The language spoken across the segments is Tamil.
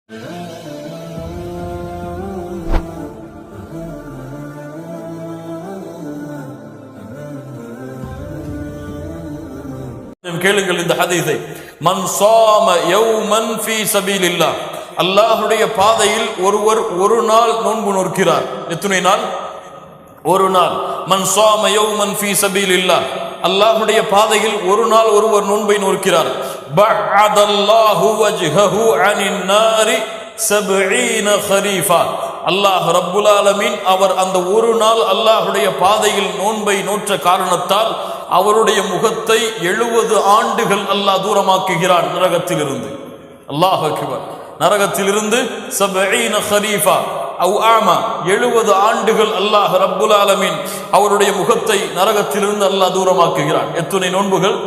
கேளுங்கள் இந்த ஹதீஸை. மன் ஸாம யௌமன் ஃபீ ஸபீலில்லாஹ், அல்லாஹ்வுடைய பாதையில் ஒருவர் ஒரு நாள் நோன்பு நோக்கிறார். எத்தனை நாள்? ஒரு நாள். மன் ஸாம யௌமன் ஃபீ ஸபீலில்லாஹ், அல்லாஹ்வுடைய பாதையில் ஒரு நாள் ஒருவர் நோன்பை நோக்கிறார். பஅதல்லாஹு வஜ்ஹஹு அனின் நாரி 70 கரீஃபா, அல்லாஹ் ரப்புல் ஆலமீன் அவர் அந்த ஒரு நாள் அல்லாஹ்வுடைய பாதையில் நோன்பை நோற்ற காரணத்தால் அவருடைய முகத்தை 70 ஆண்டுகள் அல்லாஹ் தூரமாக்குகிறான் நரகத்திலிருந்து. அல்லாஹ் அக்பர். நரகத்திலிருந்து 70 கரீஃபா அவ் ஆமா 70 ஆண்டுகள் அல்லாஹ் ரப்புல் ஆலமீன் அவருடைய முகத்தை நரகத்திலிருந்து அல்லாஹ் தூரமாக்குகிறான். எத்தனை நோன்புகள்?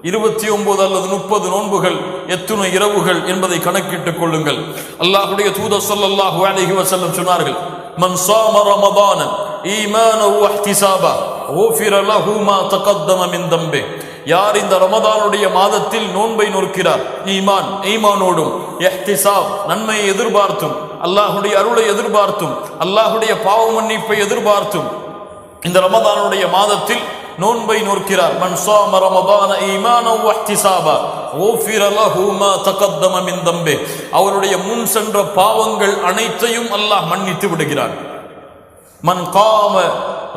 29 அல்லது 30 நோன்புகள். எத்தனை இரவுகள் என்பதை கணக்கிட்டுக் கொள்ளுங்கள். அல்லாஹ்வுடைய தூதர் ஸல்லல்லாஹு அலைஹி வஸல்லம் சொன்னார்கள், மன் ஸாம ரமதான ஈமானன் வ இஹ்திசாபா குஃபிர லஹு மா தகத்தம மின் தம்பி, யார் இந்த ரமதானுடைய மாதத்தில் நோன்பை நோக்கிறார், ஈமானோடும் இஹ்திசாப் நன்மையை எதிர்பார்த்தும் அல்லாஹ்வுடைய அருளை எதிர்பார்த்தும் அல்லாஹ்வுடைய பாவ மன்னிப்பை எதிர்பார்த்தும் இந்த ரமதானுடைய மாதத்தில் நோன்பை நோக்கிறார். மன் ஸாம ரமதான ஈமானன் வ இஹ்திசாபா குஃபிர லஹு மா தகத்தம மின் தம்பி, அவருடைய முன் சென்ற பாவங்கள் அனைத்தையும் அல்லாஹ் மன்னித்து விடுகிறான். மன் காம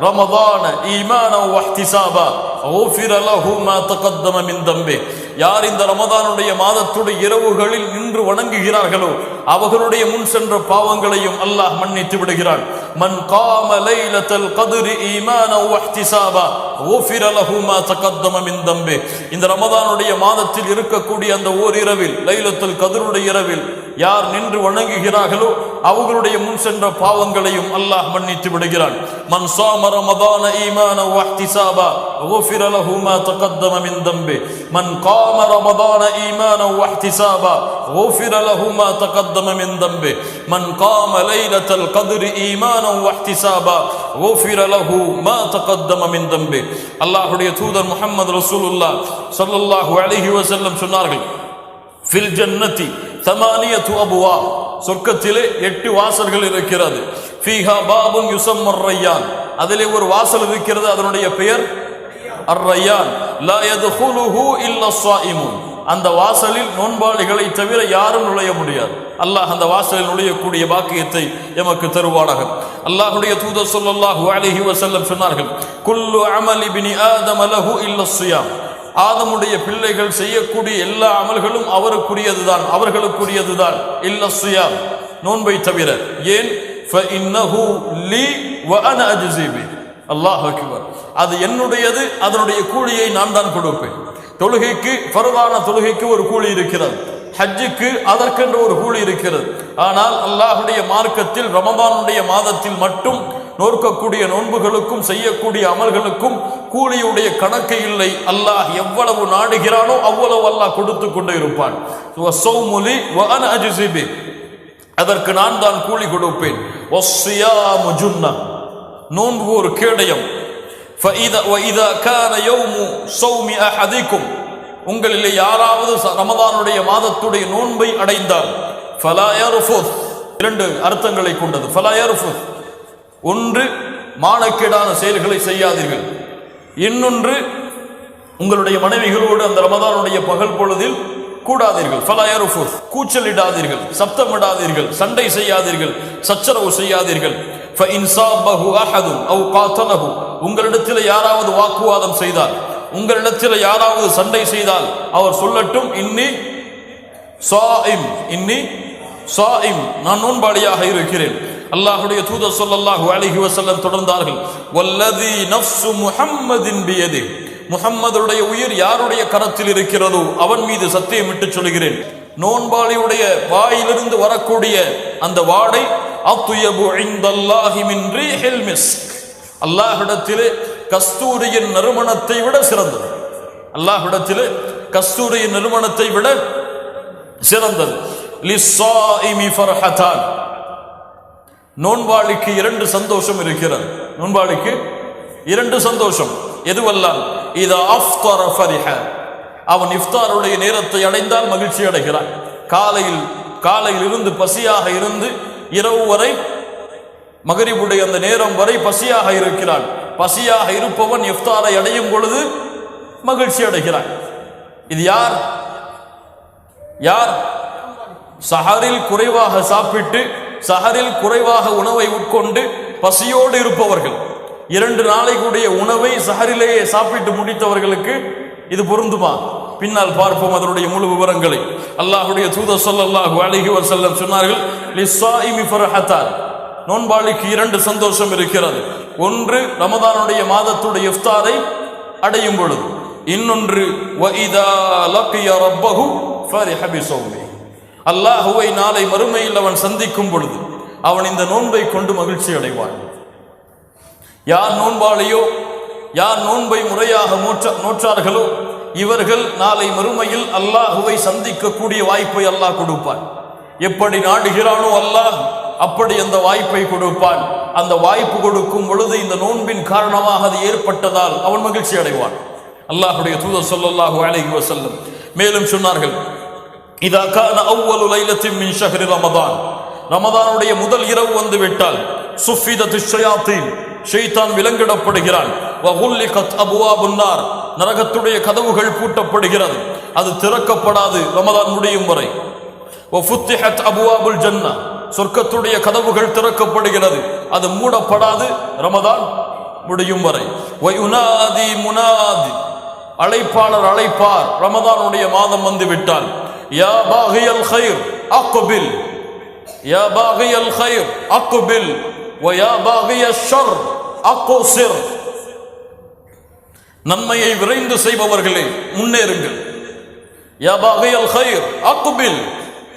ரமதான ஈமானன் வ இஹ்திசாபா குஃபிர லஹு மா தகத்தம மின் தம்பி, யார் இந்த ரமதானுடைய மாதத்துடைய இரவுகளில் நின்று வணங்குகிறார்களோ அவர்களுடைய முன் சென்ற பாவங்களையும் அல்லாஹ் மன்னித்து விடுகிறான். மன் காம லைலத்துல் கத்ரி ஈமானன் வ இஹ்திசாபா குஃபிர லஹு மா தகத்தம மின் தம்பி, இந்த ரமதானுடைய மாதத்தில் இருக்கக்கூடிய அந்த ஓரிரவில், லைலத்துல் கத்ருடைய இரவில் யார் நின்று வணங்குகிறார்களோ அவர்களுடைய முன் சென்ற பாவங்களையும் அல்லாஹ் மன்னித்து விடுகிறான். மன் ஸாம ரமதான ஈமானன் வ இஹ்திசாபா குஃபிர லஹு மா தகத்தம மின் தம்பி, மன் காம ரமதான ஈமானன் வ இஹ்திசாபா குஃபிர லஹு மா தகத்தம மின் தம்பி, மன் காம லைலத்துல் கத்ரி ஈமானன் வ இஹ்திசாபா குஃபிர லஹு மா தகத்தம மின் தம்பி. அல்லாஹ்வுடைய தூதர் முஹம்மது ரசூலுல்லாஹ் ஸல்லல்லாஹு அலைஹி வஸல்லம் சொன்னார்கள், ஃபில் ஜன்னதி 8 அபுவாப், சொர்க்கத்திலே 8 வாசல்கள் இருக்கிறது. ஃபீஹா பாபுன் யுஸம்மர் ரய்யான், அதிலே ஒரு வாசல் இருக்கிறது, அதனுடைய பெயர் அர்-ரய்யான். லா யதுகுலுஹு இல்லா ஸாயிமுன், அந்த வாசலில் நோன்பாளிகளை தவிர யாரும் நுழைய முடியாது. அல்லாஹ் அந்த வாசலில் நுழையக்கூடிய பாக்கியத்தை எமக்கு தருவானாக. அல்லாஹ்வுடைய தூதர் ஸல்லல்லாஹு அலைஹி வஸல்லம் சொன்னார்கள், குல்லு அமலி இப்னி ஆதம லஹு இல்லா ஸியாம், ஆதமுடைய பிள்ளைகள் செய்யக்கூடிய எல்லா அமல்களும் அவர்களுக்குரியதுதான். இல்லா ஸியாம், நோன்பை தவிர. ஏன்? ஃபஇன்னஹு லீ வ அனா அஜ்ஸி பி, அல்லாஹ் அக்பர், அது என்னுடையது, அதனுடைய கூலியை நான் தான் கொடுப்பேன். தொழுகைக்கு, ஃபர்தான தொழுகைக்கு ஒரு கூலி இருக்கிறது, ஹஜ்ஜுக்கு அதற்கென்று ஒரு கூலி இருக்கிறது. ஆனால் அல்லாஹ்வுடைய மார்க்கத்தில் ரமதானுடைய மாதத்தில் மட்டும் நோக்கக்கூடிய நோன்புகளுக்கும் செய்யக்கூடிய அமல்களுக்கும் கூலியுடைய கணக்கு இல்லை. அல்லாஹ் எவ்வளவு நாடுகிறானோ அவ்வளவு அல்லாஹ் கொடுத்து கொண்டே இருப்பான். அதற்கு நான் தான் கூலி கொடுப்பேன். நோன்பு ஒரு கேடயம். உங்களிலே யாராவது ரமதானுடைய மாதத்துடைய நோன்பை அடைந்தால், இரண்டு அர்த்தங்களை கொண்டது. ஒன்று, மானக்கேடான செயல்களை செய்யாதீர்கள். இன்னொன்று, உங்களுடைய மனைவிகளோடு அந்த ரமதானுடைய பகல் பொழுதில் கூடாதீர்கள். கூச்சலிடாதீர்கள், சப்தமிடாதீர்கள், சண்டை செய்யாதீர்கள், சச்சரவு செய்யாதீர்கள். உங்களிடத்தில் யாராவது வாக்குவாதம் செய்தால், உங்களிடத்தில் யாராவது சண்டை செய்தால் அவர் சொல்லட்டும், இன்னி சாயிம், நான் நோன்பாளியாக இருக்கிறேன். அல்லாஹ்வுடைய தூதர் ஸல்லல்லாஹு அலைஹி வஸல்லம் தொடர்ந்தார்கள், வல்லதி நஃப்சு முஹம்மதின் பியதி, முஹம்மதுடைய உயிர் யாருடைய கரத்தில் இருக்கிறதோ அவன் மீது சத்தியமிட்டு சொல்கிறேன், நோன்பாளியுடைய வாயிலிருந்து வரக்கூடிய அந்த வாடை அத்யபு இன்தல்லாஹி மின் ரீஹில் மிஸ்க், அல்லாஹ்விடத்திலே கஸ்தூரியின் நறுமணத்தை விட சிறந்தது. அல்லாஹ்விடத்திலே கஸ்தூரியின் நறுமணத்தை விட சிறந்தது. லிஸ்ஸாயிமி ஃபர்ஹதான், நோன்பாளிக்கு 2 சந்தோஷம் இருக்கிறது. நோன்பாளிக்கு 2 சந்தோஷம். எதுவெல்லாம்? இதா அஃப்தர ஃபரிஹ, அவன் இஃப்தாருடைய நேரத்தை அடைந்தால் மகிழ்ச்சி அடைகிறான். காலையில் காலையில் இருந்து பசியாக இருந்து இரவு வரை மகரிபுடைய அந்த நேரம் வரை பசியாக இருக்கிறான். பசியாக இருப்பவன் இஃப்தாரை அடையும் பொழுது மகிழ்ச்சி அடைகிறான். இது யார்? யார்? சஹரில் குறைவாக சாப்பிட்டு சஹரில் குறைவாக உணவை உட்கொண்டு பசியோடு இருப்பவர்கள், 2 நாளைக்குடைய உணவை சஹரிலேயே சாப்பிட்டு முடித்தவர்களுக்கு இது பொருந்துமா? பின்னால் பார்ப்போம் அதனுடைய முழு விவரங்களை. அல்லாஹ்வுடைய தூதர் ஸல்லல்லாஹு அலைஹி வஸல்லம் சொன்னார்கள், லிஸ்ஸாயிமி ஃபர்ஹதான், நோன்பாளிக்கு 2 சந்தோஷம் இருக்கிறது. ஒன்று ரமதானுடைய மாதத்துடைய இஃப்தாரை அடையும் பொழுது, இன்னொன்று வஇதா லக்கிய ரப்பஹு ஃபரிஹ பிஸௌமி, அல்லாஹ்வை நாளை மறுமையில் அவன் சந்திக்கும் பொழுது அவன் இந்த நோன்பை கொண்டு மகிழ்ச்சி அடைவான். யார் நோன்பாளியோ, யார் நோன்பை முறையாக நோற்றார்களோ இவர்கள் நாளை மறுமையில் அல்லாஹ்வை சந்திக்கக்கூடிய வாய்ப்பை அல்லாஹ் கொடுப்பான். எப்படி நாடுகிறானோ அல்லாஹ் அப்படி அந்த வாய்ப்பை கொடுப்பான். அந்த வாய்ப்பு கொடுக்கும் பொழுது இந்த நோன்பின் காரணமாக அது ஏற்பட்டதால் அவன் மகிழ்ச்சி அடைவான். அல்லாஹ்வுடைய தூதர் ஸல்லல்லாஹு அலைஹி வஸல்லம் மேலும் சொன்னார்கள், இதா கான அவ்வலு லைலத்தின் மின் ஷஹ்ரி ரமதான், ரமதானுடைய முதல் இரவு வந்து விட்டால் சுஃபிதத்து ஷயாத்தீன், ஷைத்தான் விலங்கிடப்படுகிறான். வகுல்லிகத் அபுவாபுன் நார், நரகத்துடைய கதவுகள் பூட்டப்படுகிறது, அது திறக்கப்படாது ரமதான் முடியும் வரை. வஃபுத்திஹத் அபுவாபுல் ஜன்னா, சொர்க்கத்துடைய கதவுகள் திறக்கப்படுகிறது, அது மூடப்படாது ரமதான் முடியும் வரை. வயுனாதி முனாதி, அழைப்பாளர் அழைப்பார் ரமதானுடைய மாதம் வந்து விட்டால், யா பாகியல் கைர் அக்பில், யா பாகியல் கைர் அக்பில் வ யா பாகியஷ் ஷர் அக்ஸிர், நன்மையை விரைந்து செய்பவர்களே முன்னேறுங்கள். யா பாகியல் கைர் அக்பில்,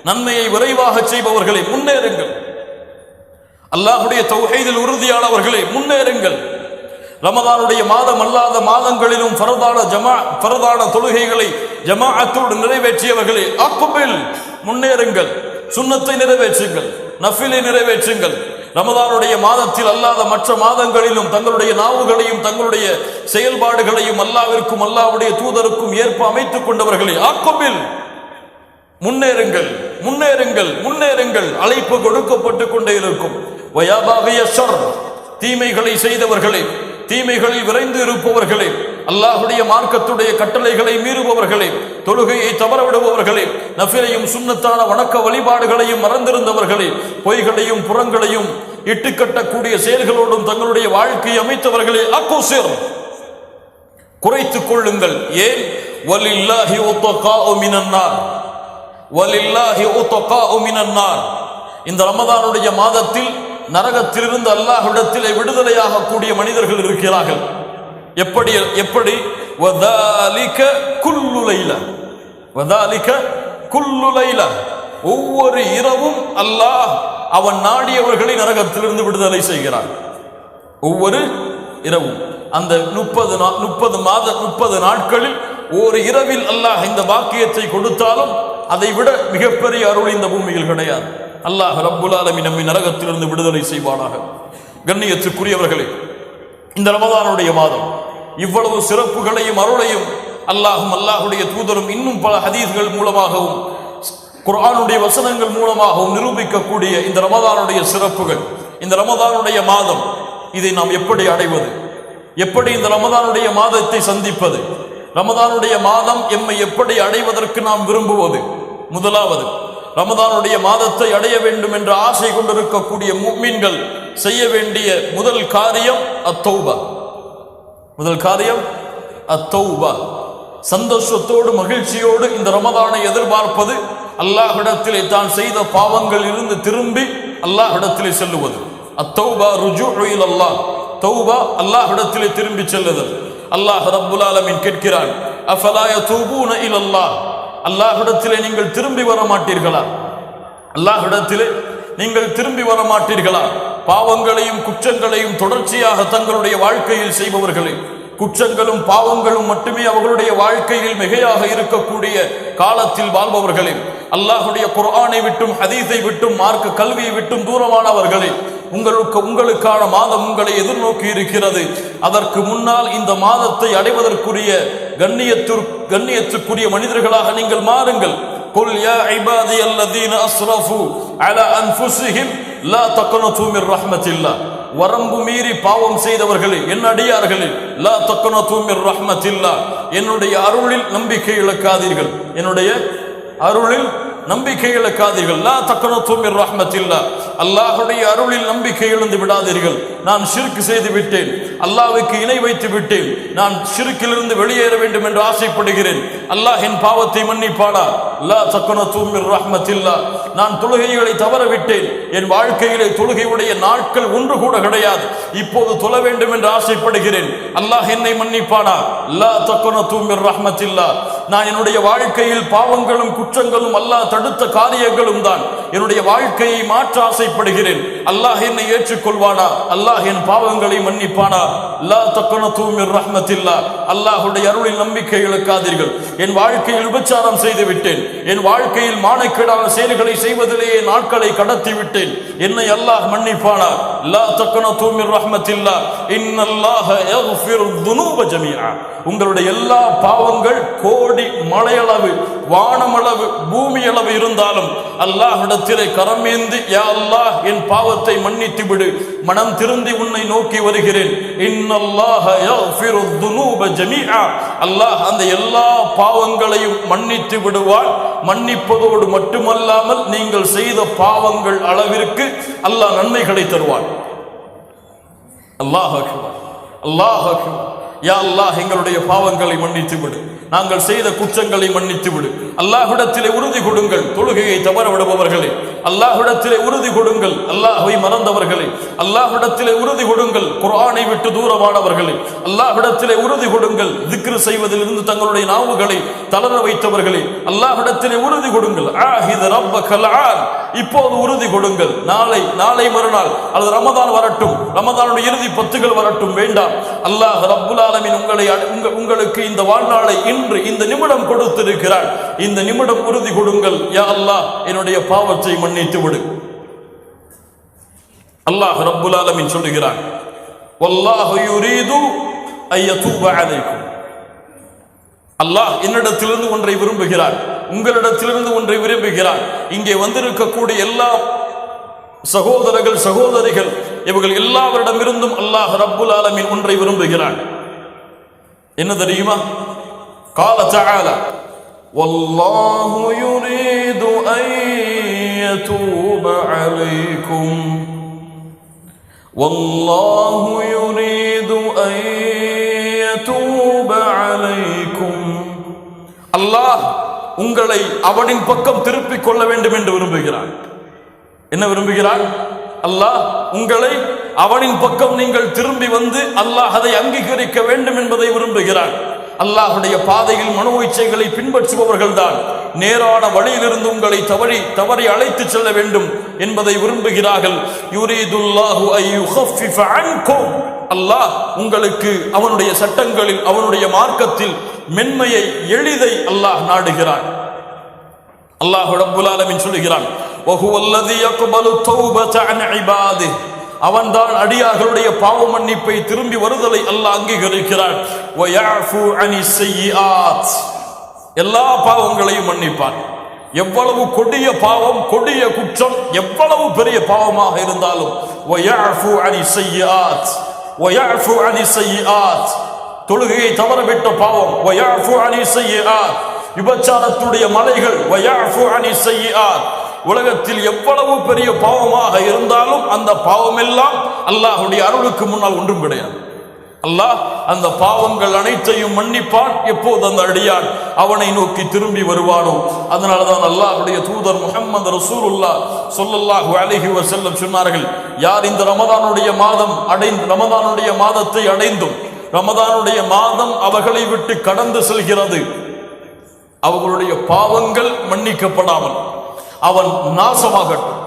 நன்மையை விரைவாக செய்பவர்களே முன்னேறுங்கள். அல்லாஹ்வுடைய தௌஹீதில் உறுதியானவர்களே முன்னேறுங்கள். ரமதானுடைய மாதம் அல்லாத மாதங்களிலும் ஃபரதான தொழுகைகளை ஜமாஅத்தோடு நிறைவேற்றியவர்களே அக்பில், முன்னேறுங்கள். சுன்னத்தை நிறைவேற்றுங்கள், நஃபிலை நிறைவேற்றுங்கள். ரமதானுடைய மாதத்தில் அல்லாத மற்ற மாதங்களிலும் தங்களுடைய நாவுகளையும் தங்களுடைய செயல்பாடுகளையும் அல்லாஹ்விற்கும் அல்லாஹ்வுடைய தூதருக்கும் ஏற்ப அமைத்துக் கொண்டவர்களே அக்பில், முன்னேறுங்கள் முன்னேறுங்கள் முன்னேறுங்கள். அழைப்பு கொடுக்கப்பட்டு கொண்டே இருக்கும். வயா பாகிய ஷர், தீமைகளை செய்தவர்களே, தீமைகளில் விரைந்து இருப்பவர்களே, அல்லாஹ்வுடைய மார்க்கத்துடைய கட்டளைகளை மீறுபவர்களே, தொழுகையை தவறவிடுபவர்களே, நஃபிலையும் சுன்னத்தான வணக்க வழிபாடுகளையும் மறந்திருந்தவர்களே, பொய்களையும் புறங்களையும் இட்டுக்கட்டக்கூடிய செயல்களோடும் தங்களுடைய வாழ்க்கையை அமைத்தவர்களே அக்ஸிர், குறைத்துக் கொள்ளுங்கள். ஏன்? வலில்லாஹி உத்தகாஉ மினன் நார், வலில்லாஹி உத்தகாஉ மினன் நார். இந்த ரமதானுடைய மாதத்தில் நரகத்திலிருந்து அல்லாஹ்விடத்திலே விடுதலையாக கூடிய மனிதர்கள் இருக்கிறார்கள். எப்படி எப்படி? வதாலிக குல்லு லைலா, வதாலிக குல்லு லைலா, ஒவ்வொரு இரவும் அல்லாஹ் அவன் நாடியவர்களை நரகத்திலிருந்து விடுதலை செய்கிறான். ஒவ்வொரு இரவும் அந்த 30 நாட்களில் ஒரு இரவில் அல்லாஹ் இந்த பாக்கியத்தை கொடுத்தாலும் அதை விட மிகப்பெரிய அருள் இந்த பூமியில் கிடையாது. அல்லாஹ் ரப்புல் ஆலமீன் நம்மை நரகத்திலிருந்து விடுதலை செய்வானாக. கண்ணியத்துக்குரியவர்களே, இந்த ரமதானுடைய மாதம் இவ்வளவு சிறப்புகளையும் அருளையும் அல்லாஹும் அல்லாஹுடைய தூதரும் இன்னும் பல ஹதீஸ்கள் மூலமாகவும் குர்ஆனுடைய வசனங்கள் மூலமாகவும் நிரூபிக்கக்கூடிய இந்த ரமதானுடைய சிறப்புகள், இந்த ரமதானுடைய மாதம், இதை நாம் எப்படி அடைவது? எப்படி இந்த ரமதானுடைய மாதத்தை சந்திப்பது? ரமதானுடைய மாதம் எம்மை எப்படி அடைவதற்கு நாம் விரும்புவது? முதலாவது, ரமதானுடைய மாதத்தை அடைய வேண்டும் என்ற ஆசை கொண்டிருக்கக்கூடிய முஃமின்கள் செய்ய வேண்டிய முதல் காரியம் அத்தௌபா. முதல் காரியம் அத்தௌபா. சந்தோஷத்தோடு மகிழ்ச்சியோடு இந்த ரமதானை எதிர்பார்ப்பது, அல்லாஹ்விடத்திலே தான் செய்த பாவங்கள் இருந்து திரும்பி அல்லாஹ்விடத்திலே செல்லுவது. அத்தௌபா ருஜூஉ இலல்லாஹ், தௌபா அல்லாஹ்விடத்திலே திரும்பி செல்லுதல். அல்லாஹ் ரப்புல் ஆலமீன் கேட்கிறான், அஃபலா யதூபூன இலல்லாஹ், அல்லாஹ்விடத்திலே நீங்கள் திரும்பி வர மாட்டீர்களா? அல்லாஹ்விடத்திலே நீங்கள் திரும்பி வர மாட்டீர்களா? பாவங்களையும் குற்றங்களையும் தொடர்ச்சியாக தங்களுடைய வாழ்க்கையில் செய்பவர்களே, குற்றங்களும் பாவங்களும் மட்டுமே அவர்களுடைய வாழ்க்கையில் மிகையாக இருக்கக்கூடிய காலத்தில் வாழ்பவர்களே, அல்லாஹ்வுடைய குர்ஆனை விட்டும் ஹதீஸை விட்டும் மார்க்க கல்வியை விட்டும் தூரமானவர்களே, உங்களுக்கான மாதம் உங்களை எதிர்நோக்கி இருக்கிறது. அதற்கு முன்னால் இந்த மாதத்தை அடைவதற்குரிய கண்ணியத்துக்குரிய மனிதர்களாக நீங்கள் மாறுங்கள். குல் யா இபாதியல்லதீன அஸ்ரஃபு அலா அன்ஃபுஸிஹிம் லா தக்னது மிர் ரஹ்மத்தில்லாஹ். வரம்பு மீறி பாவம் செய்தவர்களே, என் அடியார்களே, லா தக்னது மிர் ரஹ்மத்தில்லாஹ், என்னுடைய அருளில் நம்பிக்கை இழக்காதீர்கள், என்னுடைய அருளில் நம்பிக்கை இழக்காதீர்கள். லா தக்னது மிர் ரஹ்மத்தில்லாஹ், அல்லாஹ்வுடைய அருளில் நம்பிக்கை இழந்து விடாதீர்கள். நான் ஷிர்க் செய்து விட்டேன், அல்லாஹ்வுக்கு இணை வைத்து விட்டேன், நான் ஷிர்க்கிலிருந்து வெளியேற வேண்டும் என்று ஆசைப்படுகிறேன், அல்லாஹ் என் பாவத்தை மன்னிப்பானா? லா தக்னது மிர் ரஹ்மத்தில்லாஹ், நான் தொழுகைகளை தவற விட்டேன், என் வாழ்க்கையிலே தொழுகையுடைய நாட்கள் ஒன்று கூட கிடையாது, இப்போது தொழ வேண்டும் என்று ஆசைப்படுகிறேன், அல்லாஹ் என்னை மன்னிப்பானா? லா தக்னது மிர் ரஹ்மத்தில்லாஹ், நான் என்னுடைய வாழ்க்கையில் பாவங்களும் குற்றங்களும் அல்லாஹ் தடுத்த காரியங்களும் தான், என்னுடைய வாழ்க்கையை மாற்ற ஆசைப்படுகிறேன், அல்லாஹ் என்னை ஏற்றுக்கொள்வானா? அல்லாஹ் என் பாவங்களை மன்னிப்பானா? லா தக்னது மிர் ரஹ்மத்தில்லாஹ், அல்லாஹ்வுடைய அருளில் நம்பிக்கை இழக்காதீர்கள். என் வாழ்க்கையில் விபச்சாரம் செய்து விட்டேன், என் வாழ்க்கையில் மானக்கேடான செயல்களை செய்வதிலேயே நாட்களை கடத்தி விட்டேன், என்னை அல்லாஹ் மன்னிப்பானா? லா தக்னது மிர் ரஹ்மத்தில்லாஹ், இன்னல்லாஹ யக்ஃபிரு துனூப ஜமீஆ, உங்களுடைய எல்லா பாவங்கள் கோடி மலையளவு, வானமளவு, பூமி அளவு இருந்தாலும் அல்லாஹ்விடத்திலே கரமேந்தி, யா அல்லாஹ் என் பாவத்தை மன்னித்து விடு, மனம் திருந்தி உன்னை நோக்கி வருகிறேன், இன்னல்லாஹ யக்ஃபிரு துனூப ஜமீஆ, அல்லாஹ் அந்த எல்லா பாவங்களையும் மன்னித்து விடுவான். மன்னிப்பதோடு மட்டுமல்லாமல் நீங்கள் செய்த பாவங்கள் அளவிற்கு அல்லாஹ் நன்மைகளை தருவான். அல்லாஹ் அக்பர், அல்லாஹ் அக்பர். யா அல்லாஹ் எங்களுடைய பாவங்களை மன்னித்து விடு, நாங்கள் செய்த குற்றங்களை மன்னித்து விடு. அல்லாஹ்விடத்திலே உறுதி கொடுங்கள், தொழுகையை தவற விடுபவர்களே, அல்லாஹ்விடத்திலே உறுதி கொடுங்கள், அல்லாஹ்வை மறந்தவர்களே, அல்லாஹ்விடத்திலே உறுதி கொடுங்கள், குர்ஆனை விட்டு தூரமானவர்களே, அல்லாஹ்விடத்திலே உறுதி கொடுங்கள், திக்ர் செய்வதிலிருந்து தங்களுடைய நாவுகளை தளர வைத்தவர்களே, அல்லாஹ்விடத்திலே உறுதி கொடுங்கள். ஆஹித ரப்பகல் ஆன், இப்போது உறுதி கொடுங்கள். நாளை மறுநாள் அல்லது ரமதான் வரட்டும், ரமதானுடைய இறுதி 10 வரட்டும், வேண்டாம். அல்லாஹ் ரப்புல் ஆலமீன் உங்களுக்கு இந்த வாழ்நாளை இன்று இந்த நிமிடம் கொடுத்திருக்கிறார். இந்த நிமிடம் உறுதி கொடுங்கள், யா அல்லாஹ் என்னுடைய பாவத்தை மன்னித்து விடு. அல்லாஹ் ரப்புல் ஆலமீன் சொல்லுகிறான், வல்லாஹு யுரீது அய்யதூப அலைக்கும், அல்லாஹ் என்னிடத்திலிருந்து ஒன்றை விரும்புகிறார், உங்களிடத்திலிருந்து ஒன்றை விரும்புகிறார். இங்கே வந்திருக்கக்கூடிய எல்லா சகோதரர்கள் சகோதரிகள் இவர்கள் எல்லாவரிடமிருந்தும் அல்லாஹ் ரப்புல் ஆலமீன் ஒன்றை விரும்புகிறார். என்ன தெரியுமா? قال تعالى والله يريد أن يتوب عليكم والله يريد أن يتوب عليكم, அல்லாஹ் உங்களை அவனின் பக்கம் திருப்பிக் கொள்ள வேண்டும் என்று விரும்புகிறான். என்ன விரும்புகிறான்? அல்லாஹ் உங்களை அவனின் பக்கம் நீங்கள் திரும்பி வந்து அல்லாஹ் அதை அங்கீகரிக்க வேண்டும் என்பதை விரும்புகிறான். அல்லாஹ்வுடைய பாதையில் மனோ இச்சைகளை பின்பற்றுபவர்கள் தான் நேரான வழியிலிருந்து உங்களை தவறி அழைத்து செல்ல வேண்டும் என்பதை விரும்புகிறார்கள். யுரீதுல்லாஹு அன் யுகஃபிஃப அன்கும், அல்லாஹ் உங்களுக்கு அவனுடைய சட்டங்களில் அவனுடைய மார்க்கத்தில் மென்மையை எளிதை அல்லாஹ் நாடுகிறான். அல்லாஹ் ரப்புல் ஆலமீன் சொல்லுகிறான், வஹுவல்லதி யக்பலு தௌபத அன் இபாதிஹி, அவன்தான் அடியார்களுடைய பாவ மன்னிப்பை திரும்பி வருதலை அல்லாஹ் அங்கீகரிக்கிறான். வயஃபு அனிஸ் ஸய்யிஆத், எல்லா பாவங்களையும் மன்னிப்பான். எவ்வளவு கொடிய பாவம், கொடிய குற்றம், எவ்வளவு பெரிய பாவமாக இருந்தாலும் வயஃபு அனிஸ் ஸய்யிஆத், வயஃபு அனிஸ் ஸய்யிஆத், தொழுகையை தவறவிட்ட பாவம் வயஃபு அனிஸ் ஸய்யிஆத், விபச்சாரத்துடைய மலைகள் வயஃபு அனிஸ் ஸய்யிஆத், உலகத்தில் எவ்வளவு பெரிய பாவமாக இருந்தாலும் அந்த பாவம் எல்லாம் அல்லாஹ்வுடைய அருளுக்கு முன்னால் ஒன்றும் கிடையாது. அல்லாஹ் அந்த பாவங்கள் அனைத்தையும் மன்னிப்பான் எப்போது அந்த அடியான் அவனை நோக்கி திரும்பி வருவானோ. அதனாலதான் அல்லாஹ்வுடைய தூதர் முஹம்மது ரசூலுல்லாஹ் ஸல்லல்லாஹு அலைஹி வஸல்லம் சொன்னார்கள், யார் இந்த ரமதானுடைய மாதத்தை அடைந்தும் ரமதானுடைய மாதம் அவர்களை விட்டு கடந்து செல்கிறது, அவர்களுடைய பாவங்கள் மன்னிக்கப்படாமல் அவன் நாசமாகட்டும்.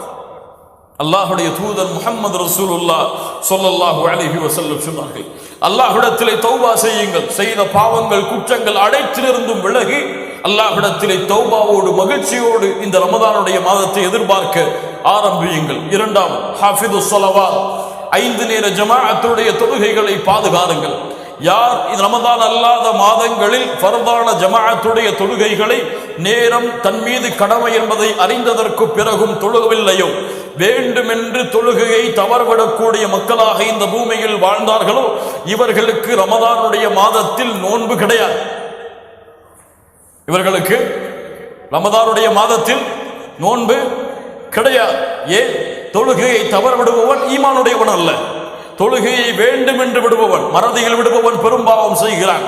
அல்லாஹ்வுடைய தூதர் முஹம்மது ரசூலுல்லாஹ் ஸல்லல்லாஹு அலைஹி வஸல்லம் சொன்னார்கள், அல்லாஹ்விடத்திலே தௌபா செய்யுங்கள், செய்த பாவங்கள் குற்றங்கள் அனைத்திலிருந்தும் விலகி அல்லாஹ்விடத்திலே தௌபாவோடு மகிழ்ச்சியோடு இந்த ரமதானுடைய மாதத்தை எதிர்பார்க்க ஆரம்பியுங்கள். இரண்டாவது, ஹாஃபிது ஸலவாத், 5 நேர ஜமாஅத்துடைய தொழுகைகளை பாதுகாருங்கள். யார் ரமதான் அல்லாத மாதங்களில் ஃபர்தான ஜமாஅத்துடைய தொழுகைகளை நேரம் தன் மீது கடமை என்பதை அறிந்ததற்கு பிறகும் தொழுகவில்லையோ, வேண்டுமென்று தொழுகையை தவறவிடக்கூடிய மக்களாக இந்த பூமியில் வாழ்ந்தார்களோ, இவர்களுக்கு ரமதானுடைய மாதத்தில் நோன்பு கிடையாது. இவர்களுக்கு ரமதானுடைய மாதத்தில் நோன்பு கிடையாது. ஏன்? தொழுகையை தவற விடுபவன் ஈமானுடையவன் அல்ல. தொழுகையை வேண்டும் என்று விடுபவன், மறதியில் விடுபவன் பெரும்பாவம் செய்கிறான்.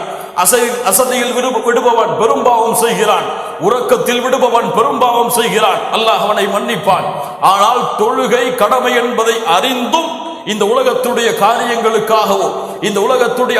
அசதியில் விடுபவன் பெரும்பாவம் செய்கிறான். உறக்கத்தில் விடுபவன் பெரும்பாவம் செய்கிறான். அல்லாஹ் அவனை மன்னிப்பான். ஆனால் தொழுகை கடமை என்பதை அறிந்தும் இந்த உலகத்துடைய காரியங்களுக்காகவோ, இந்த உலகத்துடைய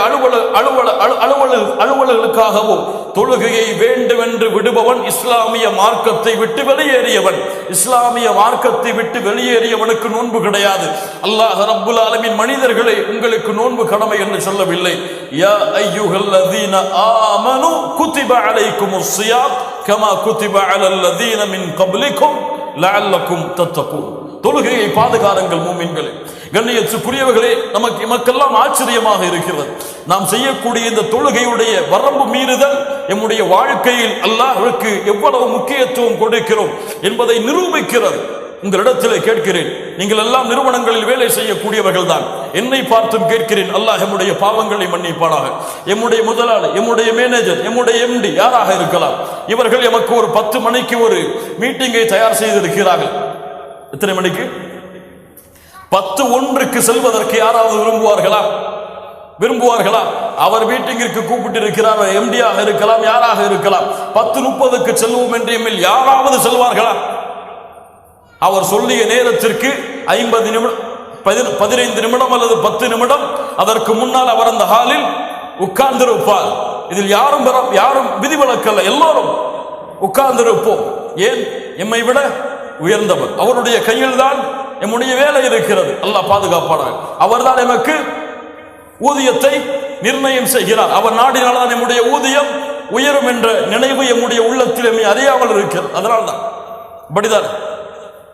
அலுவலர்களுக்காகவோ தொழுகையை வேண்டுமென்று விடுபவன் இஸ்லாமிய மார்க்கத்தை விட்டு வெளியேறியவன். இஸ்லாமிய மார்க்கத்தை விட்டு வெளியேறியவனுக்கு நோன்பு கிடையாது. அல்லாஹ் ரப்புல் ஆலமீன் மனிதர்களே, உங்களுக்கு நோன்பு கடமை என்று சொல்லவில்லை. யா அய்யுஹல்லதீன ஆமனு குதிப அலைக்குமுஸ் ஸியாம் கமா குதிப அலல்லதீன மின் கப்லிக்கும் லஅல்லக்கும் தத்தகூன். தொழுகையை பாதுகாருங்கள் மூமின்களே. கண்ணியத்துக்குரியவர்களே, நமக்கெல்லாம் ஆச்சரியமாக இருக்கிறது. நாம் செய்யக்கூடிய இந்த தொழுகையுடைய வரம்பு மீறுதல் நம்முடைய வாழ்க்கையில் அல்லாஹ்வுக்கு எவ்வளவு முக்கியத்துவம் கொடுக்கிறோம் என்பதை நிரூபிக்கிறது. உங்களிடத்திலே கேட்கிறேன், நீங்கள் எல்லாம் நிறுவனங்களில் வேலை செய்யக்கூடியவர்கள் தான். என்னை பார்த்தும் கேட்கிறேன், அல்லாஹ் எம்முடைய பாவங்களை மன்னிப்பானாக. எம்முடைய முதலாளி, எம்முடைய மேனேஜர், எம்முடைய எம்டி யாராக இருக்கலாம், இவர்கள் எமக்கு ஒரு 10 மணிக்கு ஒரு மீட்டிங்கை தயார் செய்திருக்கிறார்கள். எத்தனை மணிக்கு? 10:01 செல்வதற்கு யாராவது விரும்புவார்களா? அவர் மீட்டிங்கிற்கு கூப்பிட்டு இருக்கிறார். எம்டியாக இருக்கலாம், யாராக இருக்கலாம். 10:30 செல்வோம் என்று எம்மில் யாராவது செல்வார்களா? அவர் சொல்லிய நேரத்திற்கு 50 நிமிடம், 15 நிமிடம் அல்லது 10 நிமிடம் அதற்கு முன்னால் அவர் அந்த ஹாலில் உட்கார்ந்திருப்பார். இதில் யாரும் விதிவிலக்கல்ல, எல்லாரும் உட்கார்ந்திருப்போம். ஏன்? எம்மை விட உயர்ந்தவர், அவருடைய கையில் தான் நம்முடைய வேலை இருக்கிறது. அல்லாஹ் பாதுகாப்பானார். அவர்தான் எமக்கு ஊதியத்தை நிர்ணயம் செய்கிறார். அவர் நாடினால்தான் நம்முடைய ஊதியம் உயரும் என்ற நினைவு நம்முடைய உள்ளத்தில் அறியாமல் இருக்கிறது. அதனால்தான் அப்படிதான்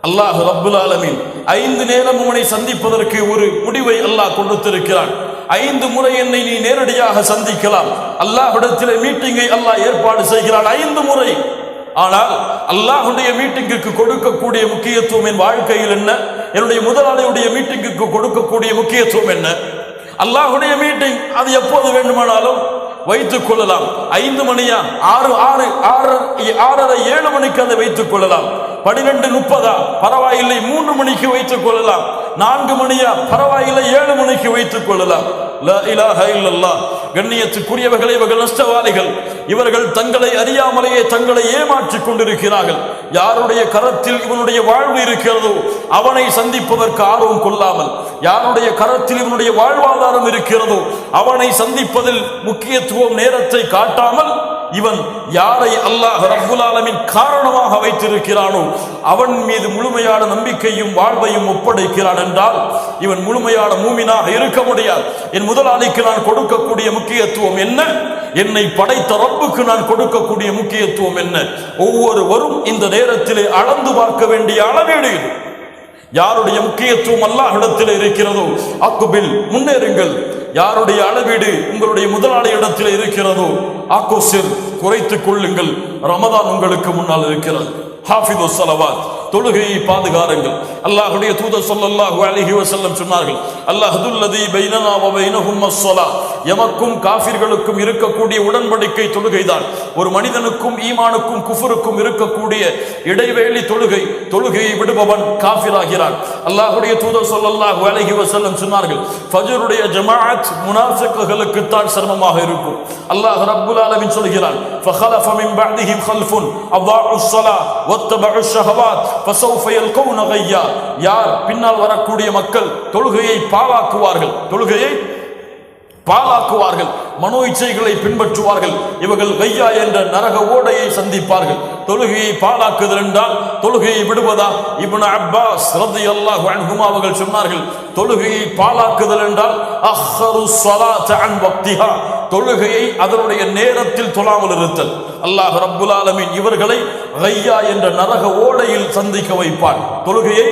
அல்லாஹ் ரப்புல் ஆலமீன் 5 நேரம் உன்னை சந்திப்பதற்கு ஒரு முடிவை அல்லாஹ் கொடுத்திருக்கிறான். 5 முறை என்னை நீ நேரடியாக சந்திக்கலாம். அல்லாஹ்விடத்திலே மீட்டிங்கை அல்லாஹ் ஏற்பாடு செய்கிறான் 5 முறை. ஆனால் அல்லாஹ்வுடைய மீட்டிங்குக்கு கொடுக்கக்கூடிய முக்கியத்துவம் என் வாழ்க்கையில் என்ன? என்னுடைய முதலாளியுடைய மீட்டிங்குக்கு கொடுக்கக்கூடிய முக்கியத்துவம் என்ன? அல்லாஹ்வுடைய மீட்டிங் அது எப்போது வேண்டுமானாலும் வைத்துக் கொள்ளலாம். 5 மணியா, 6:30 7 மணிக்கு அதை வைத்துக் கொள்ளலாம். 12:30 பரவாயில்லை, 3 மணிக்கு வைத்துக் கொள்ளலாம். 4 மணியா பரவாயில்லை, 7 மணிக்கு வைத்துக் கொள்ளலாம். லா இலாஹ இல்லல்லாஹ். கண்ணியத்துக்குரியவர்களே, இவர்கள் நஷ்டவாளிகள். இவர்கள் தங்களை அறியாமலேயே தங்களை ஏமாற்றிக் கொண்டிருக்கிறார்கள். யாருடைய கரத்தில் இவனுடைய வாழ்வு இருக்கிறதோ அவனை சந்திப்பதற்கு ஆர்வம் கொள்ளாமல், யாருடைய கரத்தில் இவனுடைய வாழ்வாதாரம் இருக்கிறதோ அவனை சந்திப்பதில் முக்கியத்துவம் நேரத்தை காட்டாமல், இவன் யாரை அல்லாஹ் ரப்புல் ஆலமீன் காரணமாக வைத்திருக்கிறானோ அவன் மீது முழுமையான நம்பிக்கையும் வாழ்வையும் ஒப்படைக்கிறான் என்றால் இவன் முழுமையான மூமினாக இருக்க முடியாது. என் முதலாளிக்கு நான் கொடுக்கக்கூடிய முக்கியத்துவம் என்ன? என்னை படைத்த ரப்புக்கு நான் கொடுக்கக்கூடிய முக்கியத்துவம் என்ன? ஒவ்வொருவரும் இந்த நேரத்திலே அளந்து பார்க்க வேண்டிய அளவீடு இது. யாருடைய முக்கியத்துவம் அல்லாஹ்விடத்தில் இருக்கிறதோ அக்குபில், முன்னேறுங்கள். யாருடைய அளவீடு உங்களுடைய முதலாளி இடத்தில் இருக்கிறதோ ஆக்கோசிர், குறைத்துக் கொள்ளுங்கள். ரமதான் உங்களுக்கு முன்னால் இருக்கிறது. ஹாஃபிது ஸலவாத், தொழுகையை பாதுகாருங்கள். அல்லாஹ்வுடைய தூதர் ஸல்லல்லாஹு அலைஹி வஸல்லம் சொன்னார்கள், அல்லாஹ்துல்லதி பைனனா வ பைனஹும் அஸ்ஸலா. எமக்கும் காஃபிர்களுக்கும் இருக்கக்கூடிய உடன்படிக்கை தொழுகைதான். ஒரு மனிதனுக்கும் ஈமானுக்கும் குஃபருக்கும் இருக்கக்கூடிய இடைவேளை தொழுகை. தொழுகையை விடுபவன் காஃபிராகிறான். அல்லாஹ்வுடைய தூதர் ஸல்லல்லாஹு அலைஹி வஸல்லம் சொன்னார்கள், ஃபஜ்ருடைய ஜமாஅத் முனாஃபிக்குகளுக்கு தான் சிரமமாக இருக்கும். அல்லாஹ் ரப்புல் ஆலமீன் சொல்கிறான், ஃபഖலஃப மின் பஅதிஹிம் கல்ஃபுன் அதாஉஸ் ஸலா வத்தபஉஷ் ஷஹவாத் ஃபஸௌஃப யல்கௌன கய்யா. யார் பின்னால் வரக்கூடிய மக்கள் தொழுகையை பாழாக்குவார்கள், மனோ இச்சைகளை பின்பற்றுவார்கள், இவர்கள் கையா என்ற நரக ஓடையை சந்திப்பார்கள். தொழுகையை பாழாக்குதல் என்றால் தொழுகையை விடுவதா? இப்னு அப்பாஸ் ரலியல்லாஹு அன்ஹுமா அவர்கள் சொன்னார்கள், தொழுகையை பாழாக்குதல் என்றால் அஹ்ரு ஸலாத அன் வக்திஹா, தொழுகையை அதனுடைய நேரத்தில் தொழாமல் இருத்தல். அல்லாஹ் ரப்புல் ஆலமீன் இவர்களை கையா என்ற நரக ஓடையில் சந்திக்க வைப்பான். தொழுகையை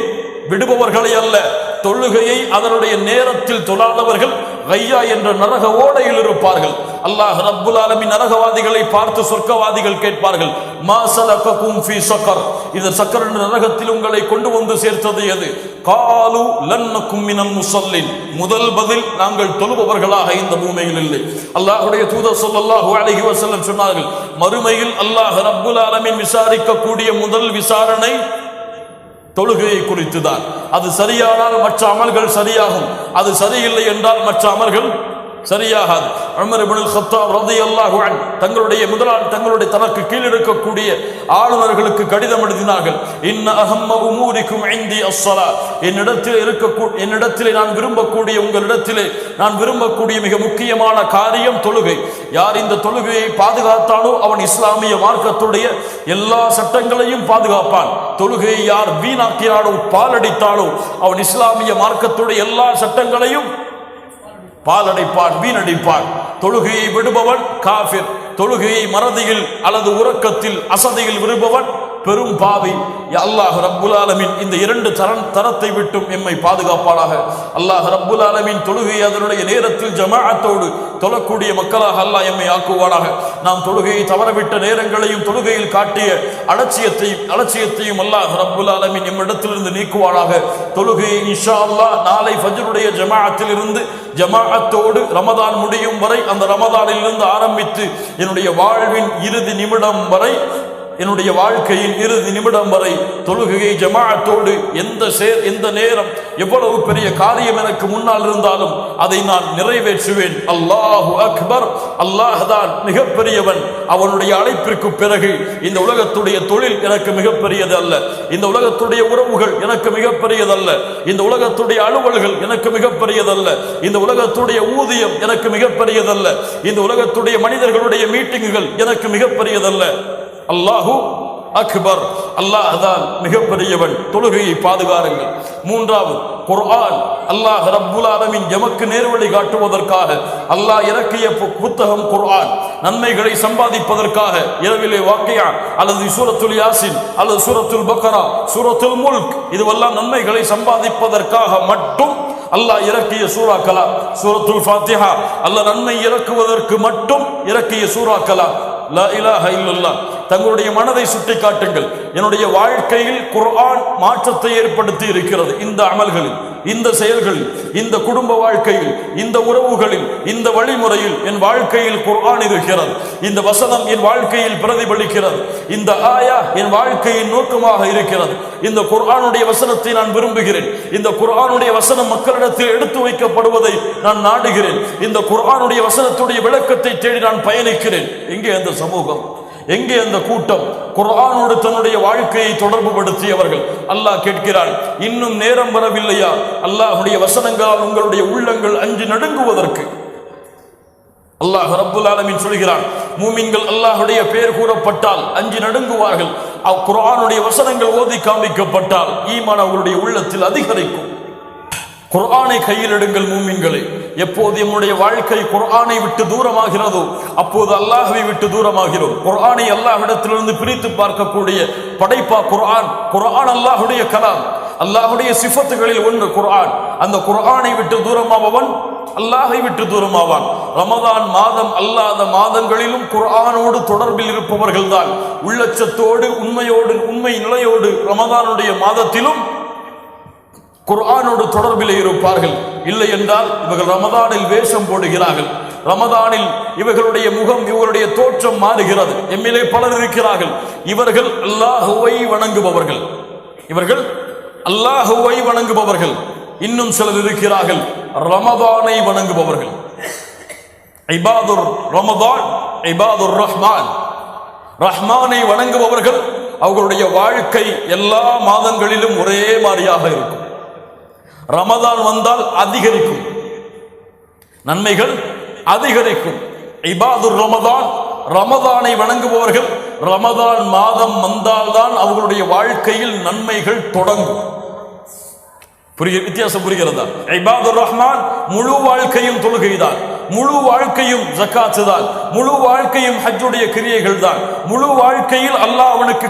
விடுபவர்களை அல்ல, தொழுகையை அதனுடைய நேரத்தில் தொழாதவர்கள் கையா என்ற நரக ஓடையில் இருப்பார்கள். அல்லாஹ் ரப்புல் ஆலமீன் நரகவாதிகளை பார்த்து சொர்க்கவாதிகள் கேட்பார்கள், மா ஸலககும் ஃபீ ஸகர், இந்த ஸகர் என்ற நரகத்தில் உங்களை கொண்டு வந்து சேர்த்தது எது? காலு லன் நகும் மினல் முஸல்லின், முதல் பதில் நாங்கள் தொழுபவர்களாக இந்த பூமியில் இல்லை. அல்லாஹ்வுடைய தூதர் ஸல்லல்லாஹு அலைஹி வஸல்லம் சொன்னார்கள், மறுமையில் அல்லாஹ் ரப்புல் ஆலமீன் விசாரிக்கக்கூடிய முதல் விசாரணை தொழுகையை குறித்துதான். அது சரியானால் மற்ற அமல்கள் சரியாகும், அது சரியில்லை என்றால் மற்ற அமல்கள் சரியாகாது. உமர் இப்னுல் கத்தாப் ரலியல்லாஹு அன்ஹு தங்களுடைய தனக்கு கீழ் இருக்கக்கூடிய ஆளுநர்களுக்கு கடிதம் எழுதினார்கள். இன்ன அஹம்ம உமூரிக்கும் இன்தி அஸ்ஸலா, என்னிடத்திலே நான் விரும்பக்கூடிய உங்களிடத்திலே நான் விரும்பக்கூடிய மிக முக்கியமான காரியம் தொழுகை. யார் இந்த தொழுகையை பாதுகாத்தானோ அவன் இஸ்லாமிய மார்க்கத்துடைய எல்லா சட்டங்களையும் பாதுகாப்பான். தொழுகையை யார் வீணாக்கினானோ பாலடித்தானோ அவன் இஸ்லாமிய மார்க்கத்துடைய எல்லா சட்டங்களையும் பாலடைப்பான், வீணடிப்பான். தொழுகையை விடுபவன் காஃபிர். தொழுகையை மறதியில் அல்லது உறக்கத்தில் அசதியில் விடுபவன் பெரும் பாவி. அல்லாஹ் ரப்புல் ஆலமீன் இந்த இரண்டு தரத்தை விட்டும் எம்மை பாதுகாப்பானாக. அல்லாஹ் ரப்புல் ஆலமீன் தொழுகையை அதனுடைய நேரத்தில் ஜமாஅத்தோடு தொழக்கூடிய மக்களாக அல்லாஹ் எம்மை ஆக்குவானாக. நாம் தொழுகையை தவறவிட்ட நேரங்களையும் தொழுகையில் காட்டிய அலட்சியத்தையும் அல்லாஹ் ரப்புல் ஆலமீன் எம்மிடத்திலிருந்து நீக்குவானாக. தொழுகையை இன்ஷா அல்லாஹ் நாளை ஃபஜ்ருடைய ஜமாஅத்தில் இருந்து ஜமாஅத்தோடு ரமதான் முடியும் வரை, அந்த ரமதானில் இருந்து ஆரம்பித்து என்னுடைய வாழ்வின் இறுதி நிமிடம் வரை, என்னுடைய வாழ்க்கையின் இறுதி நிமிடம் வரை தொழுகையை ஜமாஅத்தோடு எந்த நேரம் எவ்வளவு பெரிய காரியம் எனக்கு முன்னால் இருந்தாலும் அதை நான் நிறைவேற்றுவேன். அல்லாஹு அக்பர், அல்லாஹ் தான் மிகப்பெரியவன். அவனுடைய அழைப்பிற்கு பிறகு இந்த உலகத்துடைய தொழில் எனக்கு மிகப்பெரியது அல்ல, இந்த உலகத்துடைய உறவுகள் எனக்கு மிகப்பெரியதல்ல, இந்த உலகத்துடைய அலுவல்கள் எனக்கு மிகப்பெரியதல்ல, இந்த உலகத்துடைய ஊதியம் எனக்கு மிகப்பெரியதல்ல, இந்த உலகத்துடைய மனிதர்களுடைய மீட்டிங்குகள் எனக்கு மிகப்பெரியதல்ல. அல்லாஹு அக்பர், அல்லாஹ் தான் மிகப்பெரியவன். தொழுகையை பாதுகாருங்கள். மூன்றாவது, குர்ஆன். அல்லாஹ் ரப்புல் ஆலமீன் எமக்கு நேர்வழி காட்டுவதற்காக அல்லாஹ் இறக்கிய புத்தகம் குர்ஆன். நன்மைகளை சம்பாதிப்பதற்காக இரவிலே வாக்கியா அல்லது சூரத்துல் யாசின் அல்லது சூரத்துல் பக்ரா, சூரத்துல் முல்க், இதுவெல்லாம் நன்மைகளை சம்பாதிப்பதற்காக மட்டும் அல்லாஹ் இறக்கிய சூறாக்களா? சூரத்துல் ஃபாத்திஹா அல்லாஹ் நன்மை இறக்குவதற்கு மட்டும் இறக்கிய சூறாக்களா? லா இலாஹ இல்லல்லாஹ். தங்களுடைய மனதை சுட்டி காட்டுங்கள். என்னுடைய வாழ்க்கையில் குர்ஆன் மாற்றத்தை ஏற்படுத்தி இருக்கிறது. இந்த அமல்களில், இந்த செயல்களில், இந்த குடும்ப வாழ்க்கையில், இந்த உறவுகளில், இந்த வழிமுறையில் என் வாழ்க்கையில் குர்ஆன் இருக்கிறது. இந்த வசனம் என் வாழ்க்கையில் பிரதிபலிக்கிறது. இந்த ஆயா என் வாழ்க்கையின் நோக்கமாக இருக்கிறது. இந்த குர்ஆனுடைய வசனத்தை நான் விரும்புகிறேன். இந்த குர்ஆனுடைய வசனம் மக்களிடத்தில் எடுத்து வைக்கப்படுவதை நான் நாடுகிறேன். இந்த குர்ஆனுடைய வசனத்துடைய விளக்கத்தை தேடி நான் பயணிக்கிறேன். எங்கே அந்த சமூகம்? எங்கே அந்த கூட்டம்? குர்ஆனோடு தன்னுடைய வாழ்க்கையை தொடர்பு படுத்தியவர்கள். அல்லாஹ் கேட்கிறான், இன்னும் நேரம் வரவில்லையா அல்லாஹ்வுடைய வசனங்களால் உங்களுடைய உள்ளங்கள் அஞ்சு நடுங்குவதற்கு? அல்லாஹ் ரப்புல் ஆலமீன் சொல்கிறான், மூமின்கள் அல்லாஹ்வுடைய பெயர் கூறப்பட்டால் அஞ்சு நடுங்குவார்கள். குர்ஆனுடைய வசனங்கள் ஓதி காமிக்கப்பட்டால் ஈமான் அவர்களுடைய உள்ளத்தில் அதிகரிக்கும். குர்ஆனை கையில் எடுங்கள் மூமின்களே. எப்போது நம்முடைய வாழ்க்கை குர்ஆனை விட்டு தூரமாகிறதோ அப்போது அல்லாஹ்வை விட்டு தூரமாகிறோம். குர்ஆனை அல்லாஹ்விடத்திலிருந்து பிரித்து பார்க்கக்கூடிய படைப்பா குர்ஆன். குர்ஆன் அல்லாஹ்வுடைய கலாம், அல்லாஹ்வுடைய சிஃபத்துகளில் ஒன்று குர்ஆன். அந்த குர்ஆனை விட்டு தூரமாவவன் அல்லாஹை விட்டு தூரமாவான். ரமதான் மாதம் அல்லாத மாதங்களிலும் குர்ஆனோடு தொடர்பில் இருப்பவர்கள் தான் உள்ளச்சத்தோடு உண்மை நிலையோடு ரமதானுடைய மாதத்திலும் குர்ஆனோடு தொடர்பில் இருப்பார்கள். இல்லை என்றால் இவர்கள் ரமதானில் வேஷம் போடுகிறார்கள். ரமதானில் இவர்களுடைய முகம், இவர்களுடைய தோற்றம் மாறுகிறது. எம்மிலே பலர் இருக்கிறார்கள், இவர்கள் அல்லாஹுவை வணங்குபவர்கள், இவர்கள் அல்லாஹுவை வணங்குபவர்கள். இன்னும் சிலர் இருக்கிறார்கள் ரமதானை வணங்குபவர்கள். இபாதுர் ரமதான், இபாதுர் ரஹ்மான். ரஹ்மானை வணங்குபவர்கள் அவர்களுடைய வாழ்க்கை எல்லா மாதங்களிலும் ஒரே மாதிரியாக இருக்கும். ரமதான் வந்தால் அதிகரிக்கும், நன்மைகள் அதிகரிக்கும். இபாதுர் ரமதான், ரமதானை வணங்குபவர்கள் ரமதான் மாதம் வந்தால்தான் அவர்களுடைய வாழ்க்கையில் நன்மைகள் தொடங்கும். வித்தியாசம் புரிகிறதா? இபாதுர் ரஹ்மான் முழு வாழ்க்கையும் தொழுகைதான். முழு வாழ்க்கையும் ஜக்காத்து தான், முழு வாழ்க்கையும் ஹஜ்ஜுடைய கிரியைகள் தான். முழு வாழ்க்கையில் அல்லாஹ் அவனுக்கு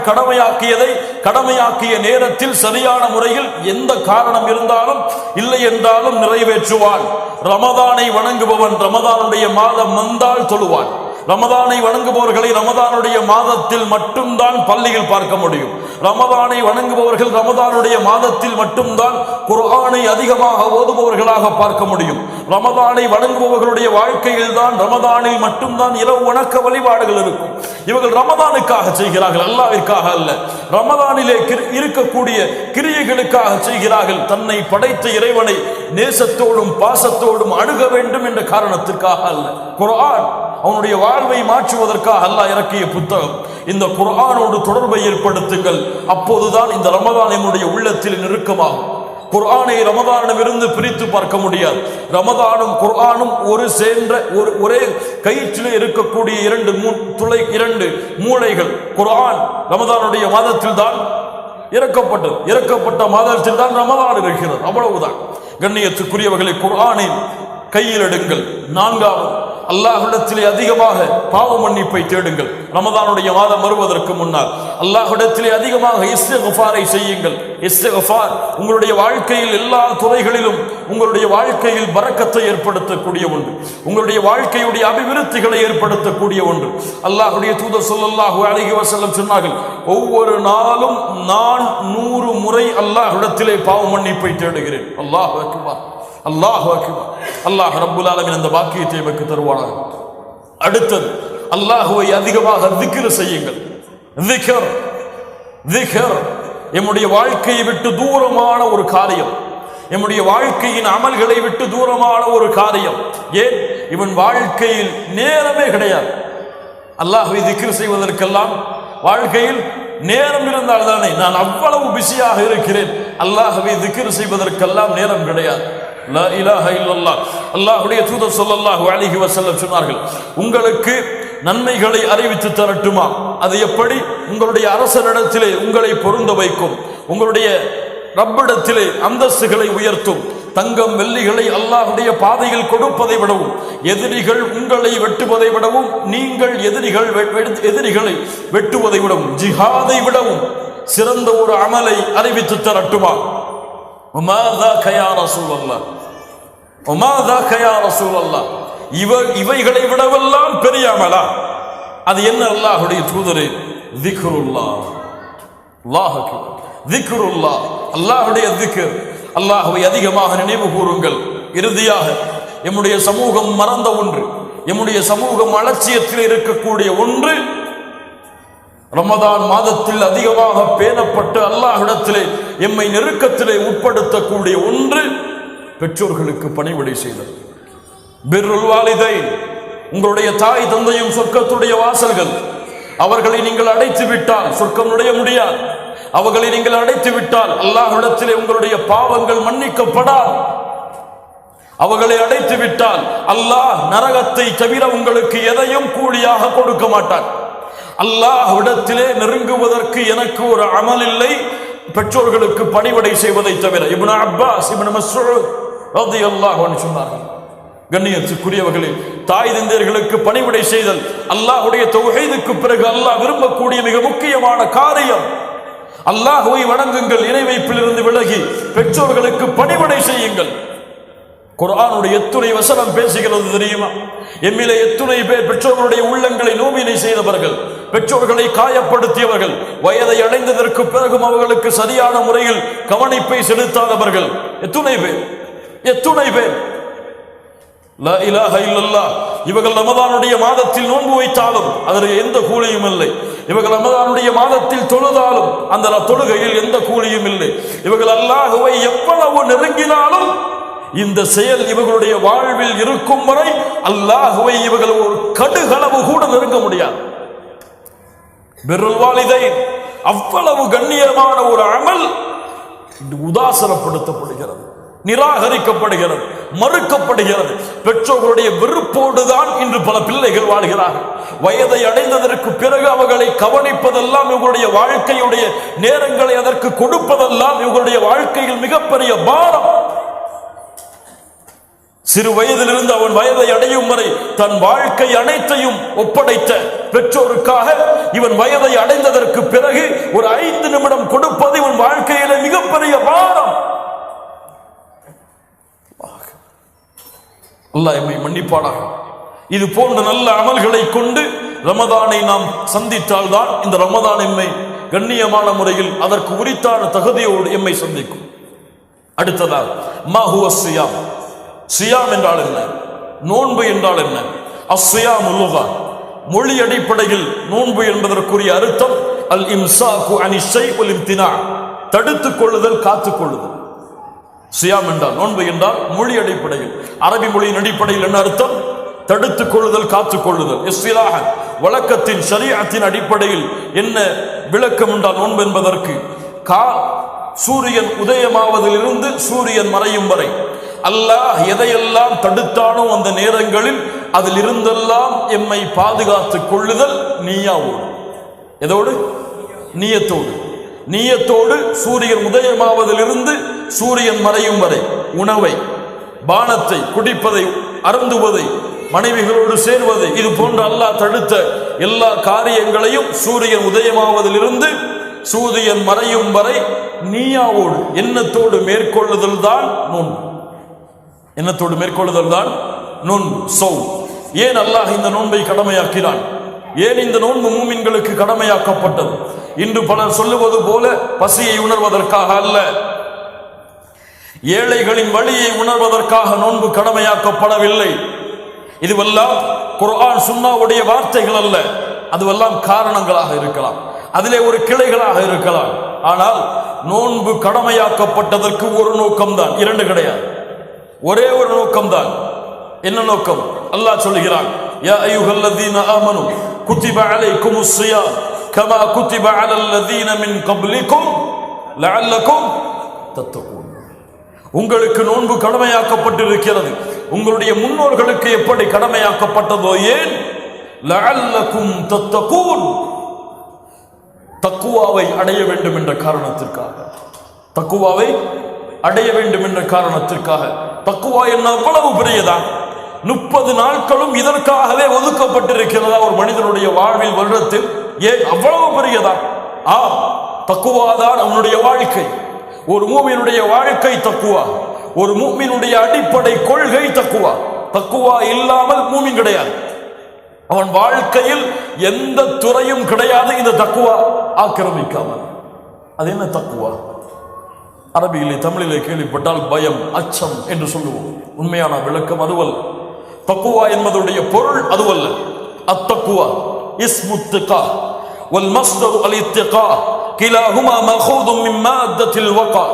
கடமையாக்கிய நேரத்தில் சரியான முறையில் எந்த காரணம் இருந்தாலும் இல்லை என்றாலும் நிறைவேற்றுவான். ரமதானை வணங்குபவன் ரமதானுடைய மாதம் வந்தால் தொழுவான். ரமதானை வணங்குபவர்களை ரமதானுடைய மாதத்தில் மட்டும்தான் பள்ளியில் பார்க்க முடியும். ரமதானை வணங்குபவர்கள் ரமதானுடைய மாதத்தில் மட்டும்தான் குர்ஆனை அதிகமாக ஓதுபவர்களாக பார்க்க முடியும். ரமதானை வணங்குபவர்களுடைய வாழ்க்கையில் தான் ரமதானில் மட்டும்தான் இரவு வணக்க வழிபாடுகள் இருக்கும். இவர்கள் ரமதானுக்காக செய்கிறார்கள், அல்லாஹ்விற்காக அல்ல. ரமதானிலே இருக்கக்கூடிய கிரியைகளுக்காக செய்கிறார்கள். தன்னை படைத்த இறைவனை நேசத்தோடும் பாசத்தோடும் அணுக வேண்டும் என்ற காரணத்திற்காக அல்ல. குர்ஆன் அவனுடைய வாழ்வை மாற்றுவதற்காக அல்லாஹ் இறக்கிய புத்தகம். இந்த குர்ஆனோடு தொடர்பை ஏற்படுத்துங்கள். அப்போதுதான் இந்த ரமதான் நம்முடைய உள்ளத்தில் நெருக்கமாகும். குர்ஆனை ரமதானிடமிருந்து பிரித்து பார்க்க முடியாது. ரமதானும் குர்ஆனும் ஒரே கயிற்றிலே இருக்கக்கூடிய இரண்டு மூளைகள். குர்ஆன் ரமதானுடைய மாதத்தில் தான் இறக்கப்பட்ட மாதத்தில் தான் ரமதான் இருக்கிறது. அவ்வளவுதான். கண்ணியத்துக்குரியவர்களை, குர்ஆனை கையில் எடுங்கள். நான்காவது, அல்லாஹ்விடத்திலே அதிகமாக பாவ மன்னிப்பை தேடுங்கள். ரமதானுடைய மாதம் வருவதற்கு முன்னால் அல்லாஹ்விடத்திலே அதிகமாக இஸ்திக்ஃபாரை செய்யுங்கள். இஸ்திக்ஃபார் உங்களுடைய வாழ்க்கையில் எல்லா துறைகளிலும் உங்களுடைய வாழ்க்கையில் பரக்கத்தை ஏற்படுத்தக்கூடிய ஒன்று, உங்களுடைய வாழ்க்கையுடைய அபிவிருத்திகளை ஏற்படுத்தக்கூடிய ஒன்று. அல்லாஹ்வுடைய தூதர் ஸல்லல்லாஹு அலைஹி வஸல்லம் சொன்னார்கள், ஒவ்வொரு நாளும் நான் 100 முறை அல்லாஹ்விடத்திலே பாவ மன்னிப்பை தேடுகிறேன். அல்லாஹு அக்பர், அல்லாஹு அக்பர். அல்லாஹ் ரப்புல் ஆலமீன் அந்த பாக்கியத்தை நமக்கு தருவானாக. அடுத்தது, அல்லாஹுவை அதிகமாக திக்ர் செய்யுங்கள். திக்ர் நம்முடைய வாழ்க்கையை விட்டு தூரமான ஒரு காரியம், நம்முடைய வாழ்க்கையின் அமல்களை விட்டு தூரமான ஒரு காரியம். ஏன்? இவன் வாழ்க்கையில் நேரமே கிடையாது. அல்லாஹுவை திக்ர் செய்வதற்கெல்லாம் வாழ்க்கையில் நேரம் இருந்தால் தானே. நான் அவ்வளவு பிஸியாக இருக்கிறேன், அல்லாஹுவை திக்ர் செய்வதற்கெல்லாம் நேரம் கிடையாது. லா இலாஹ இல்லல்லாஹ். அல்லாஹ்வுடைய தூதர் ஸல்லல்லாஹு அலைஹி வஸல்லம் சொன்னார்கள், உங்களுக்கு நன்மைகளை அறிவித்து தரட்டுமா? அது எப்படி? உங்களுடைய அரசனிடத்திலே உங்களை பொருந்த வைக்கும், உங்களுடைய ரப்பிடத்திலே அந்தஸ்துகளை உயர்த்தும். தங்கம் வெள்ளிகளை அல்லாஹ்வுடைய பாதையில் கொடுப்பதை விடவும், எதிரிகள் உங்களை வெட்டுவதை விடவும், நீங்கள் எதிரிகளை வெட்டுவதை விடவும், ஜிஹாதை விடவும் சிறந்த ஒரு அமலை அறிவித்து தரட்டுமா? இவைகளை விடவெல்லாம் பெரிய அமலா? அது என்ன? அல்லாஹ்வுடைய தூதரே, திக்ருல்லாஹ். அல்லாஹ் அக்பர். திக்ருல்லாஹ், அல்லாஹ்வுடைய திக்ர். அல்லாஹ்வை அதிகமாக நினைவு கூறுங்கள். இறுதியாக, நம்முடைய சமூகம் மறந்த ஒன்று, நம்முடைய சமூகம் அலட்சியத்தில் இருக்கக்கூடிய ஒன்று, ரமதான் மாதத்தில் அதிகமாக பேணப்பட்டு அல்லாஹ்விடத்திலே எம்மை நெருக்கத்திலே உட்படுத்தக்கூடிய ஒன்று, பெற்றோர்களுக்கு பணிவிடை செய்தல். பிர்ருல் வாலிதைன், உங்களுடைய தாய் தந்தையும் சொர்க்கத்துடைய வாசல்கள். அவர்களை நீங்கள் அடைத்து விட்டால் சொர்க்கம் நுழைய முடியாது. அவர்களை நீங்கள் அடைத்து விட்டால் அல்லாஹ்விடத்திலே உங்களுடைய பாவங்கள் மன்னிக்கப்படாது. அவர்களை அடைத்து விட்டால் அல்லாஹ் நரகத்தை தவிர உங்களுக்கு எதையும் கூலியாக கொடுக்க மாட்டான். அல்லாஹ்விடத்திலே நெருங்குவதற்கு எனக்கு ஒரு அமல் இல்லை, பெற்றோர்களுக்கு பணிவிடை செய்வதை தவிர. இப்னு அப்பாஸ், இப்னு மஸ்ஊத் ரலியல்லாஹு அன்ஹு சொன்னார்கள். கண்ணியத்துக்குரியவர்களே, தாய் தந்தையர்களுக்கு பணிவிடை செய்தல் அல்லாஹ்வுடைய தௌஹீதுக்கு பிறகு அல்லாஹ் விரும்பக்கூடிய மிக முக்கியமான காரியம். அல்லாஹ்வை வணங்குங்கள், இணை வைப்பிலிருந்து விலகி பெற்றோர்களுக்கு பணிவிடை செய்யுங்கள். குர்ஆனுடைய எத்துணை வசனம் பேசுகிறது தெரியுமா? எம்மிலே எத்துணை பேர் பெற்றோர்களுடைய உள்ளங்களை நோவினை செய்தவர்கள், பெற்றோர்களை காயப்படுத்தியவர்கள், வயதை அடைந்ததற்கு பிறகும் அவர்களுக்கு சரியான முறையில் கவனிப்பை செலுத்தாதவர்கள் எத்துணை பேர். லா இலாஹ இல்லல்லாஹ். இவர்கள் ரமதானுடைய மாதத்தில் நோன்பு வைத்தாலும் அதற்கு எந்த கூலியும் இல்லை. இவர்கள் ரமதானுடைய மாதத்தில் தொழுதாலும் அந்த தொழுகையில் எந்த கூலியும் இல்லை. இவர்கள் அல்லாஹ்வை எவ்வளவு நெருங்கினாலும் இந்த செயல் இவர்களுடைய வாழ்வில் இருக்கும் வரை அல்லாஹ்வை இவர்கள் ஒரு கடுகளவு கூட நெருங்க முடியாது. பிர்ருல் வாலிதைன் அவ்வளவு கண்ணியமான ஒரு அமல் உதாசனப்படுத்தப்படுகிறது, நிராகரிக்கப்படுகிறது, மறுக்கப்படுகிறது. பெற்றோர்களுடைய வெறுப்போடுதான் இன்று பல பிள்ளைகள் வாழ்கிறார்கள். வயதை அடைந்ததற்கு பிறகு அவர்களை கவனிப்பதெல்லாம், இவர்களுடைய வாழ்க்கையுடைய நேரங்களை அதற்கு கொடுப்பதெல்லாம் இவர்களுடைய வாழ்க்கையில் மிகப்பெரிய பாரம். சிறு வயதிலிருந்து அவன் வயதை அடையும் வரை தன் வாழ்க்கை அனைத்தையும் ஒப்படைத்த பெற்றோருக்காக இவன் வயதை அடைந்ததற்கு பிறகு ஒரு 5 நிமிடம் கொடுப்பது இவன் வாழ்க்கையில மிகப்பெரிய பாரம். அல்லாஹ் எம்மை மன்னிப்பானாக. இது போன்ற நல்ல அமல்களை கொண்டு ரமதானை நாம் சந்தித்தால் தான் இந்த ரமதான் எம்மை கண்ணியமான முறையில் அதற்கு உரித்தான தகுதியோடு எம்மை சந்திக்கும். அடுத்ததாக மாஹுவ சியாம். சியாம் என்றால் என்ன? நோன்பு என்றால் என்ன? அஸ்ஸியாமு லுகா, மொழி அடிப்படையில் நோன்பு என்பதற்குரிய அர்த்தம் அல் இம்சாகு அனி ஷை வல் இம்தினா, தடுத்துக் கொள்ளுதல், காத்துக் கொள்ளுதல். சியாம் என்றால், நோன்பு என்றால் மொழி அடிப்படையில், அரபி மொழியின் அடிப்படையில் என்ன அர்த்தம்? தடுத்துக் கொள்ளுதல், காத்துக் கொள்ளுதல். இஸ்திலாஹ் வழக்கத்தின் ஷரீஅத்தின் அடிப்படையில் என்ன விளக்கம் என்றால் நோன்பு என்பதற்கு சூரியன் உதயமாவதிலிருந்து சூரியன் மறையும் வரை அல்லாஹ் எதையெல்லாம் தடுத்தானோ அந்த நேரங்களில் அதில் இருந்தெல்லாம் எம்மை பாதுகாத்துக் கொள்ளுதல் நிய்யாவோடு. எதோடு? நியத்தோடு. நியத்தோடு சூரியன் உதயமாவதிலிருந்து சூரியன் மறையும் வரை உணவை, பானத்தை, குடிப்பதை, அருந்துவதை, மனைவிகளோடு சேர்வதை, இது போன்ற அல்லாஹ் தடுத்த எல்லா காரியங்களையும் சூரியன் உதயமாவதிலிருந்து சூரியன் மறையும் வரை நிய்யாவோடு, எண்ணத்தோடு மேற்கொள்ளுதல் தான் நோன்பு. எண்ணத்தோடு மேற்கொள்ளுதல் தான் நோன்பு, சௌம். ஏன் அல்லாஹ் இந்த நோன்பை கடமையாக்கினான்? ஏன் இந்த நோன்பு மூமின்களுக்கு கடமையாக்கப்பட்டது? இன்று பலர் சொல்லுவது போல பசியை உணர்வதற்காக அல்ல, ஏழைகளின் வழியை உணர்வதற்காக நோன்பு கடமையாக்கப்படவில்லை. இதுவெல்லாம் குர்ஆன் சுன்னாவுடைய வார்த்தைகள் அல்ல, அதுவெல்லாம் காரணங்களாக இருக்கலாம், அதிலே ஒரு கிளைகளாக இருக்கலாம். ஆனால் நோன்பு கடமையாக்கப்பட்டதற்கு ஒரு நோக்கம்தான், 2 கிடையாது, ஒரே ஒரு நோக்கம்தான். என்ன நோக்கம்? அல்லாஹ் சொல்கிறான், யா அய்யுஹல்லதீன ஆமனு குத்திப அலைக்குமுஸ் ஸியாம் கமா குத்திப அலல்லதீன மின் கப்லிக்கும் லஅல்லக்கும் தத்தகூன். உங்களுக்கு நோன்பு கடமையாக்கப்பட்டிருக்கிறது, உங்களுடைய முன்னோர்களுக்கு எப்படி கடமையாக்கப்பட்டதோ. ஏன்? லஅல்லக்கும் தத்தகூன், தக்குவாவை அடைய வேண்டும் என்ற காரணத்திற்காக. தக்குவாவை அடைய வேண்டும் என்ற காரணத்திற்காக. தக்குவா என்ன அவ்வளவு பெரியதா? 30 நாட்களும் இதற்காகவே ஒதுக்கப்பட்டிருக்கிறதா ஒரு மனிதனுடைய வாழ்வில், வருடத்தில்? ஏன் அவ்வளவு பெரியதா? தக்குவாதான் அவனுடைய வாழ்க்கை. ஒரு மூமினுடைய வாழ்க்கை தக்குவா, ஒரு மூமினுடைய அடிப்படை கொள்கை தக்குவா. தக்குவா இல்லாமல் மூமின் கிடையாது, அவன் வாழ்க்கையில் எந்த துறையும் கிடையாது இந்த தக்குவா ஆக்கிரமிக்காமல். அது என்ன தக்குவா? அரபியிலே, தமிழிலே கேள்விப்பட்டால் பயம், அச்சம் என்று சொல்லுவோம். உண்மையான விளக்கம் அதுவல்ல. தக்குவா என்பதுடைய பொருள் அதுவல்ல. அத்தக்குவா இஸ்மு திகா வல் மஸ்தர் அல் இத்திகா கிலாஹுமா மஅகூதும் மின் மாத்தத்தில் வகா.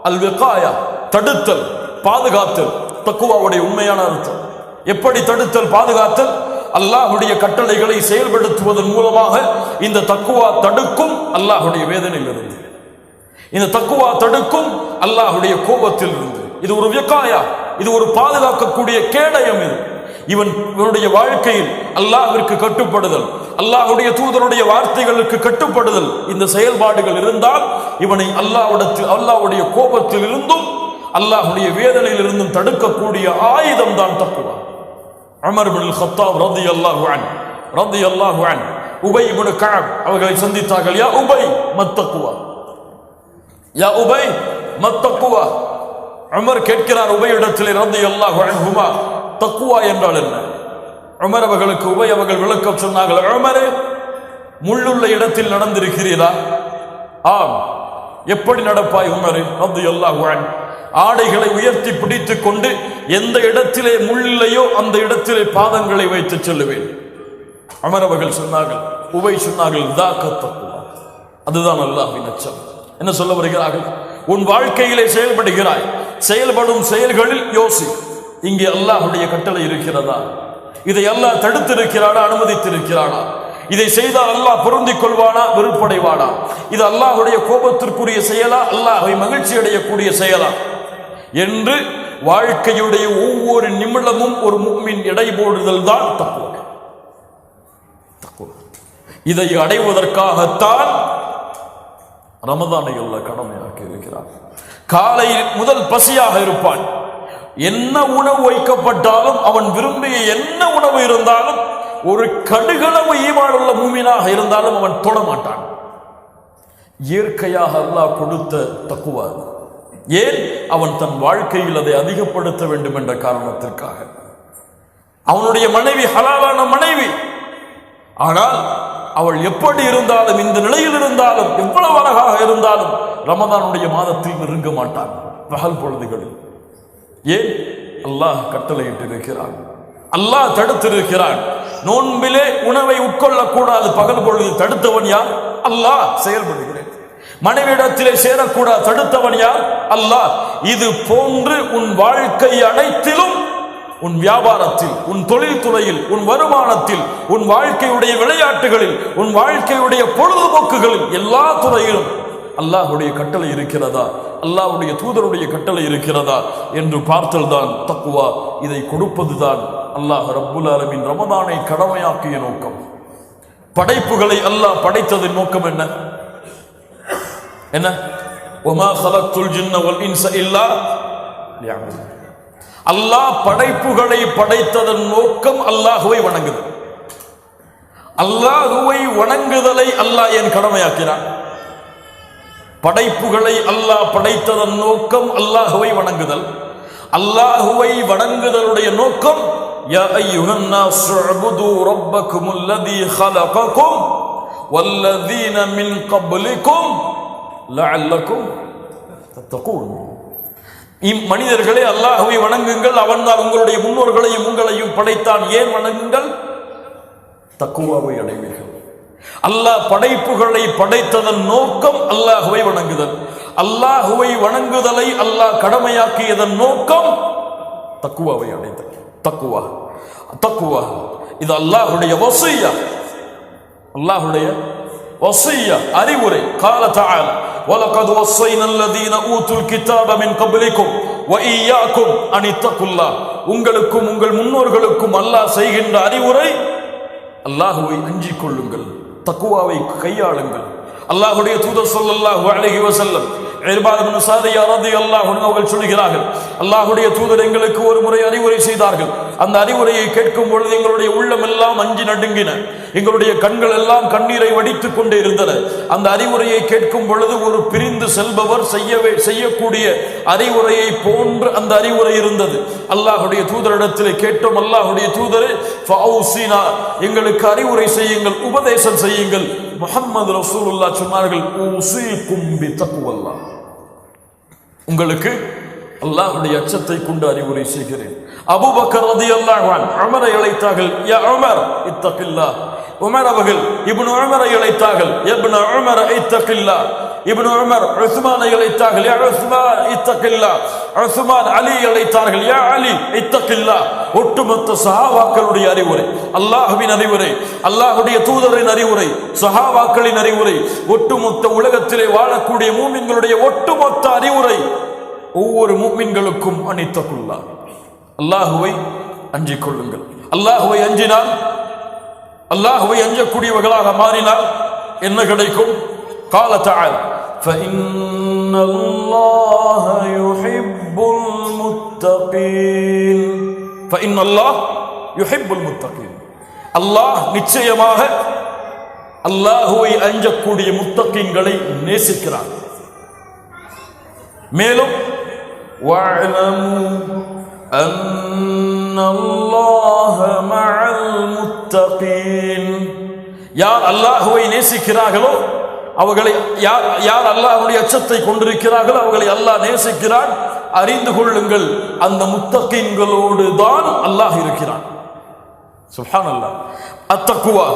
அல் விகாயா, தடுத்தல், பாதுகாத்தல், தக்குவாவுடைய உண்மையான அர்த்தம். எப்படி தடுத்தல், பாதுகாத்தல்? அல்லாஹ்வுடைய கட்டளைகளை செயல்படுத்துவதன் மூலமாக இந்த தக்குவா தடுக்கும் அல்லாஹ்வுடைய வேதனையிலிருந்து, இந்த தக்குவா தடுக்கும் அல்லாஹ்வுடைய கோபத்தில் இருந்து. இது ஒரு விகாயா, இது ஒரு பாதுகாக்கக்கூடிய கேடயம். இவனுடைய வாழ்க்கையில் அல்லாஹ்விற்கு கட்டுப்படுதல், அல்லாஹ்வுடைய தூதருடைய வார்த்தைகளுக்கு கட்டுப்படுதல், இந்த செயல்பாடுகள் இருந்தால் இவனை அல்லாஹ்வுடைய கோபத்தில் இருந்தும் அல்லாஹ்வுடைய வேதனையில் இருந்தும் தடுக்கக்கூடிய ஆயுதம் தான் தக்குவா. உமர் இப்னு கத்தாப் ரலியல்லாஹு அன்ஹு உபை இப்னு கஅப் அவர்களை சந்தித்தார்கள். யா உபை மத்தக்குவா, யா உபை மத்தக்குவா. உமர் கேட்கிறார் உபை இடத்திலே ரலியல்லாஹு அன்ஹுமா, தக்குவா என்றால் என்ன? உமர் அவர்களுக்கு உபை அவர்கள் விளக்கம் சொன்னார்கள். உமரே, முள்ளுள்ள இடத்தில் நடந்திருக்கிறீரா? ஆம். எப்படி நடப்பாய் உமரே ரலியல்லாஹு அன்ஹு? ஆடைகளை உயர்த்தி பிடித்துக் கொண்டு எந்த இடத்திலே முள்ளில்லையோ அந்த இடத்திலே பாதங்களை வைத்து செல்லுவேன். உமர் அவர்கள் சொன்னார்கள், உபை சொன்னார்கள், அதுதான் அல்லாஹ்வின் அச்சம். என்ன சொல்ல வருகிறார்கள்? உன் வாழ்க்கையிலே செயல்படுகிறாய், செயல்படும் செயல்களில் யோசி, இங்கே அல்லாஹ்வுடைய கட்டளை இருக்கிறதா? இதை அல்லாஹ் தடுத்திருக்கிறானா, அனுமதித்திருக்கிறானா? இதை செய்தால் அல்லாஹ் பொருந்திக் கொள்வானா, வெறுப்படைவானா? இது அல்லாஹ்வுடைய கோபத்திற்குரிய செயலா, அல்லாஹ்வை மகிழ்ச்சி அடையக்கூடிய செயலா என்று வாழ்க்கையுடைய ஒவ்வொரு நிமிடமும் ஒரு முஃமின் எடை போடுதல் தான் தக்குவா. இதை அடைவதற்காகத்தான் ரமதானை அல்லாஹ் கடமையாக்கி இருக்கிறார். காலையில் முதல் பசியாக இருப்பான், என்ன உணவு வைக்கப்பட்டாலும், அவன் விரும்பிய என்ன உணவு இருந்தாலும், ஒரு கடுகளவு ஈமானுள்ள மூமினாக இருந்தாலும் அவன் தொடமாட்டான். இயற்கையாக அல்லாஹ் கொடுத்த தக்குவா. ஏன்? அவன் தன் வாழ்க்கையில் அதை அதிகப்படுத்த வேண்டும் என்ற காரணத்திற்காக. அவனுடைய மனைவி ஹலாலான மனைவி, ஆனால் அவள் எப்படி இருந்தாலும், இந்த நிலையில் இருந்தாலும், எவ்வளவு அழகாக இருந்தாலும் ரமதானுடைய மாதத்தில் நெருங்க மாட்டான் பகல் பொழுதுகளில். ஏன்? அல்லாஹ் கட்டளையிட்டு இருக்கிறான், அல்லாஹ் தடுத்திருக்கிறான். நோன்பிலே உணவை உட்கொள்ளக்கூடாது பகல் பொழுது தடுத்தவன் யார்? அல்லாஹ் செயல்படுகிறேன். மனைவிடத்திலே சேரக்கூடாது தடுத்தவன் யார்? அல்லாஹ். இது போன்று உன் வாழ்க்கை அனைத்திலும், உன் வியாபாரத்தில், உன் தொழில் துறையில், உன் வருமானத்தில், உன் வாழ்க்கையுடைய விளையாட்டுகளில், உன் வாழ்க்கையுடைய பொழுதுபோக்குகளில், எல்லா துறையிலும் அல்லாஹ்வுடைய கட்டளை இருக்கிறதா, அல்லாஹ்வுடைய தூதருடைய கட்டளை இருக்கிறதா என்று பார்த்தல் தான் தக்குவா. இதை கொடுப்பதுதான் அல்லாஹ் ரப்புல் ஆலமீன் ரமதானை கடமையாக்கிய நோக்கம். படைப்புகளை அல்லாஹ் படைத்ததின் நோக்கம் என்ன? என்ன? வமா ഖലഖ்துல் ஜின்ன வல் இன்ஸ இல்லா லியஅபுதூன். அல்லாஹ் படைப்புகளை படைத்ததன் நோக்கம் அல்லாஹ்வை வணங்குதல். அல்லாஹ்வை வணங்குதலை அல்லாஹ் ஏன் கடமையாக்கினான்? படைப்புகளை அல்லாஹ் படைத்ததன் நோக்கம் அல்லாஹ்வை வணங்குதல். அல்லாஹ்வை வணங்குதலுடைய நோக்கம் யா அய்யுஹன் நாஸ் உஅ்புது ரப்பக்குமுல்லதீ ഖலககும் வல்லதீன மின் கப்லிகும் லஅல்லகும் தத்தகூன். மனிதர்களே, அல்லாஹ்வை வணங்குங்கள், அவன்தான் உங்களுடைய முன்னோர்களையும் உங்களையும் படைத்தான். ஏன் வணங்குங்கள்? தக்குவாவை அடைவீர்கள். அல்லாஹ் படைப்புகளை படைத்ததன் நோக்கம் அல்லாஹ்வை வணங்குதல். அல்லாஹ்வை வணங்குதலை அல்லாஹ் கடமையாக்கியதன் நோக்கம் தக்குவாவை அடைதல். தக்குவா, தக்குவா இது அல்லாஹ்வுடைய வஸிய்யா, அல்லாஹ்வுடைய வஸிய்யா, அறிவுரை. قال تعالى وَلَقَدْ وَصَّيْنَا الَّذِينَ أُوتُوا الْكِتَابَ مِنْ قَبْلِكُمْ وَإِيَّاكُمْ أَنِ اتَّقُوا اللَّهَ. உங்களுக்கும் உங்கள் முன்னோர்களுக்கும் அல்லாஹ் செய்கின்ற அறிவுரை, அல்லாஹ்வை அஞ்சிக் கொள்ளுங்கள், தக்குவாவை கையாளுங்கள். அல்லாஹ்வுடைய தூதர் ஸல்லல்லாஹு அலைஹி வஸல்லம் இர்பாத் இப்னு சாரியா রাদিয়াল্লাহு அன்ஹு அவர்கள் சொல்கிறார்கள், அல்லாஹ்வுடைய தூதர் எங்களுக்கு ஒரு முறை அறிவுரை செய்தார்கள். அந்த அறிவுரையை கேட்கும் பொழுது எங்களுடைய உள்ளம் எல்லாம் அஞ்சி நடுங்கின, எங்களுடைய கண்கள் எல்லாம் கண்ணீரை வடித்துக் கொண்டே இருந்தன. அந்த அறிவுரையை கேட்கும் பொழுது ஒரு பிரிந்து செல்பவர் செய்யக்கூடிய அறிவுரையை போன்று அந்த அறிவுரை இருந்தது. அல்லாஹ்வுடைய தூதரிடத்திலே கேட்டோம், அல்லாஹ்வுடைய தூதரே ஃபௌசினா, எங்களுக்கு அறிவுரை செய்யுங்கள், உபதேசம் செய்யுங்கள். முஹம்மது ரசூலுல்லாஹ் சொன்னார்கள், ஊஸீகும் பித்தக்வல்லாஹ், உங்களுக்கு அல்லாஹ்வுடைய அச்சத்தை கொண்டு அறிவுரை செய்கிறேன். அபூபக்கர் ரலியல்லாஹு அன்ஹு உமரை அழைத்தார்கள், யா உமர் இத்தகில்லாஹ். உமர் அவர்கள் இப்னு உமரை அழைத்தார்கள், இப்னு உமர் இத்தகில்லாஹ். இப்னு உமர் உஸ்மானை அழைத்தார்கள், யா உஸ்மான் இத்தகில்லாஹ். உஸ்மான் அலி அழைத்தார்கள், யா அலி இத்தகில்லாஹ். ஒட்டுமொத்த சஹாபாக்களுடைய அறிவுரை, அல்லாஹ்வின் அறிவுரை, அல்லாஹ்வுடைய தூதரின் அறிவுரை, சஹாபாக்களின் அறிவுரை, ஒட்டுமொத்த உலகத்திலே வாழக்கூடிய மூமின்களுடைய ஒட்டுமொத்த அறிவுரை, ஒவ்வொரு மூமின்களுக்கும் அனித்தகுல்லாஹ், அல்லாஹ்வை அஞ்சிக் கொள்ளுங்கள். அல்லாஹ்வை அஞ்சினால், அல்லாஹ்வை அஞ்சக்கூடியவர்களாக மாறினால் என்ன கிடைக்கும்? قال تعالى فإن الله يحب المتقين. فإن الله يحب المتقين. அல்லாஹ் நிச்சயமாக அல்லாஹ்வை அஞ்சக்கூடிய முத்தகீன்களை நேசிக்கிறார். மேலும் وَاعْلَمُوا أَنَّ اللَّهَ مَعَ الْمُتَّقِينَ. யார் அல்லாஹ்வை நேசிக்கிறார்களோ அவர்களை, யார் அல்லாஹ்வுடைய அச்சத்தை கொண்டிருக்கிறார்களோ அவர்களை அல்லாஹ் நேசிக்கிறான். அறிந்து கொள்ளுங்கள், அந்த முத்தகீன்களோடு தான் அல்லாஹ் இருக்கிறான். சுப்ஹானல்லாஹ். அத்தக்குவா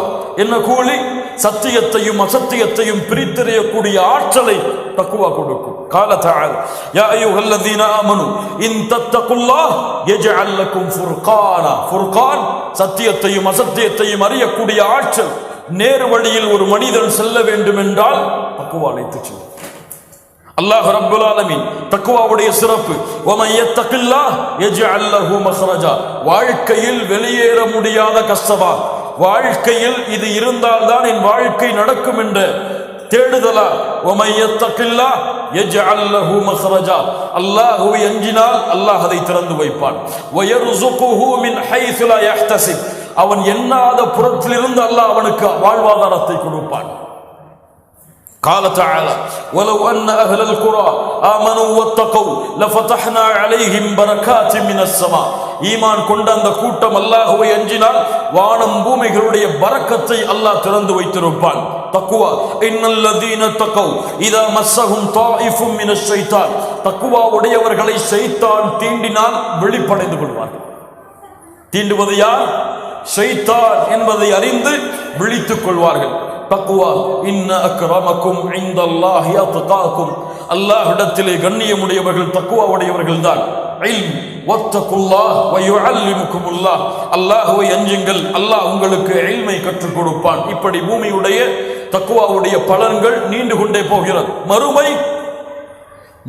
என்ன கூலி? சத்தியத்தையும் அசத்தியத்தையும் பிரித்தறியக்கூடிய ஆற்றலை தக்குவா கொடுக்கும். قال تعالى يا ايها الذين امنوا ان تتقوا الله يجعل لكم فرقانا. ஃபுர்கான் சத்தியத்தையும் அசத்தியத்தையும் அறியக்கூடிய ஆற்றல். நேர் வழியில் ஒரு மனிதன் செல்ல வேண்டும் என்றால் தக்குவா அழைத்துச் செல்லும். அல்லாஹ் ரப்புல் ஆலமீன் தக்வாவுடைய சிறப்பு, وَمَن يَتَّقِ اللَّهَ يَجْعَل لَّهُ مَخْرَجًا. வாழ்க்கையில் வெளியேற முடியாத கஷ்டமா, வாழ்க்கையில் இது இருந்தால்தான் என் வாழ்க்கை நடக்கும் என்ற தேடுதலா, وَمَن يَتَّقِ اللَّهَ யஜ்அல் லஹு மக்ரஜா, அல்லாஹ்வை அஞ்சினால் அல்லாஹ் அதை திறந்து வைப்பான். வயர்ஸுகுஹு மின் ஹைஸு லா யஹ்தஸிப், அவன் எண்ணாத புறத்திலிருந்து அல்லாஹ் அவனுக்கு வாழ்வாதாரத்தை கொடுப்பான். قال تعالى ولو أن أهل القرى آمنوا واتقوا لفتحنا عليهم بركات من السماء, ஈமான் கொண்ட அந்த கூட்டம் அல்லாஹ்வை அஞ்சினால் வானம் பூமிகளுடைய பரக்கத்தை அல்லாஹ் திறந்து வைத்திருப்பான். தக்வா இன்னல்லதீன தகவ் இதா மஸ்ஸஹும் தாயிஃபும் மினஷ் ஷைத்தான், தக்வா உடையவர்களை ஷைத்தான் தீண்டினால் வெளிப்படைந்து கொள்வார்கள். தீண்டுவது யார்? ஷைத்தான் என்பதை அறிந்து விழித்துக் கொள்வார்கள். தக்வா இன்ன அக்ரமக்கும் இன்தல்லாஹி அத்காக்கும், அல்லாஹ்விடத்திலே கண்ணியமுடையவர்கள் தக்வா உடையவர்கள் தான். இல்ம் வத்தகுல்லாஹ் வ யுஅல்லிமுகுமுல்லாஹ், அல்லாஹ்வை அஞ்சுங்கள், அல்லாஹ் உங்களுக்கு இல்மை கற்றுக் கொடுப்பான். இப்படி பூமியுடைய தக்வாவுடைய பலன்கள் நீண்டு கொண்டே போகிறது.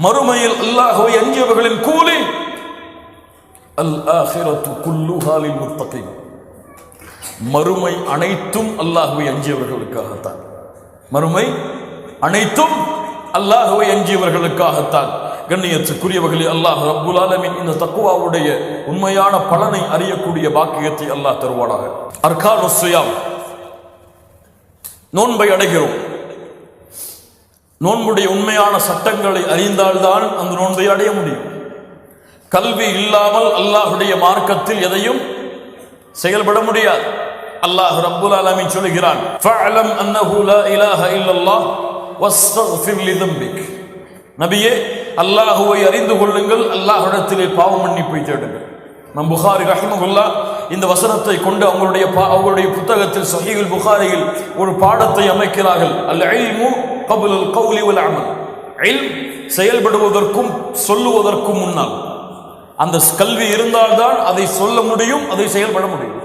மறுமையில் அல்லாஹ்வை அஞ்சியவர்களின் கூலி அல் ஆகிரத்து குல்லுஹா லில் முத்தகீன், மறுமை அனைத்தும் அல்லாஹ்வை அஞ்சியவர்களுக்காகத்தான். மறுமை அனைத்தும் அல்லாஹ்வை அஞ்சியவர்களுக்காகத்தான். கண்ணியத்துக்குரியவர்களே, அல்லாஹ் ரப்புல் ஆலமீன் இந்த தக்வாவுடைய உண்மையான பலனை அறியக்கூடிய பாக்கியத்தை அல்லாஹ் தருவானாக. அர்கானுஸ் ஸியாம், நோன்பை அடைகிறோம். நோன்புடைய உண்மையான சட்டங்களை அறிந்தால்தான் அந்த நோன்பை அடைய முடியும். கல்வி இல்லாமல் அல்லாஹ்வுடைய மார்க்கத்தில் எதையும் செயல்பட முடியாது. அல்லாஹ் ரப்புல் ஆலமீன் சொல்கிறான், ஃபஅலம் அன்னஹு லா இலாஹ இல்லல்லாஹ் வஸ்தக்ஃபிர் லிதம்பிக், நபியே அல்லாஹ்வை அறிந்து கொள்ளுங்கள், அல்லாஹ்விடத்திலே பாவ மன்னிப்பை தேடுங்கள். இமாம் புகாரி ரஹிமஹுல்லாஹ் இந்த வசனத்தை கொண்டு அவங்களுடைய புத்தகத்தில் ஸஹீஹுல் புகாரியில் ஒரு பாடத்தை அமைக்கிறார்கள். அல் இல்மு கப்ல அல் கௌலி வல் அமல், இல்ம் செயல்படுவதற்கும் சொல்லுவதற்கும் முன்னால் அந்த கல்வி இருந்தால்தான் அதை சொல்ல முடியும், அதை செயல்பட முடியும்.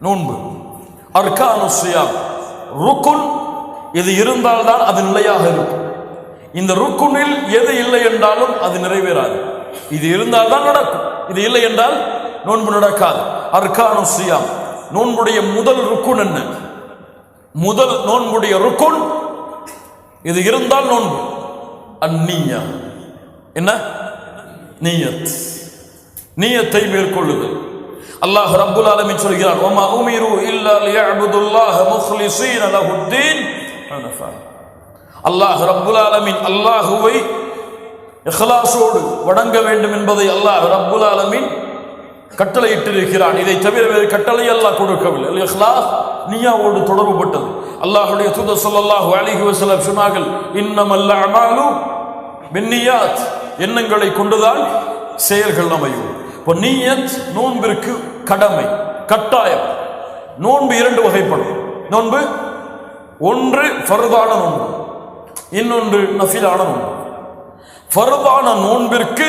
நோன்பு அர்கானுஸ் ஸியாம், ருக்குன், இது இருந்தால்தான் அது நிலையாக இருக்கும். இந்த ருக்குனில் எது இல்லை என்றாலும் அது நிறைவேறாது. இது இருந்தால்தான் நடக்கும், இது இல்லை என்றால் நோன்பு நடக்காது. அர்கானுஸ் ஸியாம், நோன்புடைய முதல் ருக்குன் என்ன? முதல் நோன்புடைய ருக்குன் இது இருந்தால் நோன்பு அந்நியா, என்ன? நியத், நியத்தை மேற்கொள்ளுதல். அல்லாஹ் ரப்புல் ஆலமீன் சொல்கிறார், வமா உமிரு இல்லா லியஅபுதுல்லாஹ முக்லிஸீன லஹுத்தீன் ஹனஃபா. அல்லாஹ் ரப்புல் ஆலமீன் அல்லாஹ்வை இக்லாஸோடு வணங்க வேண்டும் என்பதை அல்லாஹ் ரப்புல் ஆலமீன் கட்டளையிட்டிருக்கிறான். இதை தவிர வேறு கட்டளை அல்லாஹ் கொடுக்கவில்லை. அல் இக்லாஸ் நியாவோடு தொடர்புபட்டது. அல்லாஹ்வுடைய தூதர் ஸல்லல்லாஹு அலைஹி வஸல்லம் சொன்னார்கள், இன்னமல் அமாலு பின்னியாத், எண்ணங்களை கொண்டுதான் செயல்கள் அமையும். இப்போ நியத் நோன்பிற்கு கடமை, கட்டாயம். நோன்பு இரண்டு வகைப்படும். நோன்பு ஒன்று ஃபர்தான நோன்பு, இன்னொன்று நஃபிலான நோன்பு. ஃபர்தான நோன்பிற்கு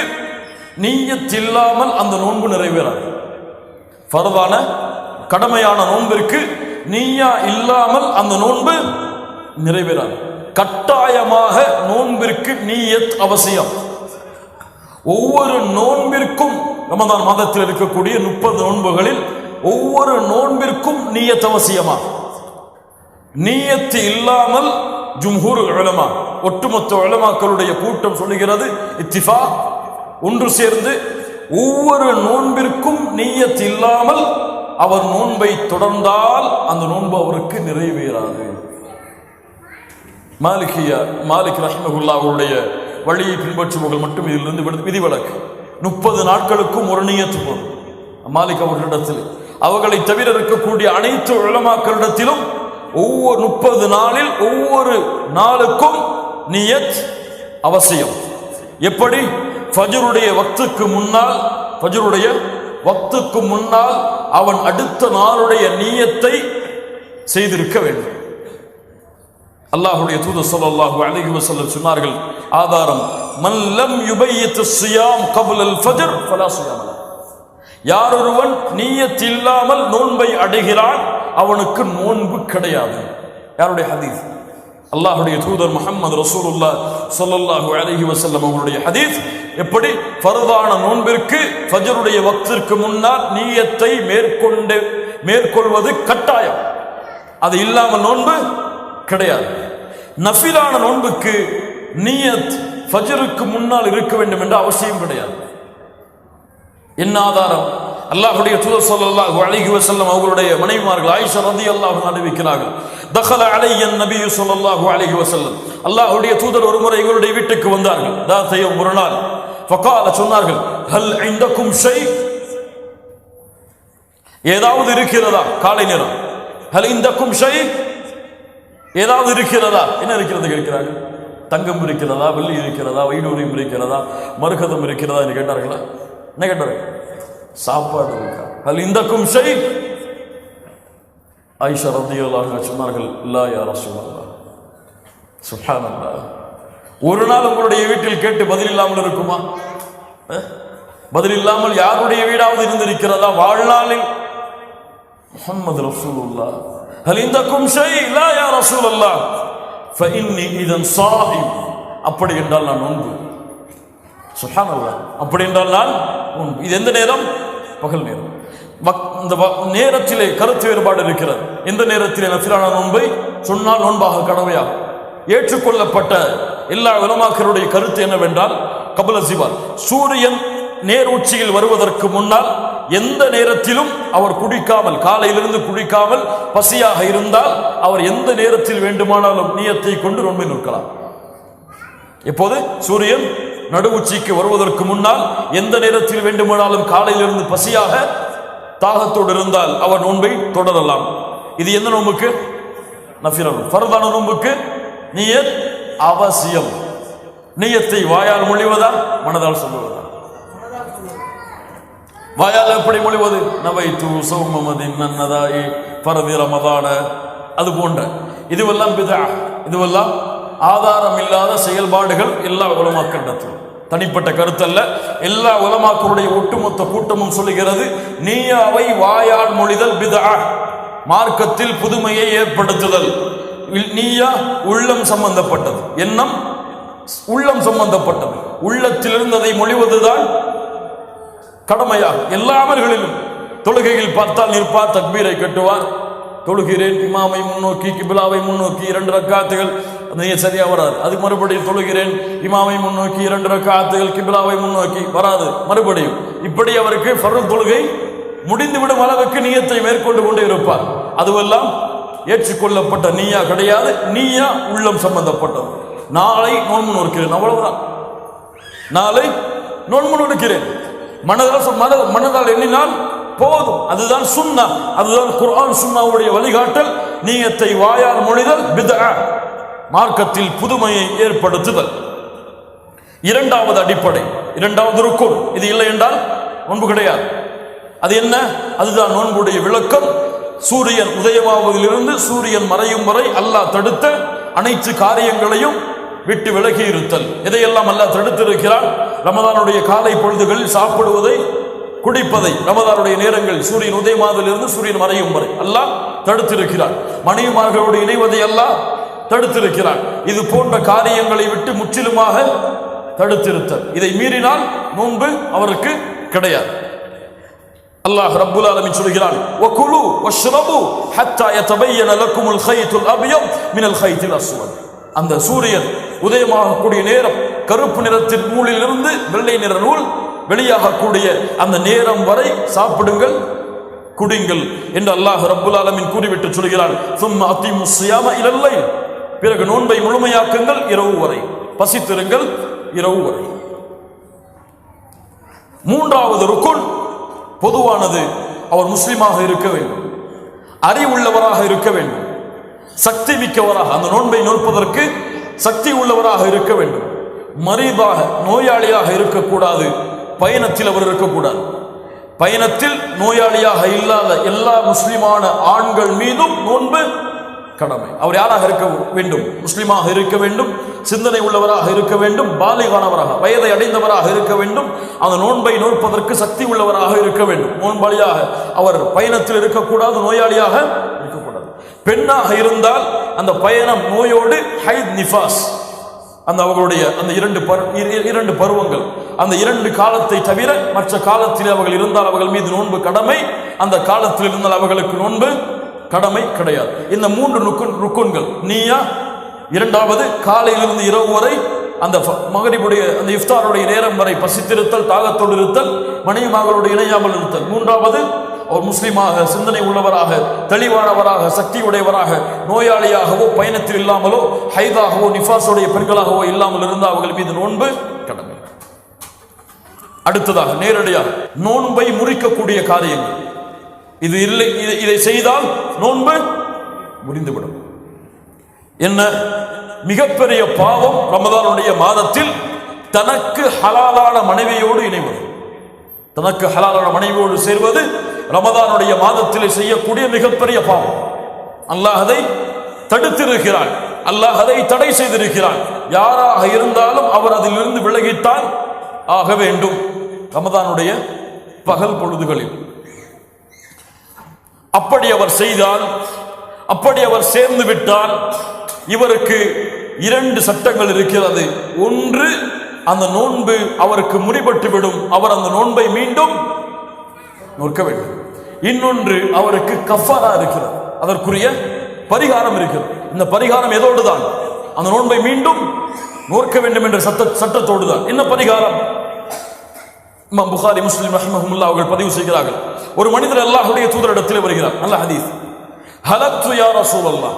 நியத் இல்லாமல் அந்த நோன்பு நிறைவேறாது. ஃபர்தான கடமையான நோன்பிற்கு நிய்யா இல்லாமல் அந்த நோன்பு நிறைவேறாது. கட்டாயமாக நோன்பிற்கு நியத் அவசியம். ஒவ்வொரு நோன்பிற்கும், ரமதான் மாதத்தில் இருக்கக்கூடிய 30 நோன்புகளில் ஒவ்வொரு நோன்பிற்கும் நியத் அவசியமா. நியத் இல்லாமல் ஜும்ஹூர் உலமா, ஒட்டுமொத்த உலமாக்களுடைய கூட்டம் சொல்லுகிறது, இத்திஃபாக், ஒன்று சேர்ந்து ஒவ்வொரு நோன்பிற்கும் நியத் இல்லாமல் அவர் நோன்பை தொடர்ந்தால் அந்த நோன்பு அவருக்கு நிறைவேறாது. மாலிக் ரஹிமஹுல்லாஹ் அவருடைய வழியை பின்பற்றுபவர்கள் மட்டும் இதிலிருந்து விதிவிலக்கு. 30 நாட்களுக்கும் ஒரு நியத்து போதும். மாலிக் அவர்களிடத்தில், அவர்களை தவிர இருக்கக்கூடிய அனைத்து உலமாக்களிடத்திலும் ஒவ்வொரு 30 நாளில் ஒவ்வொரு நாளுக்கும் நியத் அவசியம். எப்படி? ஃபஜ்ருடைய வக்துக்கு முன்னால் அவன் அடுத்த நாளுடைய நியத்தை செய்திருக்க வேண்டும். அல்லாஹ்வுடைய தூதர் ஸல்லல்லாஹு அலைஹி வஸல்லம் சொன்னார்கள், ஆதாரம், மன் லம் யுபய்யித் ஸியாம் கப்ல அல் ஃபஜ்ர் ஃபலா ஸியாம் லஹு, யார் ஒருவன் நியத் இல்லாமல் நோன்பை அடைகிறான் அவனுக்கு நோன்பு கிடையாது. யாருடைய ஹதீஸ்? அல்லாஹ்வுடைய தூதர் முஹம்மது ரசூலுல்லாஹ் ஸல்லல்லாஹு அலைஹி வஸல்லம் அவருடைய ஹதீஸ். எப்படி? ஃபர்தான நோன்பிற்கு ஃபஜ்ருடைய வக்திற்கு முன்னால் நியத்தை மேற்கொள்வது கட்டாயம், அது இல்லாமல் நோன்பு கிடையாது. நஃபிலான நோன்புக்கு நியத் ஃபஜ்ருக்கு முன்னால் இருக்க வேண்டும் என்ற அவசியம் கிடையாது. என்ன ஆதாரம்? அல்லாஹ்வுடைய தூதர் ஸல்லல்லாஹு அலைஹி வஸல்லம் அவர்களுடைய மனைவிமார்கள் ஆயிஷா রাদিয়াল্লাহு அன்ஹா அறிவிக்கிறார்கள், தഖல அலைய நபி ஸல்லல்லாஹு அலைஹி வஸல்லம், அல்லாஹ்வுடைய தூதர் ஒருமுறை எங்களுடைய வீட்டுக்கு வந்தார்கள். தாத்தையும் ஒரு நாள் ஃபகால சொன்னார்கள், ஹல் இந்தக்கும் ஷை, ஏதாவது இருக்கிறதா? காலை நேரம். ஹல் இந்தக்கும் ஷை, ஏதாவது இருக்கிறதா? என்ன இருக்கிறது கேட்கிறார்கள். தங்கம் இருக்கிறதா, வெள்ளி இருக்கிறதா, வைடூரியம் இருக்கிறதா, மரகதம் இருக்கிறதா என்று கேட்டார்களா? என்ன கேட்டார்கள்? சாப்பாடு இருக்கா? ஹல் இந்தக்கும் ஷை. ஆயிஷா রাদিয়াল্লাহு அன்ஹா சொன்னார்கள், லா யா ரசூலல்லாஹ். சுப்ஹானல்லாஹ். ஒரு நாள் உங்களுடைய வீட்டில் கேட்டு பதில் இல்லாமல் இருக்குமா? பதில் இல்லாமல் யாருடைய வீடாவது இருந்திருக்கிறதா வாழ்நாளில்? முஹம்மது ரசூலுல்லாஹ். ஹல் இந்தக்கும் ஷை, லா யா ரசூலல்லாஹ், ஃபஇன்னி இதன் ஸாயிம். அப்படி என்றால் நான் நோன்பு. சுப்ஹானல்லாஹ். அப்படி என்றால் நான் நோன்பு. இது எந்த நேரம்? பகல் நேரம். இந்த நேரத்திலே கருத்து வேறுபாடு இருக்கிறது. எந்த நேரத்திலே நஃபிலான நோன்பை சொன்னால் நோன்பாக கடமையாகும். ஏற்றுக்கொள்ளப்பட்ட எல்லா உலமாக்களுடைய கருத்து என்னவென்றால், கபல சிவால், சூரியன் நேர் உச்சியில் வருவதற்கு முன்னால் எந்த நேரத்திலும் அவர் குடிக்காமல், காலையிலிருந்து குடிக்காமல் பசியாக இருந்தால் அவர் எந்த நேரத்தில் வேண்டுமானாலும் நியத்தை கொண்டு நோன்பை நோக்கலாம். எப்போது? சூரியன் நடு உச்சிக்கு வருவதற்கு முன்னால் எந்த நேரத்தில் வேண்டுமானாலும் காலையிலிருந்து பசியாக தாகத்தோடு இருந்தால் அவர் நோன்பை தொடரலாம். இது எந்த நோன்புக்கு? நஃபில். ஃபர்தான நோன்புக்கு நியத் அவசியம். நியத்தை வாயால் மொழிவதா, மனதால் சொல்லுவதா? வாயால் எப்படி மொழிவது? நவைத்து சௌமமதின் நன்னதாயி ஃபர்தி ரமதான, அது போன்ற இதுவெல்லாம் பிதா, இதுவெல்லாம் ஆதாரம் இல்லாத செயல்பாடுகள். எல்லா உலமாக்களிடத்திலும் தனிப்பட்ட கருத்தல்ல, எல்லா உலமாக்களுடைய ஒட்டுமொத்த கூட்டமும் சொல்லுகிறது, நீயாவை வாயால் மொழிதல் பிதா, மார்க்கத்தில் புதுமையை ஏற்படுத்துதல். நீயா உள்ளம் சம்பந்தப்பட்டது, எண்ணம் உள்ளம் சம்பந்தப்பட்டது. உள்ளத்திலிருந்து அதை மொழிவதுதான் கடமையாகும். எல்லா அமல்களிலும் தொழுகையில் பார்த்தால் நிற்பார், தக்பீரை கட்டுவார், தொழுகிறேன், இமாமை முன்னோக்கி கிபிலாவை முன்னோக்கி 2 ரக்காத்துகள், சரியா வராது. அதுக்கு மறுபடியும் தொழுகிறேன், இமாமை முன்னோக்கி 2 ரக்காத்துகள், கிபிலாவை முன்னோக்கி வராது, மறுபடியும் இப்படி அவருக்கு ஃபர்து தொழுகை முடிந்துவிடும் அளவுக்கு நியத்தை மேற்கொண்டு கொண்டே இருப்பார். அதுவெல்லாம் ஏற்றுக்கொள்ளப்பட்ட நீயா கிடையாது. நீயா உள்ளம் சம்பந்தப்பட்டது. நாளை நோன்பு நோக்கிறேன், அவ்வளவுதான். நாளை நோன்பு நோக்கிறேன், மனதால் எண்ணினால் போதும். அதுதான் சுன்னா, அதுதான் குர்ஆன் சுன்னாவுடைய வழிகாட்டல். நியத்தை வாயால் மொழிதல் பித்ஆ, மார்க்கத்தில் புதுமையை ஏற்படுத்துதல். இரண்டாவது அடிப்படை, இரண்டாவது ருக்குன். இது இல்லை என்றால் நோன்பு கிடையாது. அது என்ன? அதுதான் நோன்புடைய விளக்கம். சூரியன் உதயமாவதிலிருந்து சூரியன் மறையும் வரை அல்லாஹ் தடுத்த அனைத்து காரியங்களையும் விட்டு விலகி இருத்தல். எதையெல்லாம் அல்லாஹ் தடுத்திருக்கிறான்? ரமதானுடைய காலை பொழுதுகளில் சாப்பிடுவதை, குடிப்பதை, ரமதானுடைய நேரங்கள் சூரியன் உதயமாவதிலிருந்து சூரியன் மறையும் வரை அல்லாஹ் தடுத்திருக்கிறான். மனைவிமார்களோடு இணைவதை அல்லாஹ் தடுத்திருக்கிறான். இது போன்ற காரியங்களை விட்டு முற்றிலுமாக தடுத்திருத்தல். இதை மீறினால் நோன்பு அவருக்கு கிடையாது. அல்லாஹ் ரப்புல் ஆலமீன் சொல்கிறான், வகுலு வஷ்ரபு ஹத்தா யதபையன லக்குமுல் கைத்துல் அப்யத் மினல் கைத்தில் அஸ்வத். அந்த சூரியன் உதயமாகக்கூடிய நேரம், கருப்பு நிறத்தின் நூலிலிருந்து வெள்ளை நிற நூல் வெளியாகக்கூடிய அந்த நேரம் வரை சாப்பிடுங்கள், குடிங்கள் என்று அல்லாஹ் ரப்புல் ஆலமீன் கூறிவிட்டு சொல்கிறான், சும்ம அத்தீமுஸ் ஸியாம இலல் லைல், பிறகு நோன்பை முழுமையாக்குங்கள் இரவு வரை, பசித்திருங்கள் இரவு வரை. மூன்றாவது ருக்குன் பொதுவானது. அவர் முஸ்லிமாக இருக்க வேண்டும், அறிவுள்ளவராக இருக்க வேண்டும், சக்தி மிக்கவராக, அந்த நோன்பை நோற்பதற்கு சக்தி உள்ளவராக இருக்க வேண்டும். மரீதாக, நோயாளியாக இருக்கக்கூடாது. பயணத்தில் அவர் இருக்கக்கூடாது. பயணத்தில் நோயாளியாக இல்லாத எல்லா முஸ்லிமான ஆண்கள் மீதும் நோன்பு கடமை. அவர் யாராக இருக்க வேண்டும்? முஸ்லிமாக இருக்க வேண்டும், சிந்தனை உள்ளவராக இருக்க வேண்டும், பாலிகானவராக, வயதை அடைந்தவராக இருக்க வேண்டும், அந்த நோன்பை நோற்பதற்கு சக்தி உள்ளவராக இருக்க வேண்டும். நோன்பாளியாக அவர் பயணத்தில் இருக்கக்கூடாது, நோயாளியாக இருக்கக்கூடாது. பெண்ணாக இருந்தால் அந்த பயணம் நோயோடு ஹைத் நிஃபாஸ், அந்த அவர்களுடைய அந்த இரண்டு பருவங்கள், அந்த 2 காலத்தை தவிர மற்ற காலத்தில் அவர்கள் இருந்தால் அவர்கள் மீது நோன்பு கடமை. அந்த காலத்தில் இருந்தால் அவர்களுக்கு நோன்பு கடமை கிடையாது. இந்த 3 ருக்குன்கள், நீயா, இரண்டாவது காலையிலிருந்து இரவு வரை அந்த மகரிபுடைய அந்த இஃப்தாருடைய நேரம் வரை பசித்திருத்தல், தாகத்தோடு இருத்தல், மனைவி மகளோடு இணையாமல் இருத்தல். மூன்றாவது, அவர் முஸ்லீமாக, சிந்தனை உள்ளவராக, தெளிவானவராக, சக்தி உடையவராக, நோயாளியாகவோ பயணத்தில் இல்லாமலோ ஹைதாகவோ நிஃபாஸுடைய பெண்களாகவோ இல்லாமல் இருந்தால் அவர்கள் மீது நோன்பு கடமை. அடுத்ததாக நேரடியாக நோன்பை முறிக்கக்கூடிய காரியங்கள். இது இல்லை, இதை செய்தால் நோன்பு முறிந்துவிடும். என்ன மிகப்பெரிய பாவம்? ரமதானுடைய மாதத்தில் தனக்கு ஹலாலான மனைவியோடு இணைவது, தனக்கு ஹலாலான மனைவியோடு சேர்வது ரமதானுடைய மாதத்தில் செய்யக்கூடிய மிகப்பெரிய பாவம். அல்லாஹ் அதை தடுத்திருக்கிறான், அல்லாஹ் அதை தடை செய்திருக்கிறான். யாராக இருந்தாலும் அவர் அதிலிருந்து விலகித்தான் ஆக வேண்டும். ரமதானுடைய பகல் பொழுதுகளில் அப்படி அவர் செய்தால், அப்படி அவர் சேர்ந்து விட்டால் இவருக்கு 2 சட்டங்கள் இருக்கிறது. ஒன்று, அந்த நோன்பு அவருக்கு முறிபட்டு விடும், அவர் அந்த நோன்பை மீண்டும் நோக்க வேண்டும். இன்னொன்று, அவருக்கு கஃபாரா இருக்கிறது, அதற்குரிய பரிகாரம் இருக்கிறது. இந்த பரிகாரம் எதோடு தான்? அந்த நோன்பை மீண்டும் நோக்க வேண்டும் என்ற சட்டத்தோடு தான். என்ன பரிகாரம்? இமாம் புகாரி, முஸ்லிம் ரஹ்மஹுல்லாஹ் அவர்கள் பதிவு செய்கிறார்கள். ஒரு மனிதர் அல்லாஹ்வுடைய தூதரிடத்தில் வருகிறார். நல்ல ஹதீஸ். ஹலக்து யா ரசூலல்லாஹ்,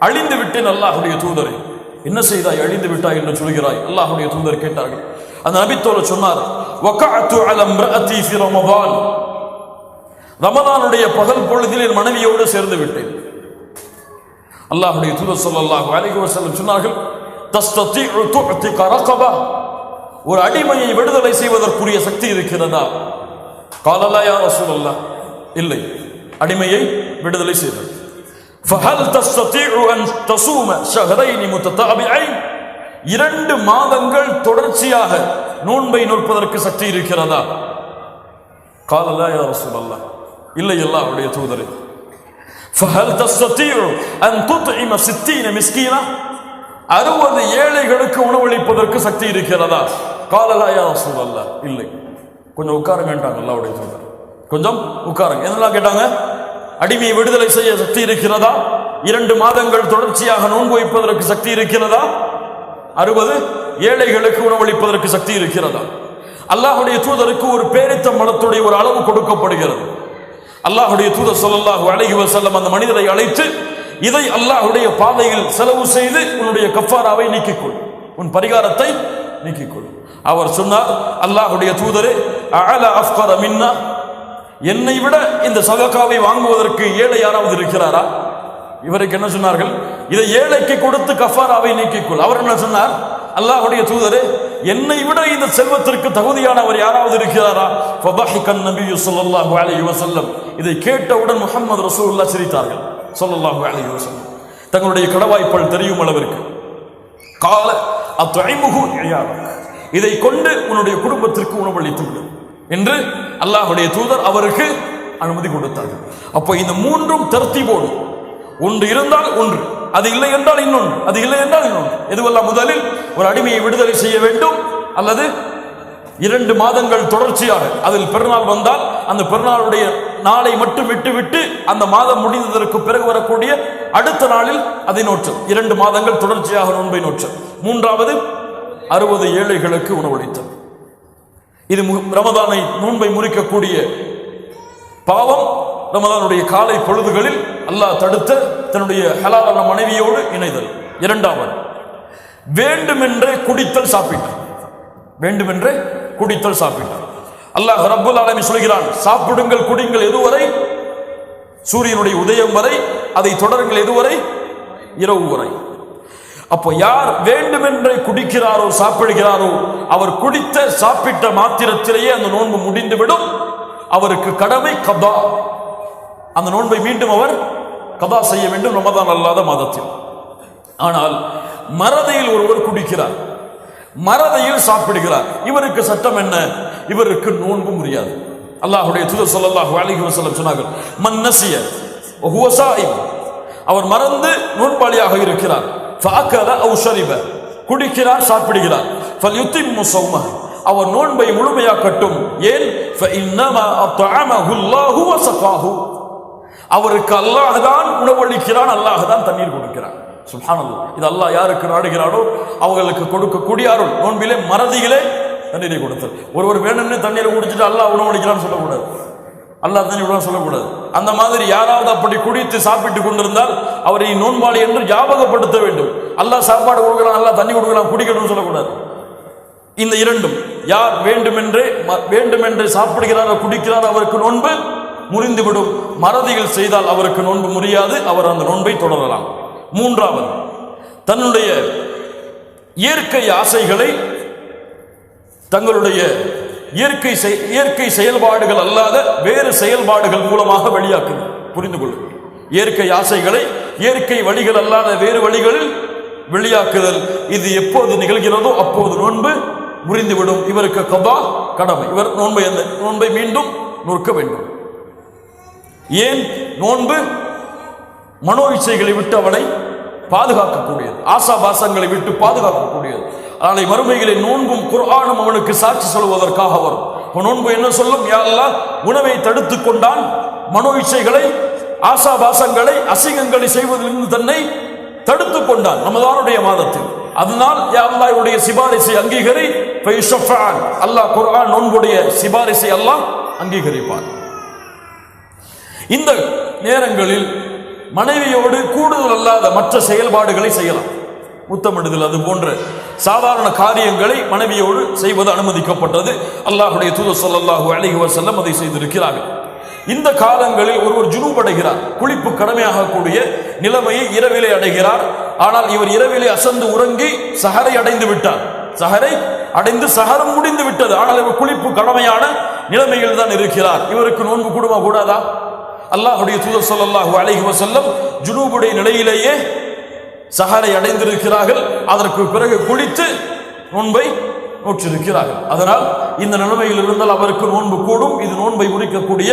அழிந்து விட்டேன் அல்லாஹ்வுடைய தூதரே. என்ன செய்தாய், அழிந்து விட்டாய் என்று சொல்கிறாய்? அல்லாஹ்வுடைய தூதர் கேட்டார்கள். அந்த நபித்தோழர் சொன்னார், வகஅது அலா இம்ரஅதி ஃபி ரமதான், ரமதானுடைய பகல் பொழுதில் என் மனைவியோடு சேர்ந்து விட்டேன். அல்லாஹ்வுடைய தூதர் ஸல்லல்லாஹு அலைஹி வஸல்லம் சொன்னார்கள், தஸ்ததிஉ துஅதிக ரகபா, ஒரு அடிமையை விடுதலை செய்வதற்குரிய சக்தி இருக்கிறதா? قال لا يا رسول الله, இல்லை, அடிமையை விடுதலை செய்தல். فهل تستطيع ان تصوم شهرين متتابعين, 2 மாதங்கள் தொடர்ச்சியாக நோன்பை நோற்பதற்கு சக்தி இருக்கிறதா? قال لا يا رسول الله, இல்லை அல்லாஹ்வுடைய தூதரே. فهل تستطيع ان تطعم 60 مسكينا, 60 ஏழைகளுக்கு உணவளிப்பதற்கு சக்தி இருக்கிறதா? قال لا يا رسول الله, இல்லை. கொஞ்சம் உட்காருங்கன்றாங்க அல்லாஹ்வுடைய தூதர். கொஞ்சம் உட்காருங்க. என்னெல்லாம் கேட்டாங்க? அடிமையை விடுதலை செய்ய சக்தி இருக்கிறதா? 2 மாதங்கள் தொடர்ச்சியாக நோன்பு வைப்பதற்கு சக்தி இருக்கிறதா? 60 ஏழைகளுக்கு உணவளிப்பதற்கு சக்தி இருக்கிறதா? அல்லாஹ்வுடைய தூதருக்கு ஒரு பேரித்தம்பழத்துடைய ஒரு அளவு கொடுக்கப்படுகிறது. அல்லாஹ்வுடைய தூதர் ஸல்லல்லாஹு அலைஹி வஸல்லம் அந்த மனிதரை அழைத்து, இதை அல்லாஹ்வுடைய பாதையில் செலவு செய்து உன்னுடைய கஃபாராவை நீக்கிக்கொள், உன் பரிகாரத்தை நீக்கிக்கொள். அவர் சொன்னார், அல்லாஹ்வுடைய தூதரே, அஅலா அஃப்கர மின்னா, என்னை விட இந்த சதகாவை வாங்குவதற்கு ஏழை யாராவது இருக்கிறாரா? இவருக்கு என்ன சொன்னார்கள்? இதை ஏழைக்கு கொடுத்து கஃபாராவை நீக்கிக்கொள். அவர் என்ன சொன்னார்? அல்லாஹ்வுடைய தூதரே, என்னை விட இந்த செல்வத்திற்கு தகுதியானவர் யாராவது இருக்கிறாரா? ஃபதஹிகன் நபியு ஸல்லல்லாஹு அலைஹி வஸல்லம், இதை கேட்டவுடன் முஹம்மது ரசூலுல்லாஹ் சிரித்தார்கள் ஸல்லல்லாஹு அலைஹி வஸல்லம், தங்களுடைய கடவாய்ப்பல் தெரியும் அளவிற்கு. கால அத்இமுஹு இயாலக், இதை கொண்டு உன்னுடைய குடும்பத்திற்கு உணவளித்து விடு என்று அல்லாஹ்வுடைய தூதர் அவருக்கு அனுமதி கொடுத்தார்கள். அப்போ இந்த 3ம் தர்த்தீபோடு, ஒன்று இருந்தால் ஒன்று, அது இல்லை என்றால் இன்னொன்று, அது இல்லை என்றால் இன்னொன்று. எதுவெல்லாம்? முதலில் ஒரு அடிமையை விடுதலை செய்ய வேண்டும், அல்லது 2 மாதங்கள் தொடர்ச்சியாக, அதில் பெருநாள் வந்தால் அந்த பெருநாளுடைய நாளை மட்டும் விட்டுவிட்டு அந்த மாதம் முடிந்ததற்கு பிறகு வரக்கூடிய அடுத்த நாளில் அதை நோற்றல். 2 மாதங்கள் தொடர்ச்சியாக நோன்பை நோற்றல். மூன்றாவது, 60 ஏழைகளுக்கு உணவளித்தல். இது ரமதானை நோன்பை முறிக்கக்கூடிய பாவம். ரமதானுடைய காலை பொழுதுகளில் அல்லாஹ் தடுத்த தன்னுடைய ஹலாலான மனைவியோடு இணைதல். இரண்டாவது, வேண்டுமென்றே குடித்தல், சாப்பிட்டார். வேண்டுமென்றே குடித்தல், சாப்பிட்டார். அல்லாஹ் ரப்புல் ஆலமீன் சொல்கிறான், சாப்பிடுங்கள், குடிங்கள், எதுவரை? சூரியனுடைய உதயம் வரை. அதை தொடருங்கள் எதுவரை? இரவு வரை. அப்போ யார் வேண்டுமென்றே குடிக்கிறாரோ, சாப்பிடுகிறாரோ, அவர் குடித்த சாப்பிட்ட மாத்திரத்திலேயே அந்த நோன்பு முடிந்துவிடும். அவருக்கு கடமை கதா, அந்த நோன்பை மீண்டும் அவர் கதா செய்ய வேண்டும் ரமதான் அல்லாத மாதத்தில். ஆனால் மறதியில் ஒருவர் குடிக்கிறார், மறதியில் சாப்பிடுகிறார், இவருக்கு சட்டம் என்ன? இவருக்கு நோன்பு முடியாது. அல்லாஹ்வுடைய தூதர் ஸல்லல்லாஹு அலைஹி வஸல்லம் சொன்னார்கள், மன் நஸிய வ ஹுவ ஸாயிம், அவர் மறந்து நோன்பாளியாக இருக்கிறார், ஃபஅகல அவ் ஷரிப, குடிக்கிறார், சாப்பிடுகிறார், ஃபல்யுத்திம்மு ஸௌமஹு, அவர் நோன்பை முழுமையாக்கட்டும். ஏன்? ஃபஇன்னமா அத்அமஹு அல்லாஹு வ ஸகாஹு, அவருக்கு அல்லாஹ் தான் உணவளிக்கிறான், அல்லாஹ் தான் தண்ணீர் கொடுக்கிறான். சுப்ஹானல்லாஹ். இது அல்லாஹ் யாருக்கு நாடுகிறானோ அவங்களுக்கு கொடுக்கக்கூடிய அருள். நோன்பிலே மறதியிலே தண்ணீரை கொடுத்தல். ஒருவர் வேணும்னு தண்ணீரை குடிச்சிட்டு அல்லாஹ் உணவளிக்கிறான்னு சொல்லக்கூடாது, அல்லாஹ் தண்ணி விட சொல்லக்கூடாது. அந்த மாதிரி யாராவது அப்படி குடித்து சாப்பிட்டு கொண்டிருந்தால் அவரை நோன்பாளி என்று ஞாபகப்படுத்த வேண்டும். அல்லாஹ் சாப்பாடு கொடுக்கலாம், அல்லாஹ் தண்ணி கொடுக்கலாம், குடிக்கணும்னு சொல்லக்கூடாது. இந்த இரண்டும் யார் வேண்டுமென்றே சாப்பிடுகிறாரோ குடிக்கிறாரோ அவருக்கு நோன்பு முறிந்துவிடும். மறதிகள் செய்தால் அவருக்கு நோன்பு முறியாது, அவர் அந்த நோன்பை தொடரலாம். மூன்றாவது, தன்னுடைய இயற்கை ஆசைகளை தங்களுடைய இயற்கை செயல்பாடுகள் அல்லாத வேறு செயல்பாடுகள் மூலமாக வெளியாக்குங்கள். புரிந்து கொள்ளுங்கள். இயற்கை ஆசைகளை இயற்கை வழிகள் அல்லாத வேறு வழிகளில் வெளியாக்குதல், இது எப்போது நிகழ்கிறதோ அப்போது நோன்பு முறிந்துவிடும். இவருக்கு கபா கடமை. இவர் நோன்பை மீண்டும் நோக்க வேண்டும். ஏன்? நோன்பு மனோ இச்சைகளை விட்டு அவனை பாதுகாக்கக்கூடியது, ஆசாபாசங்களை விட்டு பாதுகாக்கக்கூடியது. நாளை மறுமைகளை நோன்பும் குர்ஆனும் அவனுக்கு சாட்சி சொல்வதற்காக வரும். நோன்பு என்ன சொல்லும்? யா அல்லாஹ், உணவை தடுத்து கொண்டான், மனோ இச்சைகளை ஆசாபாசங்களை அசிங்கங்களை செய்வதிலிருந்து தன்னை தடுத்து கொண்டான் ரமதானுடைய மாதத்தில். அதனால் யா அல்லாஹ் இவருடைய சிபாரிசை அங்கீகரி. அல்லாஹ் குர்ஆன் நோன்புடைய சிபாரிசை அல்லாஹ் அங்கீகரிப்பான். இந்த நேரங்களில் மனைவியோடு கூடுதல் அல்லாத மற்ற செயல்பாடுகளை செய்யலாம். முத்தமிடுதல் அது போன்ற சாதாரண காரியங்களை மனைவியோடு செய்வது அனுமதிக்கப்பட்டது. அல்லாஹ்வுடைய தூதர் ஸல்லல்லாஹு அலைஹி வஸல்லம் அதை செய்திருக்கிறார்கள். இந்த காலங்களில் ஒருவர் ஜுனூப் அடைகிறார், குளிப்பு கடமையாகக்கூடிய நிலைமையை இரவிலே அடைகிறார். ஆனால் இவர் இரவிலே அசந்து உறங்கி சஹரை அடைந்து விட்டார். சஹரம் முடிந்து விட்டது. ஆனால் இவர் குளிப்பு கடமையான நிலைமையில் தான் இருக்கிறார். இவருக்கு நோன்பு கூடுமா கூடாதா? அல்லாஹ்வுடைய தூதர் ஸல்லல்லாஹு அலைஹி வஸல்லம் ஜுனூபுடைய நிலையிலேயே சஹரை அடைந்திருக்கிறார்கள். அதற்கு பிறகு குளித்து நோன்பை நோற்றிருக்கிறார்கள். அதனால் இந்த நிலைமையில் இருந்தால் அவருக்கு நோன்பு கூடும். இது நோன்பை முறிக்கக்கூடிய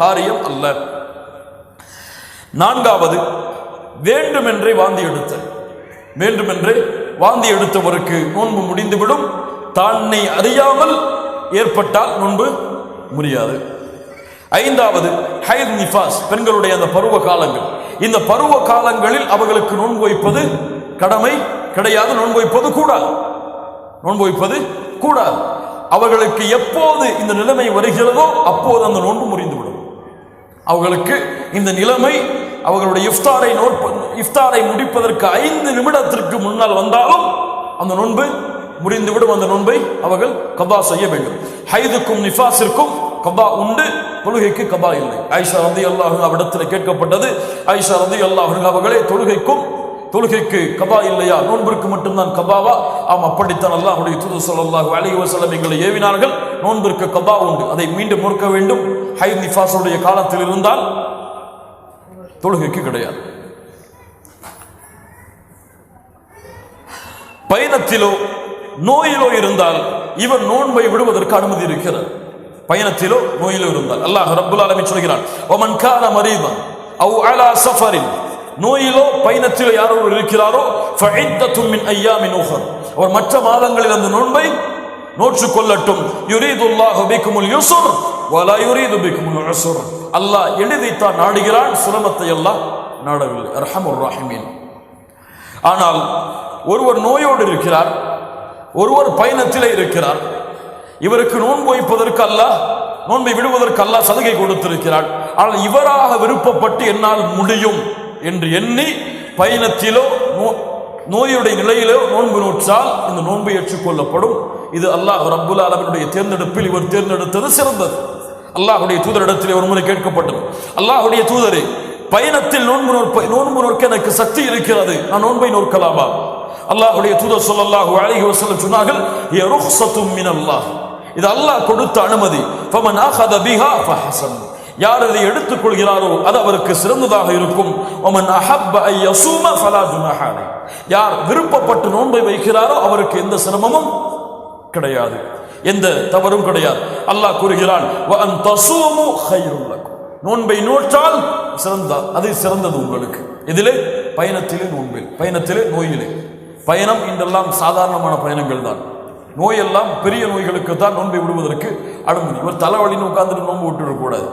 காரியம் அல்ல. நான்காவது, வேண்டுமென்றே வாந்தி எடுத்தவருக்கு நோன்பு முடிந்துவிடும். தன்னை அறியாமல் ஏற்பட்டால் நோன்பு முறியாது. ஐந்தாவது, ஹைத் நிஃபாஸ், பெண்களுடைய அந்த பருவ காலங்கள். இந்த பருவ காலங்களில் அவர்களுக்கு நோன்பு வைப்பது கடமை கிடையாது, நோன்பு வைப்பது கூடாது. அவர்களுக்கு எப்போது இந்த நிலைமை வருகிறதோ அப்போது அந்த நோன்பு முறிந்துவிடும். அவர்களுக்கு இந்த நிலைமை அவர்களுடைய இஃப்தாரை முடிப்பதற்கு 5 நிமிடத்திற்கு முன்னால் வந்தாலும் அந்த நோன்பு முறிந்துவிடும். அந்த நோன்பை அவர்கள் கபா செய்ய வேண்டும். ஹைதுக்கும் நிஃபாஸிற்கும் கபா உண்டு, தொழுகைக்கு கபா இல்லை. ஆயிஷா ரலியல்லாஹு அன்ஹா அவரிடத்தில் கேட்கப்பட்டது. ஆயிஷா ரலியல்லாஹு அன்ஹா அவர்களே, தொழுகைக்கு கபா இல்லையா, நோன்பிற்கு மட்டும்தான் கபாவா? ஆம், அப்படித்தான் அல்லாஹ்வுடைய தூதர் ஸல்லல்லாஹு அலைஹி வஸல்லம் எங்களை ஏவினார்கள். நோன்பிற்கு கபா உண்டு, அதை மீண்டும் நோக்க வேண்டும். ஹைத் நிஃபாஸுடைய காலத்தில் இருந்தால் தொழுகைக்கு கிடையாது. பயணத்திலோ நோயிலோ இருந்தால் இவர் நோன்பை விடுவதற்கு அனுமதி இருக்கிறது. பயணத்திலோ நோயிலோ இருந்தால் அல்லாஹ் ரப்புல் ஆலமீன் சொல்கிறான், வமன் கான மரீதன் அவ் அலா சஃபரின், நோயிலோ பயணத்திலோ யாரோ இருக்கிறாரோ ஃபஇத்தத்தும் மின் அய்யாமின் உஹர், அவர் மற்ற மாதங்களில் அந்த நோன்பை நோற்று கொள்ளட்டும். யுரீதுல்லாஹு பிக்குமுல் யுஸ்ர் வலா யுரீது பிக்குமுல் உஸ்ர், அல்லாஹ் எளிதைத்தான் நாடுகிறான், சிரமத்தை அல்லாஹ் நாடவில்லை. அர்ஹமுர் ராஹிமீன். ஆனால் ஒருவர் நோயோடு இருக்கிறார், ஒருவர் பயணத்திலே இருக்கிறார். இவருக்கு நோன்பு வைப்பதற்கு அல்லாஹ், நோன்பை விடுவதற்கு அல்லாஹ் சலுகை கொடுத்திருக்கிறார். ஆனால் இவராக விருப்பப்பட்டு என்னால் முடியும் என்று எண்ணி பயணத்திலோ நோயுடைய நிலையிலோ நோன்பு நோற்றால் இந்த நோன்பை ஏற்றுக்கொள்ளப்படும். இது அல்லாஹ் ரப்புல் ஆலமீனுடைய தேர்ந்தெடுப்பில் இவர் தேர்ந்தெடுத்தது சிறந்தது. அல்லாஹ்வுடைய தூதரிடத்தில் ஒரு முறை கேட்கப்பட்டது, அல்லாஹ்வுடைய தூதரே, பயணத்தில் நோன்பு நோக்க எனக்கு சக்தி இருக்கிறது, நான் நோன்பை நோக்கலாமா? அல்லாஹ்வுடைய தூதர் ஸல்லல்லாஹு அலைஹி வஸல்லம் சொன்னார்கள், ய ருக்ஸத்தும் மினல்லாஹ், இது அல்லாஹ் கொடுத்த அனுமதி. ஃபமன் அஹத பிஹா ஃபஹஸன், யார் அதை எடுத்துக் கொள்கிறாரோ அது அவருக்கு சிறந்ததாக இருக்கும். வமன் அஹப்ப அன் யஸூம ஃபலா ஜுனாஹ அலைஹி, யார் விருப்பப்பட்டு நோன்பை வைக்கிறாரோ அவருக்கு எந்த சிரமமும் கிடையாது, எந்த தவறும் கிடையாது. அல்லாஹ் கூறுகிறான், வ அன் தஸூமு கைருல் லக்கும், நோன்பை நோற்றால் அது சிறந்தது உங்களுக்கு. இதிலே பயணத்திலே நோன்பில், பயணத்திலே நோயிலே. பயணம் இன்றெல்லாம் சாதாரணமான பயணங்கள் தான். நோயெல்லாம் பெரிய நோய்களுக்கு தான் நோன்பை விடுவதற்கு அனுமதி. இவர் தலைவலின்னு உட்கார்ந்துட்டு நோன்பு விட்டுவிடக்கூடாது.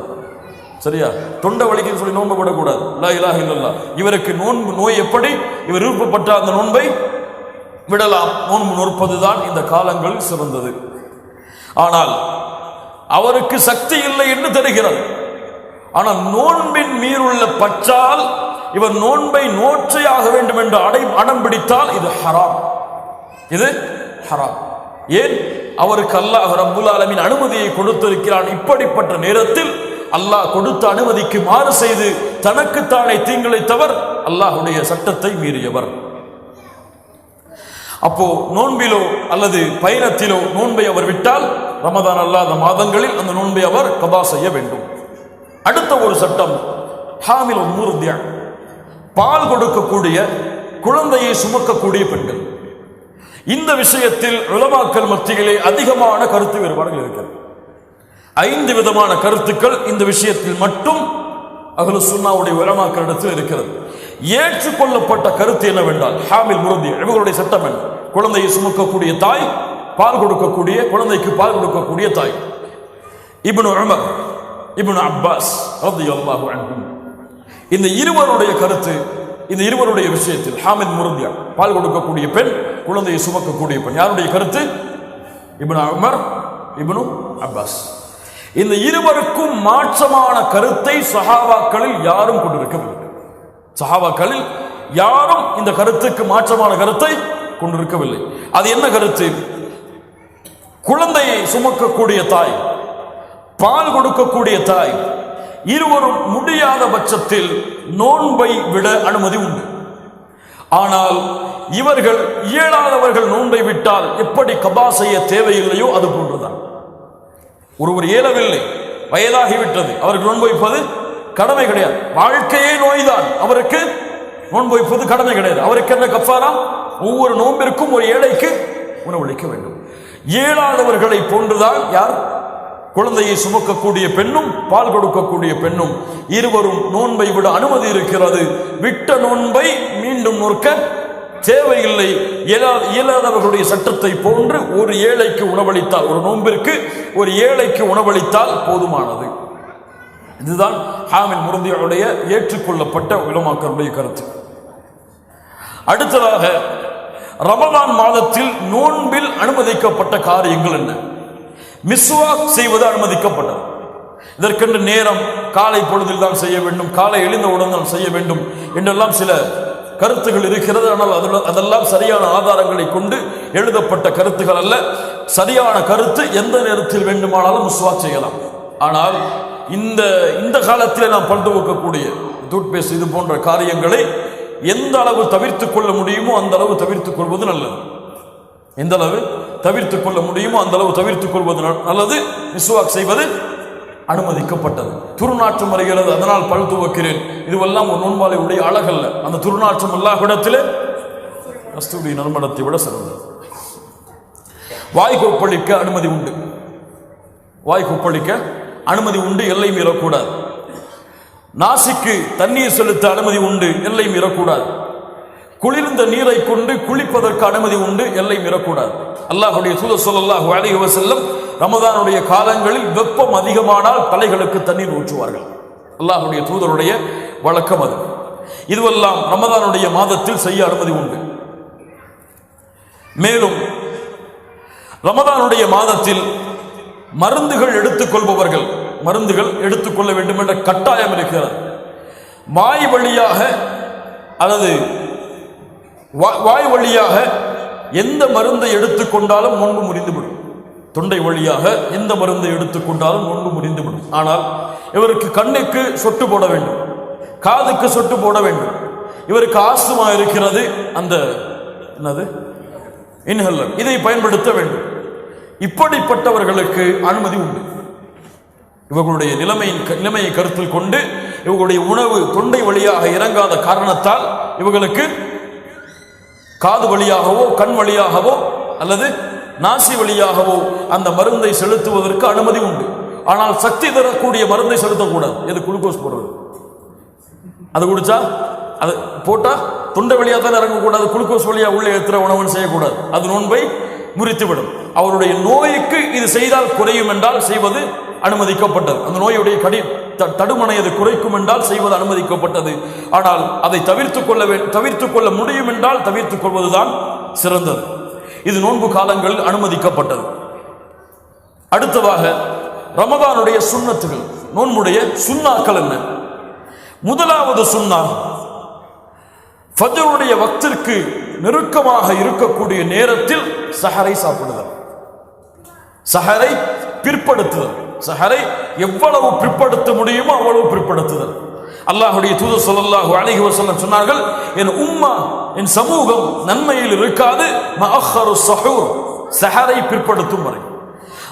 சரியா? தொண்டை வலிக்குன்னு சொல்லி நோன்பு விடக்கூடாது. லா இலாஹ இல்லல்லாஹ். இவருக்கு நோன்பு நோய் எப்படி இவர் விருப்பப்பட்ட அந்த நோன்பை விடலாம். நோன்பு நோற்பதுதான் இந்த காலங்களில் சிறந்தது. ஆனால் அவருக்கு சக்தி இல்லை என்று தெரிகிறது. ஆனால் நோன்பின் மீறுள்ள பற்றால் இவர் நோன்பை நோற்றையாக வேண்டும் என்று அடம் பிடித்தால் இது ஹராம். இது ஹராம். ஏன்? அவருக்கு அல்லாஹ் ரப்புல் ஆலமீன் அனுமதியை கொடுத்திருக்கிறான். இப்படிப்பட்ட நேரத்தில் அல்லாஹ் கொடுத்த அனுமதிக்கு மாறு செய்து தனக்குத்தானே தீங்கிழைத்தவர் அல்லாஹ்வுடைய சட்டத்தை மீறியவர். அப்போ நோன்பிலோ அல்லது பயணத்திலோ நோன்பை அவர் விட்டால் ரமதான் அல்லாத மாதங்களில் அந்த நோன்பை அவர் கதா செய்ய வேண்டும். அடுத்த ஒரு சட்டம், ஹாமில் முர்தியா, பால் கொடுக்கக்கூடிய குழந்தையை சுமக்கக்கூடிய பெண்கள். இந்த விஷயத்தில் உலமாக்கள் மத்தியிலே அதிகமான கருத்து வேறுபாடுகள் இருக்கிறது. 5 விதமான கருத்துக்கள் இந்த விஷயத்தில் மட்டும் அஹ்லு சுன்னாவுடைய உலமாக்களிடத்தில் இருக்கிறது. ஏற்றுக்கொள்ளப்பட்ட கருத்து என்னவென்றால், ஹாமில் முர்தியா இவர்களுடைய சட்டம் என்ன? குழந்தையை சுமக்கக்கூடிய தாய், பால் கொடுக்கக்கூடிய குழந்தைக்கு பால் கொடுக்கக்கூடிய தாய். இப்னு உமர், இப்னு அப்பாஸ் ரலியல்லாஹு அன்ஹும், இந்த இருவருடைய கருத்து, இந்த இருவருடைய விஷயத்தில் ஹாமில் முர்தியா பால் கொடுக்கக்கூடிய பெண், குழந்தையை சுமக்கக்கூடிய பெண், யாருடைய கருத்து? இப்னு உமர், இப்னு அப்பாஸ். இந்த இருவருக்கும் மாற்றமான கருத்தை சஹாபாக்களில் யாரும் கொண்டிருக்கவில்லை. சஹாபாக்களில் யாரும் இந்த கருத்துக்கு மாற்றமான கருத்தை கொண்டிருக்கவில்லை. அது என்ன கருத்து? குழந்தையை சுமக்கக்கூடிய தாய், பால் கொடுக்கக்கூடிய தாய் இருவரும் முடியாத பட்சத்தில் நோன்பை விட அனுமதி உண்டு. ஆனால் இவர்கள் இயலாதவர்கள் நோன்பை விட்டால் எப்படி கபா செய்ய தேவையில்லையோ அது போன்றுதான். ஒருவர் இயலவில்லை, வயதாகிவிட்டது, அவருக்கு நோன்பு வைப்பது கடமை கிடையாது. வாழ்க்கையே நோய்தான், அவருக்கு நோன்பு வைப்பது கடமை கிடையாது. அவருக்கு என்ன கஃபாரா? ஒவ்வொரு நோன்பிற்கும் ஒரு ஏழைக்கு உணவளிக்க வேண்டும். இயலாதவர்களை போன்றுதான் யார்? குழந்தையை சுமக்கக்கூடிய பெண்ணும் பால் கொடுக்கக்கூடிய பெண்ணும் இருவரும் நோன்பை விட அனுமதி இருக்கிறது. விட்ட நோன்பை மீண்டும் நோக்க தேவையில்லை. இயலாதவர்களுடைய சட்டத்தை போன்று ஒரு ஏழைக்கு உணவளித்தால், ஒரு நோன்பிற்கு ஒரு ஏழைக்கு உணவளித்தால் போதுமானது. இதுதான் ஹாமில் முர்தியாவுடைய ஏற்றுக்கொள்ளப்பட்ட உலமாக்களுடைய கருத்து. அடுத்ததாக, ரமலான் மாதத்தில் நோன்பில் அனுமதிக்கப்பட்ட காரியங்கள் என்ன? மிஸ்வாக் செய்வது அனுமதிக்கப்பட்டது. இதற்கென்று நேரம் காலை பொழுதில் தான் செய்ய வேண்டும், காலை எழுந்தவுடன் தான் செய்ய வேண்டும் என்றெல்லாம் சில கருத்துகள் இருக்கிறது. ஆனால் அதெல்லாம் சரியான ஆதாரங்களை கொண்டு எழுதப்பட்ட கருத்துகள் அல்ல. சரியான கருத்து எந்த நேரத்தில் வேண்டுமானாலும் மிஸ்வாக் செய்யலாம். ஆனால் இந்த காலத்தில் நாம் பல் துவக்கக்கூடிய டூத்பேஸ்ட் இது போன்ற காரியங்களை எந்த அளவு தவிர்த்துக் கொள்ள முடியுமோ அந்த அளவு தவிர்த்துக் கொள்வது நல்லது. எந்த அளவு தவிர்த்துக் கொள்ள முடியுமோ அந்த அளவு தவிர்த்துக் கொள்வது நல்லது. மிஸ்வாக் செய்வது அனுமதிக்கப்பட்டது. துர்நாற்றம் வருகிறது, அதனால் பல் துவக்கிறேன், இதுவெல்லாம் ஒரு நோன்பாளியுடைய அழகல்ல. அந்த துர்நாற்றம் அல்லாஹ்விடத்திலே கஸ்தூரி நறுமணத்தை விட சிறந்தது. வாய் கொப்பளிக்க அனுமதி உண்டு. வாய் கொப்பளிக்க அனுமதி உண்டு, எல்லை மீறக்கூடாது. நாசிக்கு தண்ணீர் செலுத்த அனுமதி உண்டு, எல்லை மீறக்கூடாது. குளிர்ந்த நீரை கொண்டு குளிப்பதற்கு அனுமதி உண்டு, எல்லை மீறக்கூடாது. அல்லாஹ்வுடைய தூதர் ஸல்லல்லாஹு அலைஹி வஸல்லம் ரமதானுடைய காலங்களில் வெப்பம் அதிகமானால் தலைகளுக்கு தண்ணீர் ஊற்றுவார்கள். அல்லாஹ்வுடைய தூதருடைய வழக்கம் அது. இதுவெல்லாம் ரமதானுடைய மாதத்தில் செய்ய அனுமதி உண்டு. மேலும் ரமதானுடைய மாதத்தில் மருந்துகள் எடுத்துக்கொள்பவர்கள் மருந்துகள் எடுத்துக்கொள்ள வேண்டும் என்ற கட்டாயம் இருக்கிறது. வாய் வழியாக அல்லது வாய் வழியாக எந்த மருந்தை எடுத்துக்கொண்டாலும் நோன்பு முறிந்துவிடும். தொண்டை வழியாக எந்த மருந்தை எடுத்துக்கொண்டாலும் நோன்பு முறிந்துவிடும். ஆனால் இவருக்கு கண்ணுக்கு சொட்டு போட வேண்டும், காதுக்கு சொட்டு போட வேண்டும். இவருக்கு ஆஸ்துமா இருக்கிறது, அந்த என்னது இன்ஹேலர், இதை பயன்படுத்த வேண்டும். இப்படிப்பட்டவர்களுக்கு அனுமதி உண்டு. இவர்களுடைய நிலைமையை கருத்தில் கொண்டு இவர்களுடைய உணவு தொண்டை வழியாக இறங்காத காரணத்தால் இவர்களுக்கு காது வழியாகவோ கண் வழியாகவோ அல்லது நாசி வழியாகவோ அந்த மருந்தை செலுத்துவதற்கு அனுமதி உண்டு. ஆனால் சக்தி தரக்கூடிய மருந்தை செலுத்தக்கூடாது. எது? குளுக்கோஸ் போடுறது. அது குடிச்சா அது போட்டா தொண்டை வழியாக தான் இறங்கக்கூடாது. குளுக்கோஸ் வழியாக உள்ளே ஏற்றுற உணவுன்னு செய்யக்கூடாது. அது நோன்பை முறித்துவிடும். அவருடைய நோய்க்கு இது செய்தால் குறையும் என்றால் செய்வது அனுமதிக்கப்பட்டது. அந்த நோயுடைய தடுமனை அது குறைக்கும் என்றால் செய்வது அனுமதிக்கப்பட்டது. ஆனால் அதை தவிர்த்துக் கொள்ள முடியும் என்றால் தவிர்த்துக் கொள்வதுதான் சிறந்தது. இது நோன்பு காலங்களில் அனுமதிக்கப்பட்டது. அடுத்ததாக ரமதானுடைய சுன்னத்துகள், நோன்புடைய சுன்னாக்கள் என்ன? முதலாவது சுன்னா, ஃபஜ்ருடைய வக்திற்கு நெருக்கமாக இருக்கக்கூடிய நேரத்தில் சஹரை சாப்பிடுதல். சஹரை பிற்படுத்துதல். சஹரை எவ்வளவு பிற்படுத்த முடியுமோ அவ்வளவு பிற்படுத்துதல். அல்லாஹ்வுடைய தூதர் ஸல்லல்லாஹு அலைஹி வஸல்லம் சொன்னார்கள், என் உம்மா, என் சமூகம் நன்மையில் இருக்காது மஅஹரு ஸஹூர், சஹரை பிற்படுத்தும் வரை.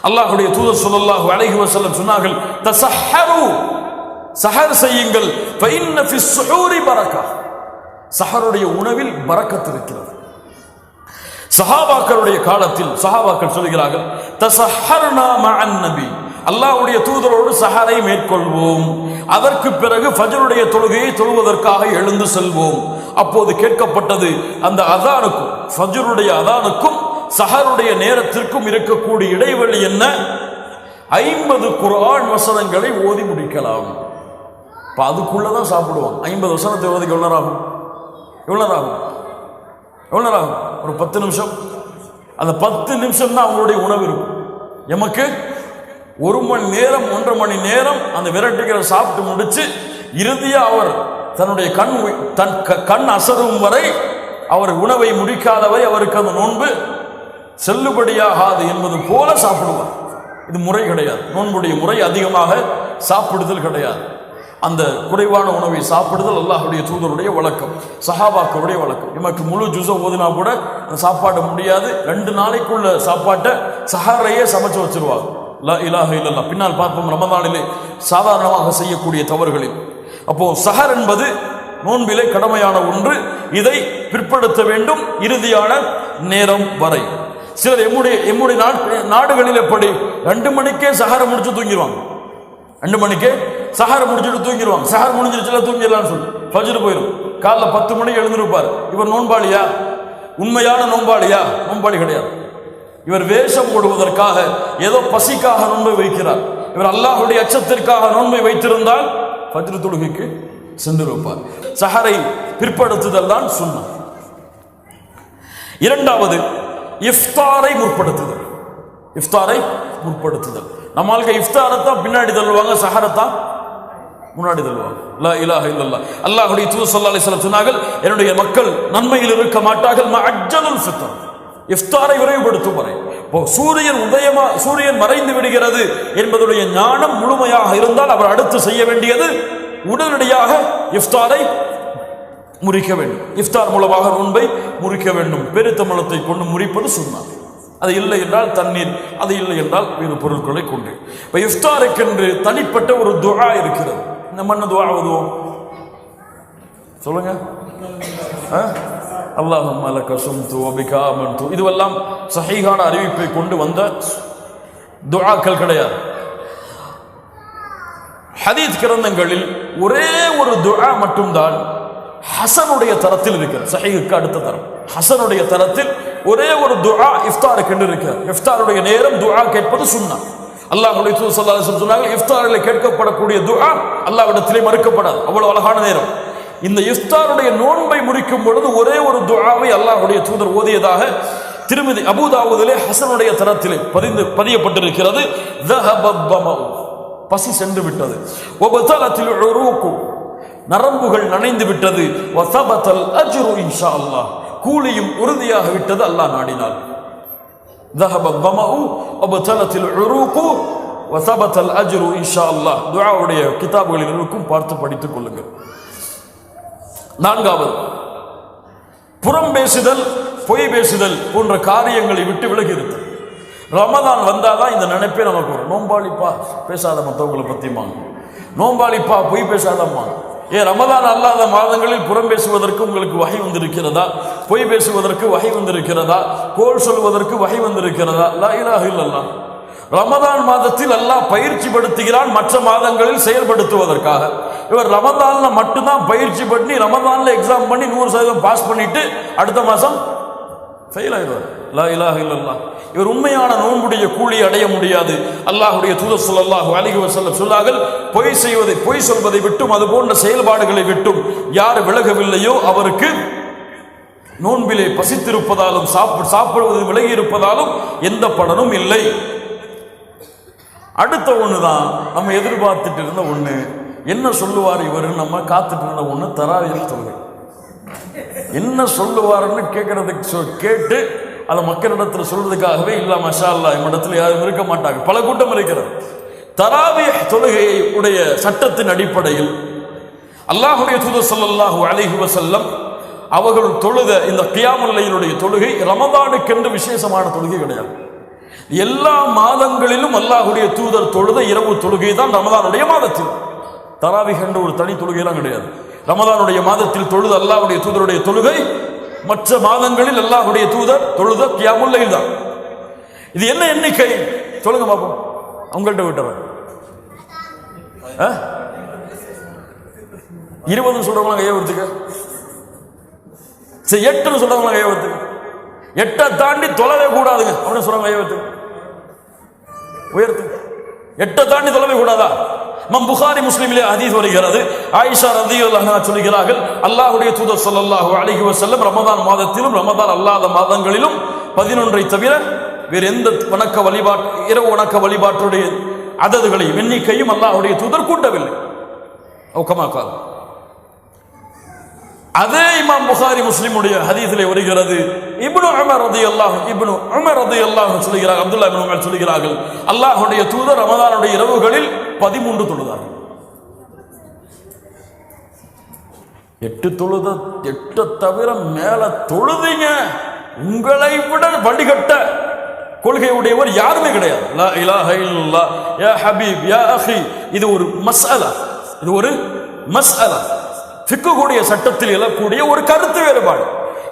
அல்லாஹ்வுடைய தூதர் ஸல்லல்லாஹு அலைஹி வஸல்லம் சொன்னார்கள், தஸஹரு, சஹர் செய்யுங்கள், ஃபஇன்ன ஃபிஸ் ஸுஹூரி பரக்கா, சஹருடைய உணவில் பரக்கத் இருக்கிறது. சஹாபாக்களுடைய காலத்தில் சஹாபாக்கள் சொல்கிறார்கள், தஸஹர்னா மஅன் நபி, அல்லாஹ்வுடைய தூதரோடு சஹரை மேற்கொள்வோம், அதற்கு பிறகு ஃபஜ்ருடைய தொழுகையை தொழுவதற்காக எழுந்து செல்வோம். அப்போது கேட்கப்பட்டது, அந்த அதானுக்கும் ஃபஜ்ருடைய அதானுக்கும் சஹருடைய நேரத்திற்கும் இருக்கக்கூடிய இடைவெளி என்ன? 50 குர்ஆன் வசனங்களை ஓதி முடிக்கலாம். அதுக்குள்ளதான் சாப்பிடுவாங்க. 50 வசனத்தை ஓதிக்கு எவ்வளவு நேரம் ஆகும்? ஒரு 10 நிமிஷம். அந்த 10 நிமிஷம் தான் அவங்களுடைய உணவு இருக்கும். எமக்கு 1 மணி நேரம் 1.5 மணி நேரம் அந்த விரட்டுகளை சாப்பிட்டு முடிச்சு இறுதியா அவர் தன்னுடைய கண் அசரும் வரை அவர் உணவை முடிக்காதவரை அவருக்கு அந்த நோன்பு செல்லுபடியாகாது என்பது போல சாப்பிடுவார். இது முறை கிடையாது. நோன்புடைய முறை அதிகமாக சாப்பிடுதல் கிடையாது. அந்த குறைவான உணவை சாப்பிடுதல் அல்லாஹ்வுடைய தூதருடைய வழக்கம், சஹாபாக்களுடைய வழக்கம். நமக்கு முழு ஜுஸை ஓதினா கூட சாப்பாடு முடியாது. 2 நாளைக்குள்ள சாப்பாட்டை சஹரையே சமைச்சு வச்சிருவாங்க. லா இலாஹ இல்லல்லாஹ். பின்னால் பார்ப்போம் ரமதானிலே சாதாரணமாக செய்யக்கூடிய தவறுகளில். அப்போ சஹர் என்பது நோன்பிலே கடமையான ஒன்று. இதை பிற்படுத்த வேண்டும் இறுதியான நேரம் வரை. சிலர் எம்முடைய நாடுகளில் எப்படி 2 மணிக்கே சஹரை முடிச்சு தூங்கிடுவாங்க. 2 மணிக்கே சஹரை முடிச்சுட்டு தூங்கிடுவாங்க. சஹர் முடிஞ்சிருச்சுல தூங்கிடலாம்னு சொல்லி ஃபஜ்ர் போயிடும். காலைல 10 மணிக்கு எழுந்திருப்பார். இவர் நோன்பாளியா? உண்மையான நோன்பாளியா? நோன்பாளி கிடையாது. இவர் வேஷம் போடுவதற்காக, ஏதோ பசிக்காக நோன்பை வைக்கிறார். இவர் அல்லாஹ்வுடைய அச்சத்திற்காக நோன்பை வைத்திருந்தால் ஃபஜ்ர் தொழுகைக்கு சென்றிருப்பார். சஹரை பிற்படுத்துதல் தான் சுன்னா. இரண்டாவது, இஃப்தாரை முற்படுத்துதல். இஃப்தாரை முற்படுத்துதல். நம்மளுக்கு இஃப்தாரத்தான் பின்னாடி தள்ளுவாங்க, சஹரத்தான் முன்னாடி தள்ளுவாங்க. லா இலாஹ இல்லல்லாஹ். அல்லாஹ்வுடைய தூதர் ஸல்லல்லாஹு அலைஹி வஸல்லம் சொன்னார்கள், என்னுடைய மக்கள் நன்மையில் இருக்க மாட்டார்கள் மஅஜ்ஜலுல் ஃபித்ர், இஃப்தாரை விரைவுபடுத்தும் வரை. சூரியன் மறைந்து விடுகிறது என்பதுடைய ஞானம் முழுமையாக இருந்தால் அவர் அடுத்து செய்ய வேண்டியது உடனடியாக இஃப்தாரை முறிக்க வேண்டும். இஃப்தார் மூலமாக நோன்பை முறிக்க வேண்டும். பெருத்தமலத்தை கொண்டு முறிப்பது சுன்னா. அது இல்லை என்றால் தண்ணீர், அது இல்லை என்றால் வேறு பொருட்களை கொண்டு. இப்ப இஃப்தாருக்கென்று தனிப்பட்ட ஒரு துஆ இருக்கிறது. நம்ம என்ன துஆ ஓதுவோம் சொல்லுங்க? அல்லாஹும்ம லக ஸும்து வ பிக ஆமன்து. இதுவெல்லாம் சஹீஹான அறிவிப்பை கொண்டு வந்த துஆக்கள் கிடையாது. ஹதீஸ் கிரந்தங்களில் ஒரே ஒரு துஆ மட்டும்தான் ஹசனுடைய தரத்தில் இருக்கிறது. சஹீஹுக்கு அடுத்த தரம் ஹசனுடைய தரத்தில் ஒரே ஒரு துஆ இஃப்தாருக்கு என்று இருக்கிறது. இஃப்தாருடைய நேரம் துஆ கேட்பது சுன்னா. அல்லாஹ்வுடைய தூதர் ஸல்லல்லாஹு அலைஹி வஸல்லம் சொன்னார்கள், இஃப்தாரில் கேட்கப்படக்கூடிய துஆ அல்லாஹ்விடத்திலே மறுக்கப்படாது. அவ்வளவு அழகான நேரம். இந்த இஃப்தாருடைய நோன்பை முடிக்கும் பொழுது ஒரே ஒரு துஆவை அல்லாஹ்வுடைய தூதர் ஓதியதாக திருமிதி அபூதாவூதிலே ஹசனுடைய தரத்திலே பதியப்பட்டிருக்கிறது. ذهبت ظمأ, பசி சென்று விட்டது. وبطلت العروق, நரம்புகள் நனைந்து விட்டது. وثبت الأجر إن شاء الله, கூலியும் உறுதியாக விட்டது அல்லாஹ் நாடினால். ذهبت ظمأ وبطلت العروق وثبت الأجر إن شاء الله. துஆவுடைய கிதாபுகளில் இருக்கும், பார்த்து படித்துக் கொள்ளுங்கள். நான்காவது, புறம் பேசுதல், பொய் பேசுதல் போன்ற காரியங்களை விட்டு விலகி இருக்கு. ரமதான் வந்தாதான் இந்த நினைப்பே நமக்கு வரும். நோம்பாளிப்பா பேசாத மற்றவங்களை பத்தியுமாங்க, நோம்பாளிப்பா பொய் பேசாதம்மா. ஏன் ரமதான் அல்லாத மாதங்களில் புறம் பேசுவதற்கு உங்களுக்கு வகை வந்திருக்கிறதா? பொய் பேசுவதற்கு வகை வந்திருக்கிறதா? கோல் சொல்வதற்கு வகை வந்திருக்கிறதா? லா இலாஹ இல்லல்லாஹ். ரமதான் மாதத்தில் அல்லாஹ் பயிற்சி படுத்துகிறான் மற்ற மாதங்களில் செயல்படுத்துவதற்காக. இவர் ரமதான்ல மட்டும்தான் பயிற்சி பண்ணி ரமதான்ல எக்ஸாம் பண்ணி 100% பாஸ் பண்ணிட்டு அடுத்த மாசம் ஃபெயில் ஆயிடுவார். லா இலாஹ இல்லல்லாஹ். இவர் உண்மையான நோன்புடைய கூலி அடைய முடியாது. அல்லாஹ்வுடைய தூதர் ஸல்லல்லாஹு அலைஹி வஸல்லம் சொன்னார்கள், பொய் சொல்வதை விட்டும் அது போன்ற செயல்பாடுகளை விட்டும் யார் விலகவில்லையோ அவருக்கு நோன்பிலே பசித்திருப்பதாலும் சாப்பிடுவது விலகி இருப்பதாலும் எந்த பலனும் இல்லை. அடுத்த ஒண்ணுதான் நம்ம எதிர்பார்த்துட்டு இருந்த ஒண்ணு. என்ன சொல்லுவார் இவர், நம்ம காத்துட்டு இருந்த ஒண்ணு தராவீஹ் தொழுகை. என்ன சொல்லுவாருன்னு கேட்டு அதை மக்களிடத்தில் சொல்றதுக்காகவே இல்ல மஷா அல்லாஹ் நம்மிடத்தில் யாரும் இருக்க மாட்டாங்க, பல கூட்டம் இருக்கிறது. தராவீஹ் தொழுகையை உடைய சட்டத்தின் அடிப்படையில் அல்லாஹ்வுடைய தூதர் ஸல்லல்லாஹு அலைஹி வஸல்லம் அவர்கள் தொழுத இந்த கியாமுல் லைலுடைய தொழுகை ரமதானுக்கென்று விசேஷமான தொழுகை கிடையாது. எல்லா மாதங்களிலும் அல்லாஹ்வுடைய தூதர் தொழுத இரவு தொழுகை தான் ரமதானுடைய மாதத்தில். தராவீஹ் என்ற ஒரு தனி தொழுகையெல்லாம் கிடையாது. ரமதானுடைய மாதத்தில் தொழுத அல்லாஹ்வுடைய தூதருடைய தொழுகை மற்ற மாதங்களில் அல்லாஹ்வுடைய தூதர் தொழுத கியாமுல் லைல் தான். இது என்ன எண்ணிக்கை சொல்லுங்க பாப்போம். அவங்கள்ட்ட விட்டுறேன். 20 சொல்றவங்க கையெழுத்துக்கு, 8 சொல்றவங்க கையெழுத்துக்கு, 8 தாண்டி தொலைவே கூடாதுங்க அப்படின்னு சொல்றவங்க கையெழுத்துக்கு உயர்த்து. 8 தாண்டி தொலைவே கூடாதா? புகாரி முஸ்லிமிலே ஹதீஸ் வருகிறது. ஆயிஷா ரலியல்லாஹு அன்ஹா சொல்கிறார்கள், அல்லாஹ்வுடைய தூதர் ஸல்லல்லாஹு அலைஹி வஸல்லம் ரமதான் மாதத்திலும் ரமதான் அல்லாத மாதங்களிலும் 11 தவிர வேறு எந்த இரவு வணக்க வழிபாட்டுடைய அததுகளையும் எண்ணிக்கையும் அல்லாஹ்வுடைய தூதர் கூட்டவில்லை. அதே இமாம் புகாரி முஸ்லிமுடைய ஹதீஸிலே வருகிறது, இப்னு உமர் ரலியல்லாஹு சொல்கிறார்கள், அப்துல்லாஹ் இப்னு உமர் சொல்கிறார்கள், அல்லாஹ்வுடைய தூதர் ரமதானுடைய இரவுகளில் 13 தொழுதார்கள். 8 தவிர மேல தொழுதீங்க, உங்களை விட வடிகட்ட கொள்கை உடையவர் யாருமே கிடையாது. லா இலாஹ இல்லல்லாஹ் யா ஹபீப் யா அஹி. இது ஒரு மஸ்அலா ஃபிக்ஹுடைய சட்டத்தில் எழக்கூடிய ஒரு கருத்து வேறுபாடு.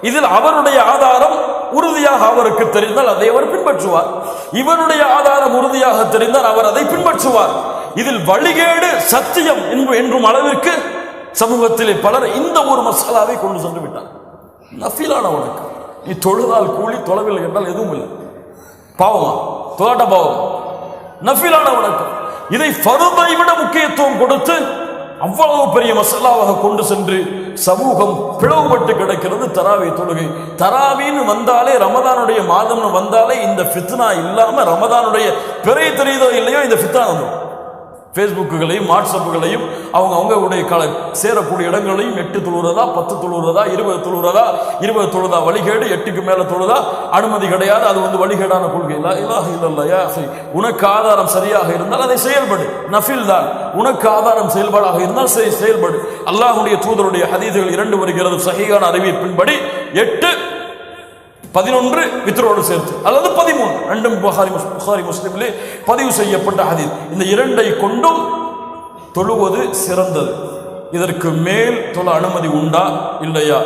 இதில் அவருடைய ஆதாரம் உறுதியாக அவருக்கு தெரிந்தால் அதை அவர் பின்பற்றுவார், இவருடைய ஆதாரம் உறுதியாக தெரிந்தால் அவர் அதை பின்பற்றுவார். இதில் வழிகேடு சத்தியம் என்றும் அளவிற்கு சமூகத்திலே பலர் இந்த ஒரு மசாலாவை கொண்டு சென்று விட்டார். நஃபிலான வணக்கம், நீ தொழுதால் கூலி, தொழவில்லை என்றால் எதுவும் இல்லை, பாவமா தொழாட்ட பாவம். நஃபிலான வணக்கம் இதை ஃபர்தை விட முக்கியத்துவம் கொடுத்து அவ்வளவு பெரிய மசாலாவாக கொண்டு சென்று சமூகம் பிளவுபட்டு கிடக்கிறது. தராவீஹ் தொழுகை, தராவீன்னு வந்தாலே ரமதானுடைய மாதம்னு வந்தாலே இந்த ஃபித்னா இல்லாம ரமதானுடைய பிறை தெரியுதோ இல்லையோ இந்த ஃபித்னா வந்துடும். ஃபேஸ்புக்குகளையும் வாட்ஸ்அப்புகளையும் அவங்களுடைய சேரக்கூடிய இடங்களையும் 8 தொழுறதா 10 தொழுறதா 20 தொழுறதா 20 தொழுதா வழிகேடு, 8க்கு மேல தொழுதா அனுமதி கிடையாது, அது வழிகேடான கொள்கை. லா இலாஹ இல்லல்லாஹ் யா அஹி. உனக்கு ஆதாரம் சரியாக இருந்தால் அதை செயல்படு, நஃபில் தான். உனக்கு ஆதாரம் செயல்பாடாக இருந்தால் செயல்படு. அல்லாஹ்வுடைய தூதருடைய ஹதீஸ்கள் 2 வருகிறது சஹீஹான அறிவிப்பின்படி. 8 11 வித்ரோடு சேர்த்து அல்லது 13 ரெண்டும் புகாரி முஸ்லிமிலே பதிவு செய்யப்பட்ட ஹதீஸ். இந்த 2ஐ கொண்டும் தொழுவது சிறந்தது. இதற்கு மேல் தொழ அனுமதி உண்டா இல்லையா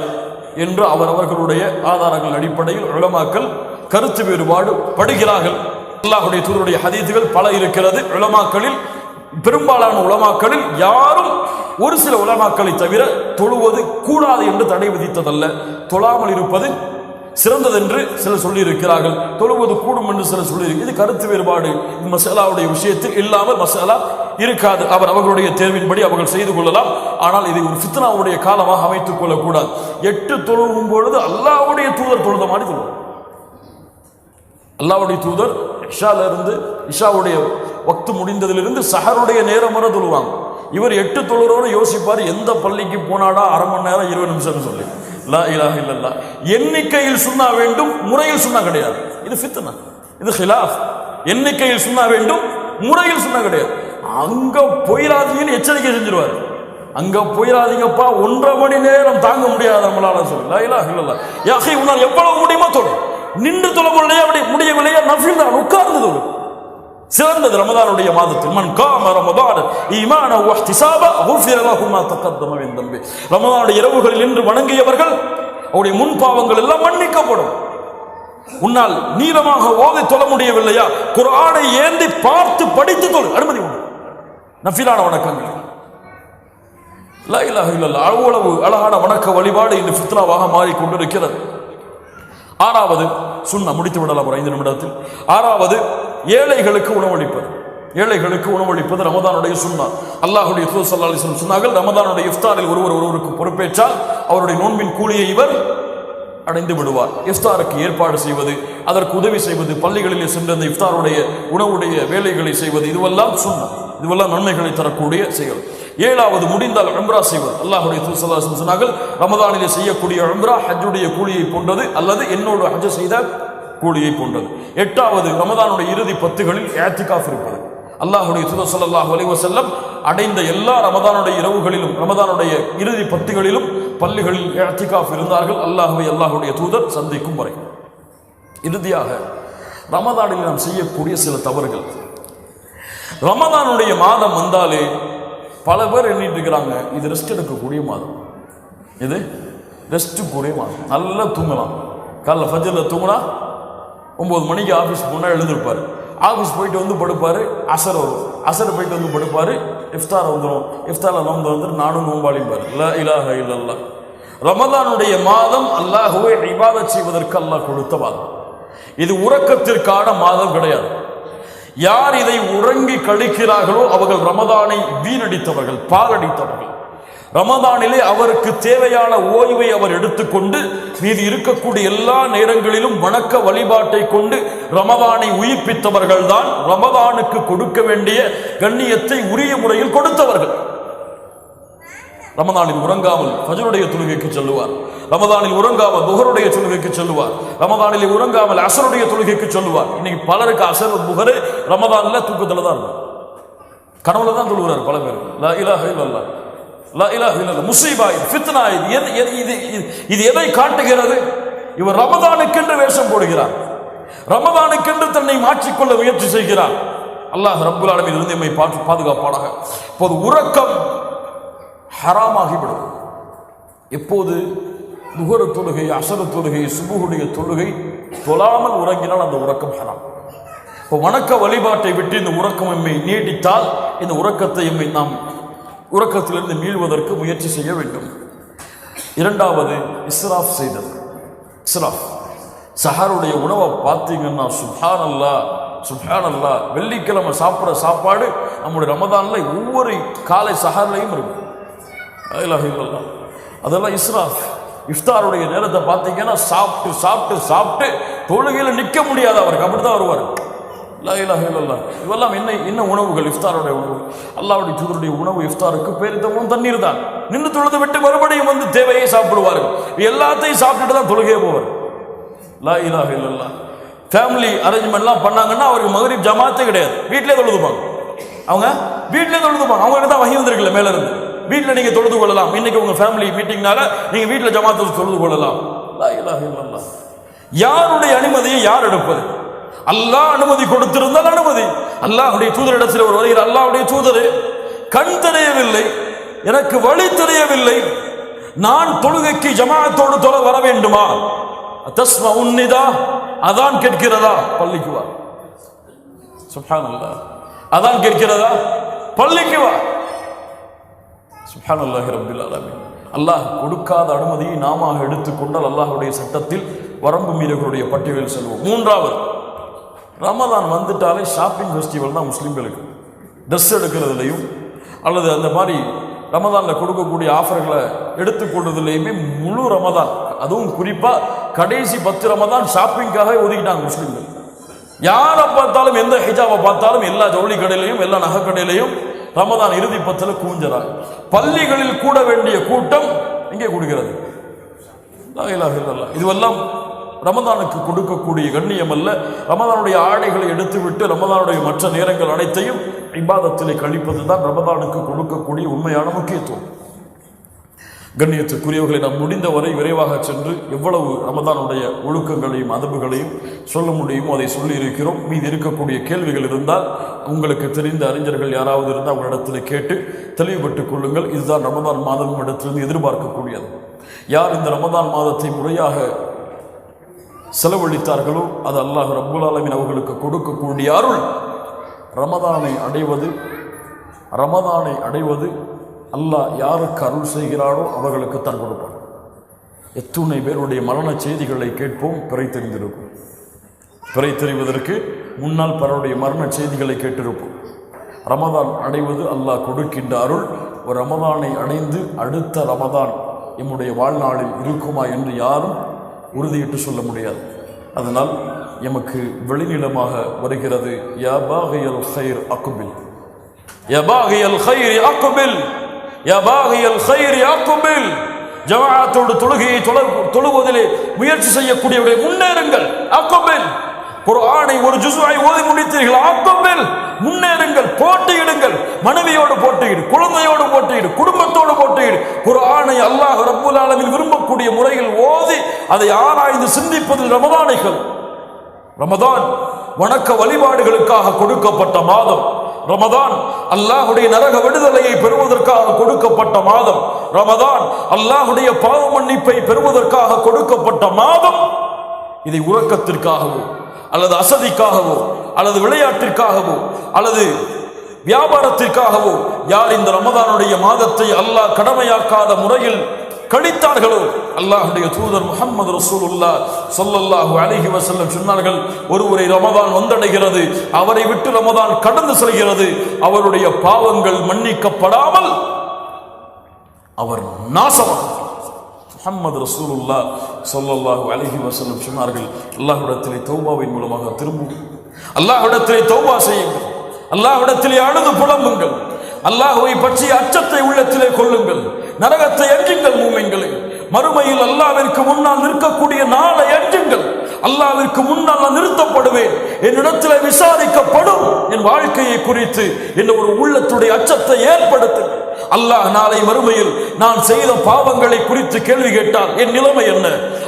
என்று அவர்களுடைய ஆதாரங்கள் அடிப்படையில் உலமாக்கள் கருத்து வேறுபாடு படுகிறார்கள். அல்லாஹ்வுடைய தூதருடைய ஹதீஸ்கள் பல இருக்கிறது. உலமாக்களில் பெரும்பாலான உலமாக்களில் யாரும் ஒரு சில உலமாக்களை தவிர தொழுவது கூடாது என்று தடை விதித்ததல்ல, தொழாமல் இருப்பது சிறந்தது என்று சிலர் சொல்லி இருக்கிறார்கள், தொழுவது கூடும் என்று சிலர் சொல்லி இருக்கு. இது கருத்து வேறுபாடு மசாலாவுடைய விஷயத்தில் இல்லாமல் மசாலா இருக்காது. அவர்களுடைய தேர்வின்படி அவர்கள் செய்து கொள்ளலாம். ஆனால் இதை ஒரு ஃபித்னாவுடைய காலமாக அமைத்துக் கொள்ளக்கூடாது. 8 தொழுகும் பொழுது அல்லாஹ்வுடைய தூதர் தொழுத மாதிரி தொழுவோம். அல்லாஹ்வுடைய தூதர் இஷாவுடைய வக்து முடிந்ததிலிருந்து சஹருடைய நேரம் வரை தொழுவாங்க. இவர் 8 தொழுறோன்னு யோசிப்பார், எந்த பள்ளிக்கு போனாடா அரை மணி நேரம் 20 நிமிஷம் சொல்லி. லா இலாஹ இல்லல்லாஹ். எண்ணிக்கையில் சுன்னா வேண்டும், முறையில் சுன்னா கிடையாது. இது ஃபித்னா, இது ஹிலாஃப். எண்ணிக்கையில் சுன்னா வேண்டும், முறையில் சுன்னா கிடையாது. அங்க போயிடாதீங்கன்னு எச்சரிக்கை செஞ்சிருவார். அங்க போயிடாதீங்கப்பா, 1.5 மணி நேரம் தாங்க முடியாது நம்மளால சொல்லி. லா இலாஹ இல்லல்லாஹ். யா அஹி, உன்னால் எவ்வளவு முடியுமோ தொழு. நின்று தொழவில்லையா, அப்படி முடியவில்லையா, நஃபில் தான், உட்கார்ந்து தொழு. சிறந்தது ரமதானுடைய மாதத்தில் மன் காம ரமதான் ஈமானஹு வஹ்திசாபா குஃபிர லஹு மா தகத்தம மின் தம்பி. ரமதானுடைய இரவுகளில் நின்று வணங்கியவர்கள் அவருடைய முன் பாவங்கள் எல்லாம் மன்னிக்கப்படும். உன்னால் நீளமாக ஓதி தொழ முடியவில்லையா, குர்ஆனை ஏந்தி பார்த்து படித்து தொழு, அனுமதி உண்டு. நஃபிலான வணக்கங்கள். லா இலாஹ இல்லல்லாஹ். அவ்வளவு அழகான வணக்க வழிபாடு இந்த ஃபித்னாவாக மாறிக்கொண்டிருக்கிறது. 6வது சுன்னா. முடித்து விடலாம் ஒரு 5 நிமிடத்தில். 6வது, ஏழைகளுக்கு உணவளிப்பது. ஏழைகளுக்கு உணவளிப்பது ரமதானுடைய சுன்னா. அல்லாஹ்வுடைய தூதர் ஸல்லல்லாஹு அலைஹி வஸல்லம் சொன்னார்கள், ரமதானுடைய இஃப்தாரில் ஒருவருக்கு பொறுப்பேற்றால் அவருடைய நோன்பின் கூலியை இவர் அடைந்து விடுவார். இஃப்தாருக்கு ஏற்பாடு செய்வது, அதற்கு உதவி செய்வது, பள்ளிகளிலே சென்று அந்த இஃப்தாருடைய உணவுடைய வேலைகளை செய்வது, இதுவெல்லாம் சுன்னா. இதுவெல்லாம் நன்மைகளை தரக்கூடிய செயல். 7வது, முடிந்தால் உம்ரா செய்வது. அல்லாஹ்வுடைய தூதர் ஸல்லல்லாஹு அலைஹி வஸல்லம் சொன்னார்கள், ரமதானிலே செய்யக்கூடிய உம்ரா ஹஜ்ஜுடைய கூலியை போன்றது, அல்லது என்னோடு ஹஜ் செய்த கூலியை போன்றது. 8வது, ரமதானுடைய இறுதி 10களில் இஅ்திகாஃப் இருப்பது. அல்லாஹ்வுடைய தூதர் ஸல்லல்லாஹு அலைஹி வஸல்லம் அடைந்த எல்லா ரமதானுடைய இரவுகளிலும், ரமதானுடைய இறுதி 10களிலும் பள்ளிகளில் இஅ்திகாஃப் இருந்தார்கள், அல்லாஹ்வுடைய தூதர் சந்திக்கும் வரை. இறுதியாக, ரமதானில் நாம் செய்யக்கூடிய சில தவறுகள். ரமதானுடைய மாதம் வந்தாலே பல பேர் எண்ணிட்டு இருக்கிறாங்க, இது ரெஸ்ட் எடுக்கக்கூடிய மாதம், இது ரெஸ்ட் கூடிய மாதம், நல்லா தூங்கலாம். காலைல ஃபஜ்ரில் தூங்கினா 9 மணிக்கு ஆஃபீஸ் போனால் எழுந்திருப்பார். ஆஃபீஸ் போயிட்டு வந்து படுப்பார், அசர் வரும், அசர் போயிட்டு வந்து படுப்பார், இஃப்தார் வந்துடும், இஃப்தாரில் நோன்பு வந்துட்டு நானும் நோம்பாளிப்பார். லா இலாஹ இல்லல்லாஹ். ரமதானுடைய மாதம் அல்லாஹ்வை இபாதத் செய்வதற்கு அல்லாஹ் கொடுத்த மாதம். இது உறக்கத்திற்கான மாதம் கிடையாது. யார் இதை உறங்கி கழிக்கிறார்களோ அவர்கள் ரமதானை வீணடித்தவர்கள், பாலடித்தவர்கள். ரமதானிலே அவருக்கு தேவையான ஓய்வை அவர் எடுத்துக்கொண்டு மீது இருக்கக்கூடிய எல்லா நேரங்களிலும் வணக்க வழிபாட்டை கொண்டு ரமதானை உயிர்ப்பித்தவர்கள் தான் ரமதானுக்கு கொடுக்க வேண்டிய கண்ணியத்தை உரிய முறையில் கொடுத்தவர்கள். ரமதானில் உறங்காமல் ஃபஜ்ருடைய தொழுகைக்கு செல்லுவார், ரமதானில் உறங்காமல் துஹருடைய தொழுகைக்கு செல்லுவார், ரமதானில் உறங்காமல் அஸருடைய தொழுகைக்கு செல்லுவார். இன்னைக்கு பலருக்கு அஸர் துஹர் ரமதான்ல தூக்கத்துல தான் இருக்கும், கனவுல தான் தொழுகிறார் பல பேர். லா இலாஹ இல்லல்லாஹ், லா இலாஹ இல்லல்லாஹ். முஸீபா, ஃபித்னா. இது எதை காட்டுகிறது? இவர் ரமதானுக்கென்று வேஷம் போடுகிறார், ரமதானுக்கென்று தன்னை மாற்றிக்கொள்ள முயற்சி செய்கிறார். அல்லாஹ் ரப்புல் ஆலமீன் இருந்து நம்மை பாதுகாப்பானாக. இப்போது உறக்கம் ஹராமாகிவிடும். எப்போது துஹர் தொழுகை, அஸர் தொழுகை, சுபுஹுடைய தொழுகை தொழாமல் உறங்கினால் அந்த உறக்கம் ஹராம். இப்போ வணக்க வழிபாட்டை விட்டு இந்த உறக்கம் எம்மை நீடித்தால் இந்த உறக்கத்தை எம்மை நாம் உறக்கத்திலிருந்து மீள்வதற்கு முயற்சி செய்ய வேண்டும். 2வது, இஸ்ராஃப் செய்தல். இஸ்ராஃப், சஹருடைய உணவை பார்த்தீங்கன்னா சுப்ஹானல்லாஹ் சுப்ஹானல்லாஹ். வெள்ளிக்கிழமை சாப்பிட்ற சாப்பாடு நம்முடைய ரமதான்ல ஒவ்வொரு காலை சஹர்லையும் இருக்கும். அதெல்லாம் இஸ்ராஃப். இஃப்தாருடைய நேரத்தை பார்த்தீங்கன்னா சாப்பிட்டு சாப்பிட்டு சாப்பிட்டு தொழுகையில நிற்க முடியாது, அவருக்கு அப்படிதான் வருவார். லா இலாஹ இல்லல்லாஹ். இதெல்லாம் என்ன உணவுகள்? இஃப்தாருடைய உணவு. அல்லாஹ்வுடைய தூதருடைய உணவு இஃப்தாருக்கு பேரித்தமும் தண்ணீர் தான். நின்று தொழுது விட்டு மறுபடியும் வந்து தேவையை சாப்பிடுவார்கள். எல்லாத்தையும் சாப்பிட்டுட்டு தான் தொழுகையே போவார். லா இலாஹ இல்லல்லாஹ். ஃபேமிலி அரேஞ்ச்மெண்ட்லாம் பண்ணாங்கன்னா அவருக்கு மக்ரிப் ஜமாத்தே கிடையாது, வீட்டிலே தொழுதுப்பாங்க. அவங்க வீட்டிலே தொழுதுப்பாங்க. அவங்ககிட்ட தான் வஹி வந்திருக்குல்ல மேல இருந்து, வீட்டில் நீங்க தொழுது கொள்ளலாம். இன்னைக்கு உங்க ஃபேமிலி மீட்டிங்னால நீங்க வீட்டில் ஜமாத்து தொழுது கொள்ளலாம். லா இலாஹ இல்லல்லாஹ். யாருடைய அனுமதியை யார் எடுப்பது? அல்லாஹ் அனுமதி கொடுத்திருந்தால் அனுமதி. அல்லாஹ்வுடைய தூதரிடத்தில் ஒரு வருகிறார், அல்லாஹ்வுடைய தூதரே, கண் தெரியவில்லை, எனக்கு வழி தெரியவில்லை, நான் தொழுகைக்கு ஜமாஅத்தோடு தொழ வர வேண்டுமா? தஸ்மஉன் நிதா, அதான் கேட்கிறதா? பள்ளிக்கு வா. சுப்ஹானல்லாஹ். அதான் கேட்கிறதா? பள்ளிக்கு வா. சுப்ஹானல்லாஹி ரப்பில் ஆலமீன். அல்லாஹ் கொடுக்காத அனுமதியை நாம எடுத்துக்கொண்டால் அல்லாஹ்வுடைய சட்டத்தில் வரம்பு மீறர்களுடைய பட்டியலில் செல்வோம். 3வது, ரமதான் வந்துட்டாலே ஷாப்பிங் ஃபெஸ்டிவல் தான் முஸ்லீம்களுக்கு. ட்ரெஸ் எடுக்கிறதுலையும் அல்லது அந்த மாதிரி ரமதானில் கொடுக்கக்கூடிய ஆஃபர்களை எடுத்துக்கொள்வதிலையுமே முழு ரமதான், அதுவும் குறிப்பாக கடைசி 10 ரமதான் ஷாப்பிங்காக ஒதுக்கிட்டாங்க முஸ்லீம்கள். யாரை பார்த்தாலும், எந்த ஹிஜாபை பார்த்தாலும் எல்லா ஜவுளி கடையிலையும் எல்லா நகை கடையிலையும் ரமதான் இறுதி 10ல் குவிஞ்சறாங்க. பள்ளிகளில் கூட வேண்டிய கூட்டம் எங்கே கொடுக்கிறது? லா இலாஹ இல்லல்லாஹ். இதுவெல்லாம் ரமதானுக்கு கொடுக்கக்கூடிய கண்ணியம் அல்ல. ரமதானுடைய ஆடைகளை எடுத்துவிட்டு ரமதானுடைய மற்ற நேரங்கள் அனைத்தையும் இபாதத்திலே கழிப்பது தான் ரமதானுக்கு கொடுக்கக்கூடிய உண்மையான முக்கியத்துவம். கண்ணியத்துக்குரியவர்களை நாம் முடிந்தவரை விரைவாக சென்று எவ்வளவு ரமதானுடைய ஒழுக்கங்களையும் அதபுகளையும் சொல்ல முடியுமோ அதை சொல்லி இருக்கிறோம். மீது இருக்கக்கூடிய கேள்விகள் இருந்தால் உங்களுக்கு தெரிந்த அறிஞர்கள் யாராவது இருந்தால் அவங்களிடத்தில் கேட்டு தெளிவுபட்டுக் கொள்ளுங்கள். இதுதான் ரமதான் மாதம் இடத்திலிருந்து எதிர்பார்க்கக்கூடியது. யார் இந்த ரமதான் மாதத்தை முறையாக செலவழித்தார்களோ அது அல்லாஹ் ரப்புல் ஆலமீன் அவர்களுக்கு கொடுக்கக்கூடிய அருள். ரமதானை அடைவது அல்லாஹ் யாருக்கு அருள் செய்கிறாரோ அவர்களுக்கு தான் கொடுப்பார். எத்துணை பேருடைய மரண செய்திகளை கேட்போம், பிறை தெரிந்திருக்கும். பிறை தெரிவதற்கு முன்னால் பலருடைய மரண செய்திகளை கேட்டிருப்போம். ரமதான் அடைவது அல்லாஹ் கொடுக்கின்ற அருள். ஒரு ரமதானை அடைந்து அடுத்த ரமதான் எம்முடைய வாழ்நாளில் இருக்குமா என்று யாரும் உறுதியிட்டு சொல்ல முடியாது. அதனால் எமக்கு வெளிநிலமாக வருகிறது, யா பாகியல் கைர் அக்பில், யா பாகியல் கைர் அக்பில், யா பாகியல் கைர் அக்பில். ஜமாஅத்தோடு தொழுகையை தொழுவதிலே முயற்சி செய்யக்கூடியவருடைய முன்னேறுங்கள். அக்பில், குர்ஆனை ஒரு ஜுஸ்ஆய் ஓதி முடித்தீர்கள், அக்பில், முன்னேறுங்கள், போட்டியிடுங்கள். மனைவியோடு போட்டியிடு, குழந்தையோடு போட்டியிடு, குடும்பத்தோடு போட்டியிடு. குர்ஆனை அல்லாஹ் ரப்புல் ஆலமீன் விரும்பக்கூடிய முறையில் ஓதி அதை ஆராய்ந்து சிந்திப்பதில் ரமதானைகள். ரமதான் வணக்க வழிபாடுகளுக்காக கொடுக்கப்பட்ட மாதம். ரமதான் அல்லாஹுடைய நரக விடுதலையை பெறுவதற்காக கொடுக்கப்பட்ட மாதம். ரமதான் அல்லாஹுடைய பாவ மன்னிப்பை பெறுவதற்காக கொடுக்கப்பட்ட மாதம். இதை உறக்கத்திற்காகவோ அல்லது அசதிக்காகவோ அல்லது விளையாட்டிற்காகவோ அல்லது வியாபாரத்திற்காகவோ யார் இந்த ரமதானுடைய மாதத்தை அல்லாஹ் கடமையாக்காத முறையில் கழித்தார்களோ, அல்லாஹுடைய தூதர் முஹம்மது ரசூலுல்லாஹ் ஸல்லல்லாஹு அலைஹி வஸல்லம் சொன்னார்கள், ஒருவரை ரமதான் வந்தடைகிறது, அவரை விட்டு ரமதான் கடந்து செல்கிறது, அவருடைய பாவங்கள் மன்னிக்கப்படாமல் அவர் நாசமாகிறார். முஹம்மது ரசூலுல்லாஹ் ஸல்லல்லாஹு அலைஹி வஸல்லம் சொன்னார்கள், அல்லாஹ்விடத்திலே தௌபாவின் மூலமாக திரும்புங்கள், அல்லாஹ்விடத்திலே தௌபா செய்யுங்கள், அல்லாஹ்விடத்திலே அழுது புலம்புங்கள், அல்லாஹ்வை பற்றிய அச்சத்தை உள்ளத்திலே கொள்ளுங்கள், நரகத்தை அஞ்சுங்கள். மூமின்களே, மறுமையில் அல்லாஹ்விற்கு முன்னால் நிற்கக்கூடிய நாளை அஞ்சுங்கள். அல்லாஹ்விற்கு முன்னால் நான் நிறுத்தப்படுவேன், என்னிடத்திலே விசாரிக்கப்படும், என் வாழ்க்கையை குறித்து என்ற ஒரு உள்ளத்துடைய அச்சத்தை ஏற்படுத்துங்கள். அல்லாஹ் நாளை மறுமையில் நான் செய்த பாவங்களை குறித்து கேள்வி கேட்டால் என் நிலைமை என்ன?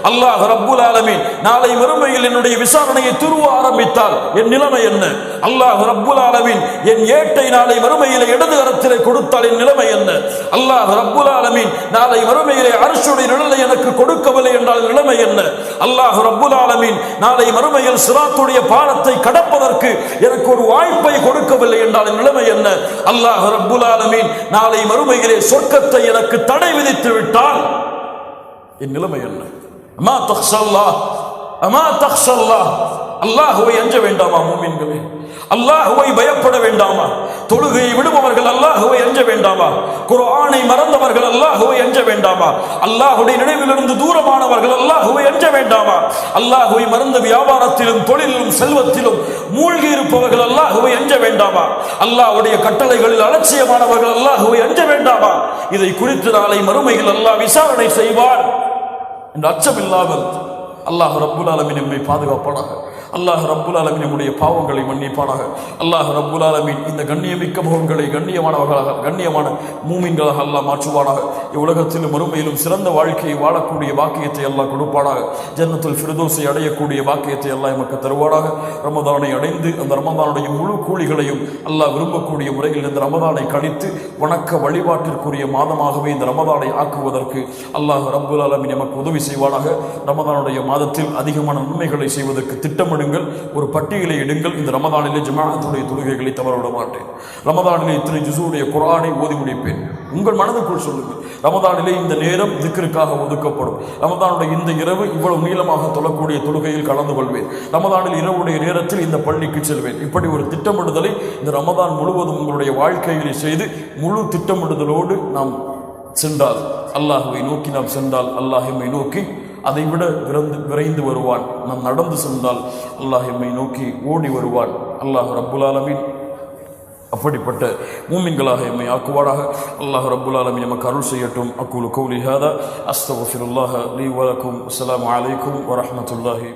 அல்லாஹ் ரப்புல் ஆலமீன் நாளை மறுமையில் என்னுடைய விசாரணையை துருவ ஆரம்பித்தால் என் நிலைமை என்ன? அல்லாஹ் ரப்புல் ஆலமீன் என் ஏட்டை நாளை மறுமையிலே இடது கரத்திலே கொடுத்தால் என் நிலைமை என்ன? அல்லாஹ் ரப்புல் ஆலமீன் நாளை மறுமையிலே அர்ஷுடைய நிழலை எனக்கு கொடுக்கவில்லை என்றால் நிலைமை என்ன? அல்லாஹ் ரப்புல் ஆலமீன் நாளை மறுமையில் சிராத்துடைய பாலத்தை கடப்பதற்கு எனக்கு ஒரு வாய்ப்பை கொடுக்கவில்லை என்றால் நிலைமை என்ன? அல்லாஹ் ரப்புல் ஆலமீன் நாளை மறுமையிலே சொர்க்கத்தை எனக்கு தடை விதித்து விட்டால் என் நிலைமை என்ன? அமா தக்ஷல்லாஹ், அமா தக்ஷல்லாஹ். அல்லாஹ்வை அஞ்ச வேண்டாமா மூமின்களே? அல்லாஹ்வை பயப்பட வேண்டாமா? தொழுகையை விடுபவர்கள் அல்லாஹ்வை அஞ்ச வேண்டாமா? குர்ஆனை மறந்தவர்கள் அல்லாஹ்வை அஞ்ச வேண்டாமா? அல்லாஹ்வுடைய நினைவிலிருந்து தூரமானவர்கள் அல்லாஹ்வை அஞ்ச வேண்டாமா? அல்லாஹ்வை மறந்த வியாபாரத்திலும் தொழிலிலும் செல்வத்திலும் மூழ்கி இருப்பவர்கள் அல்லாஹ்வை அஞ்ச வேண்டாமா? அல்லாஹ்வுடைய கட்டளைகளில் அலட்சியமானவர்கள் அல்லாஹ்வை அஞ்ச வேண்டாமா? இதை குறித்து நாளை மறுமையில் அல்லாஹ் விசாரணை செய்வார் என்ற அச்சம் இல்லாமல் அல்லாஹ் ரப்புல் ஆலமீன் நம்மை பாதுகாப்பானாக. அல்லாஹ் ரப்புல் ஆலமீன் நம்முடைய பாவங்களை மன்னிப்பானாக. அல்லாஹ் ரப்புல் ஆலமீன் இந்த கண்ணியமிக்க முகங்களை கண்ணியமான மூமின்களாக அல்லாஹ் மாற்றுவானாக. இவ்வுலகத்திலும் மறுமையிலும் சிறந்த வாழ்க்கையை வாழக்கூடிய பாக்கியத்தை அல்லாஹ் கொடுப்பானாக. ஜன்னத்துல் ஃபிர்தௌஸை அடையக்கூடிய பாக்கியத்தை அல்லாஹ் எமக்கு தருவானாக. ரமதானை அடைந்து அந்த ரமதானுடைய முழு கூலிகளையும் அல்லாஹ் விரும்பக்கூடிய முறையில் இந்த ரமதானை கழித்து வணக்க வழிபாட்டிற்குரிய மாதமாகவே இந்த ரமதானை ஆக்குவதற்கு அல்லாஹ் ரப்புல் ஆலமீன் எமக்கு உதவி செய்வானாக. ரமதானுடைய மாதத்தில் அதிகமான நன்மைகளை செய்வதற்கு திட்டமிடுங்கள், ஒரு பட்டியலை எடுங்கள். இந்த ரமதானிலே ஜமாஅத்துடைய தொழுகைகளை தவறவிட மாட்டேன், ரமதானிலே இத்தனை ஜுஸுடைய குர்ஆனை ஓதி முடிப்பேன். உங்கள் மனதுக்குள் சொல்லுங்கள், ரமதானிலே இந்த நேரம் திக்ருக்காக ஒதுக்கப்படும், ரமதானுடைய இந்த இரவு இவ்வளவு நீளமாக தொழக்கூடிய தொழுகையில் கலந்து கொள்வேன், ரமதானில் இரவுடைய நேரத்தில் இந்த பள்ளிக்கு செல்வேன். இப்படி ஒரு திட்டமிடுதலை இந்த ரமதான் முழுவதும் உங்களுடைய வாழ்க்கையிலே செய்து முழு திட்டமிடுதலோடு நாம் சென்றால், அல்லாஹ்வை நோக்கி நாம் சென்றால் அல்லாஹ் எம்மை நோக்கி அதை விட விரைந்து வருவான். நாம் நடந்து சென்றால் அல்லாஹ் எம்மை நோக்கி ஓடி வருவான். அல்லாஹ் ரப்புல் ஆலமீன் அப்படிப்பட்ட மூமின்களாக எம்மை ஆக்குவாராக. அல்லாஹ் ரப்புல் ஆலமீன் நமக்கு அருள் செய்யட்டும். அக்கூலு கௌலி ஹாதா அஸ்தக்ஃபிருல்லாஹ லீ வ லக்கும். அஸ்ஸலாமு அலைக்கும் வ ரஹ்மத்துல்லாஹி.